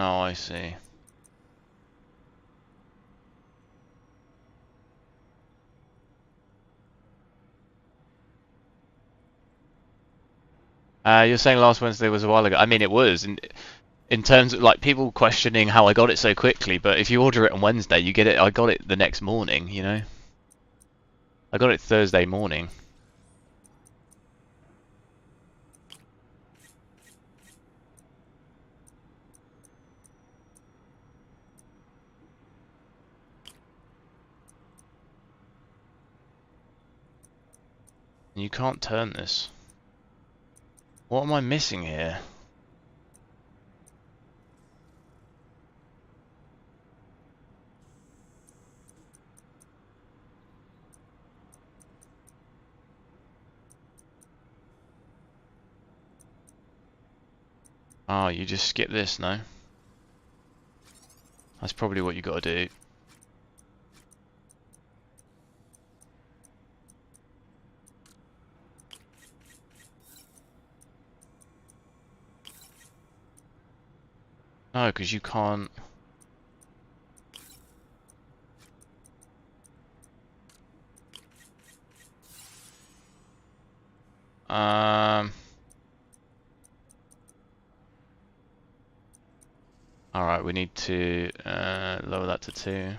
Oh, I see. You're saying last Wednesday was a while ago. I mean, it was. In terms of like people questioning how I got it so quickly, but if you order it on Wednesday, you get it. I got it the next morning, you know. I got it Thursday morning. You can't turn this. What am I missing here? Oh, you just skip this, no? That's probably what you gotta do. No, because you can't. Alright, we need to lower that to 2.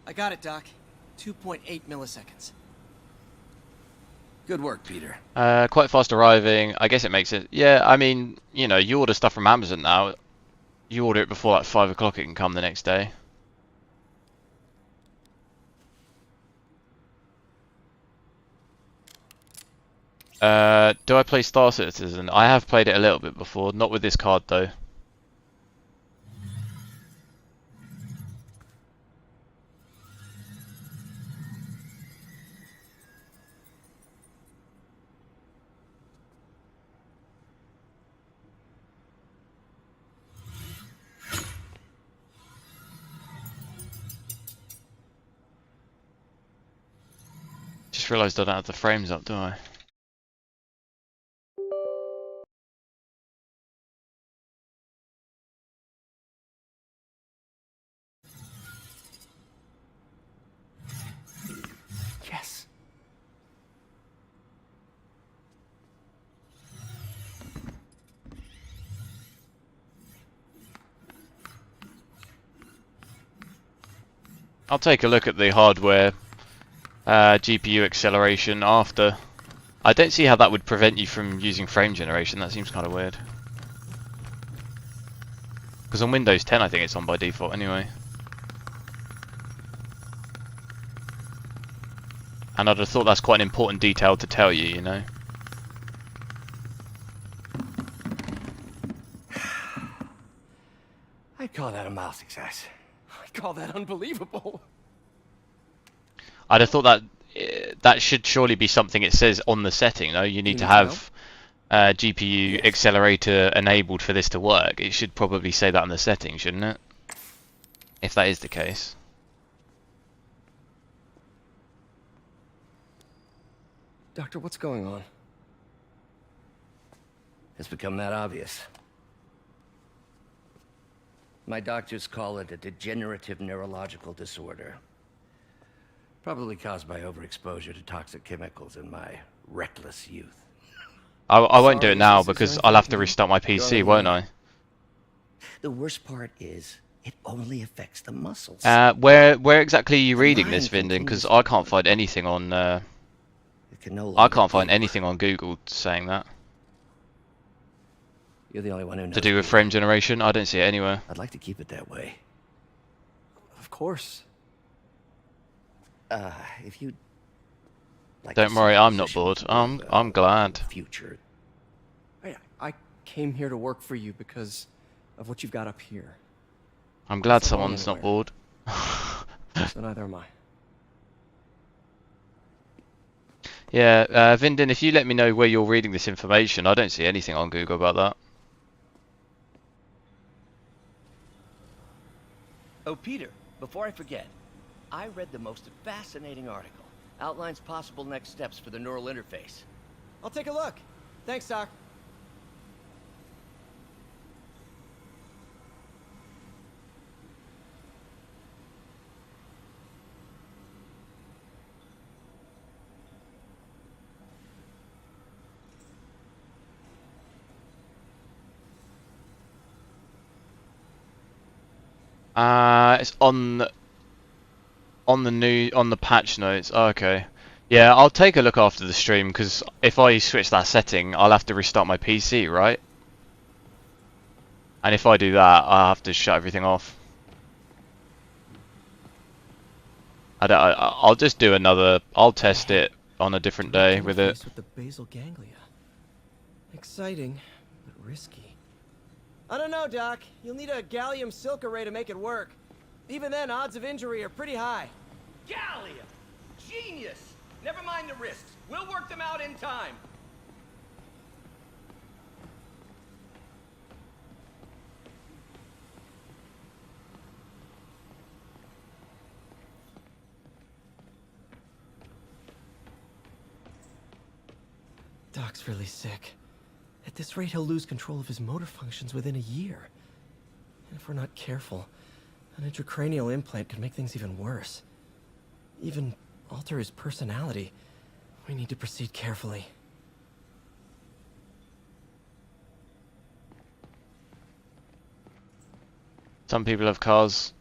I got it, Doc. 2.8 milliseconds. Good work, Peter. Quite fast arriving. I guess it makes it. Yeah, I mean, you know, you order stuff from Amazon now. You order it before like 5 o'clock, it can come the next day. Do I play Star Citizen? I have played it a little bit before, not with this card though. Just realised I don't have the frames up, do I? Yes. I'll take a look at the hardware GPU acceleration after. I don't see how that would prevent you from using frame generation. That seems kind of weird. Because on Windows 10 I think it's on by default anyway. And I'd have thought that's quite an important detail to tell you, you know. I'd call that a mild success. I'd call that unbelievable. I'd have thought that that should surely be something it says on the setting, though. You need to have GPU accelerator enabled for this to work. It should probably say that on the setting, shouldn't it? If that is the case. Doctor, what's going on? It's become that obvious. My doctors call it a degenerative neurological disorder. Probably caused by overexposure to toxic chemicals in my reckless youth. I won't do it now because I'll have to restart my PC, won't I? The worst part is, it only affects the muscles. Where exactly are you reading mind this, Vinden? Because continues I can't find anything on. It can no I longer can't find be. anything on Google saying that. You're the only one who knows. To do with frame generation, I don't see it anywhere. I'd like to keep it that way. Of course. If you. Like Don't worry, I'm not bored. I'm glad. Future. I came here to work for you because of what you've got up here. I'm glad It's not going someone's not anywhere. bored. So neither am I. Yeah, Vinden, if you let me know where you're reading this information, I don't see anything on Google about that. Oh, Peter, before I forget, I read the most fascinating article. Outlines possible next steps for the neural interface. I'll take a look. Thanks, Doc. It's on the patch notes. Oh, okay. Yeah, I'll take a look after the stream because if I switch that setting, I'll have to restart my PC, right? And if I do that, I'll have to shut everything off. I'll just do another. I'll test it on a different day with it. With the basal ganglia. Exciting, but risky. I don't know, Doc. You'll need a gallium silk array to make it work. Even then, odds of injury are pretty high. Gallium! Genius! Never mind the risks. We'll work them out in time. Doc's really sick. At this rate, he'll lose control of his motor functions within a year. And if we're not careful, an intracranial implant could make things even worse. Even alter his personality. We need to proceed carefully. Some people have cars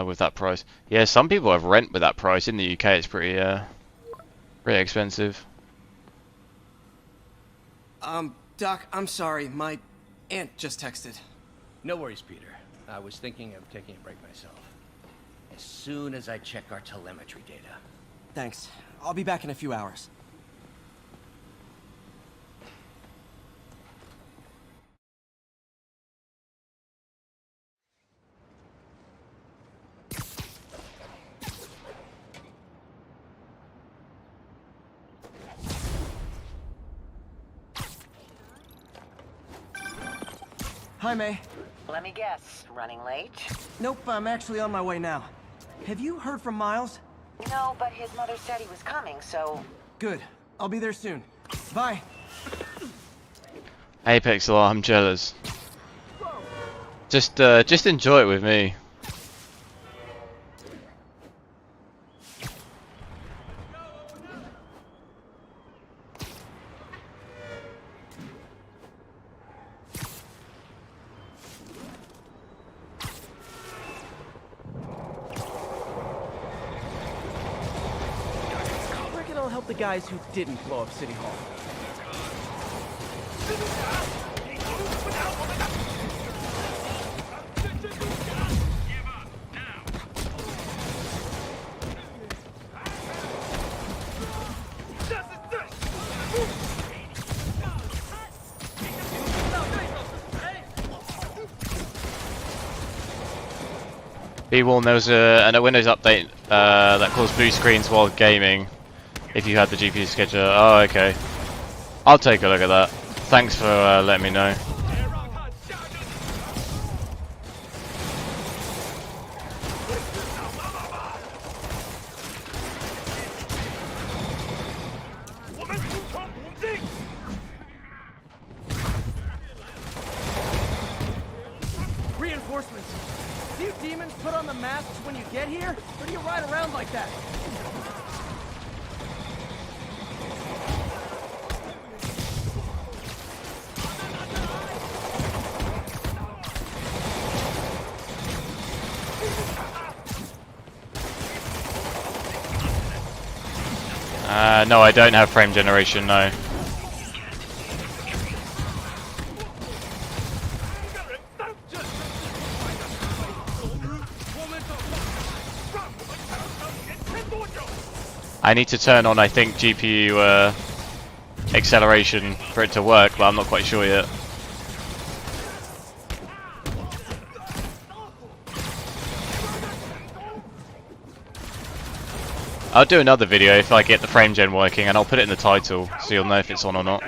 with that price. Yeah, some people have rent with that price. In the UK, it's pretty expensive. Doc, I'm sorry. My aunt just texted. No worries, Peter. I was thinking of taking a break myself. As soon as I check our telemetry data. Thanks. I'll be back in a few hours. Hi, May. Let me guess, running late? Nope, I'm actually on my way now. Have you heard from Miles? No, but his mother said he was coming, so... Good. I'll be there soon. Bye. Apex, I'm jealous. Just enjoy it with me. The guys who didn't blow up City Hall. Be warned, there was a Windows update that caused blue screens while gaming. If you had the GPU scheduler. Oh, okay. I'll take a look at that. Thanks for letting me know. Reinforcements. Do you demons put on the masks when you get here? Or do you ride around like that? No, I don't have frame generation, no. I need to turn on, I think, GPU acceleration for it to work, but I'm not quite sure yet. I'll do another video if I get the frame gen working, and I'll put it in the title so you'll know if it's on or not.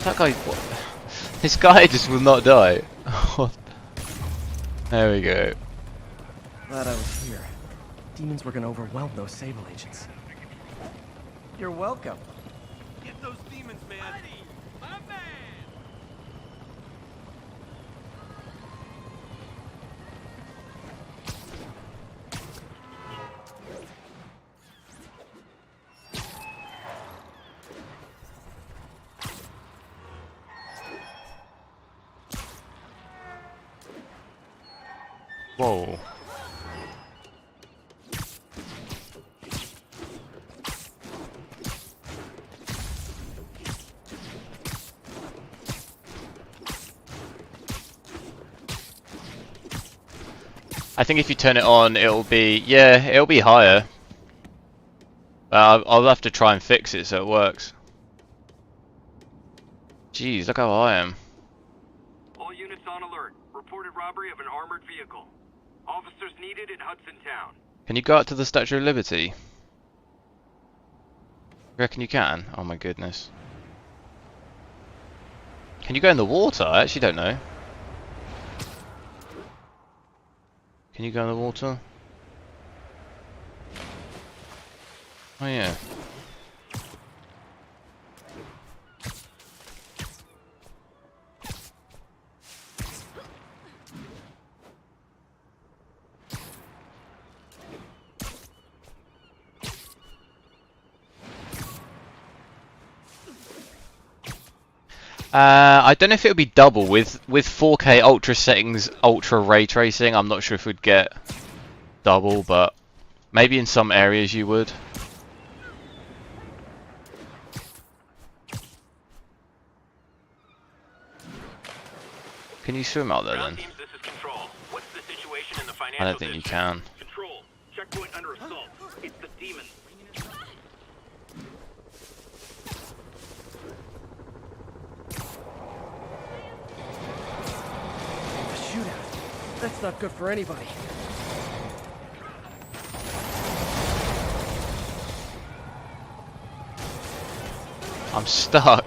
That guy, what? This guy just will not die. There we go. Glad I was here. Demons were gonna overwhelm those Sable agents. You're welcome. Get those demons, man. My man. Whoa. I think if you turn it on, it'll be, yeah, it'll be higher. I'll have to try and fix it so it works. Jeez, look how high I am. All units on alert. Reported robbery of an armored vehicle. Officers needed in Hudson Town. Can you go up to the Statue of Liberty? You reckon you can? Oh my goodness. Can you go in the water? I actually don't know. Can you go in the water? Oh yeah. I don't know if it would be double with 4K ultra settings, ultra ray tracing. I'm not sure if we'd get double, but maybe in some areas you would. Can you swim out there then? I don't think you can. Control. Checkpoint under assault. It's the demons. Shootout. That's not good for anybody. I'm stuck.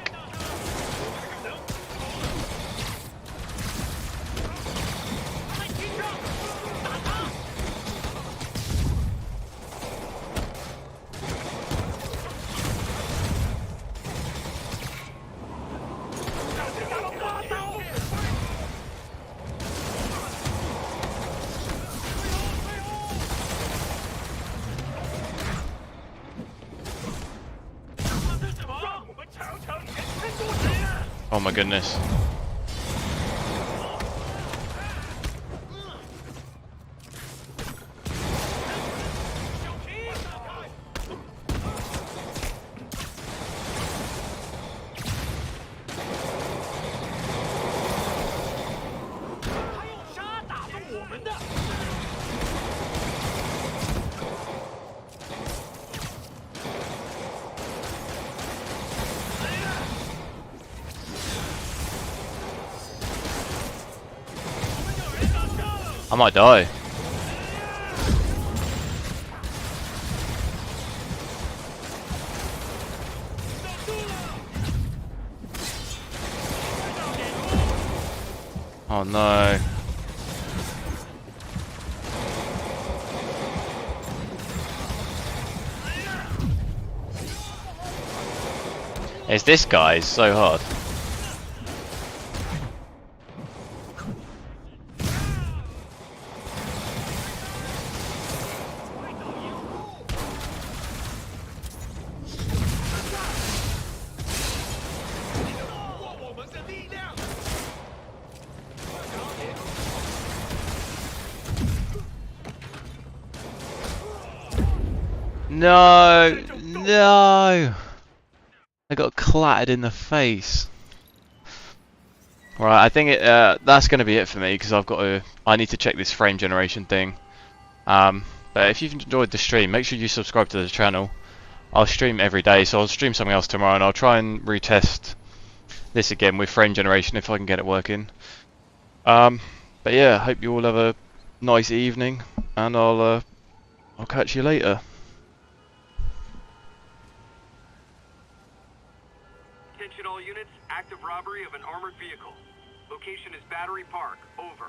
Oh my goodness. I might die. Oh no. It's this guy, it's so hard. No, no. I got clattered in the face. Right, I think that's going to be it for me because I need to check this frame generation thing. But if you've enjoyed the stream, make sure you subscribe to the channel. I'll stream every day, so I'll stream something else tomorrow, and I'll try and retest this again with frame generation if I can get it working. But yeah, hope you all have a nice evening, and I'll catch you later. Attention all units, active robbery of an armored vehicle. Location is Battery Park, over.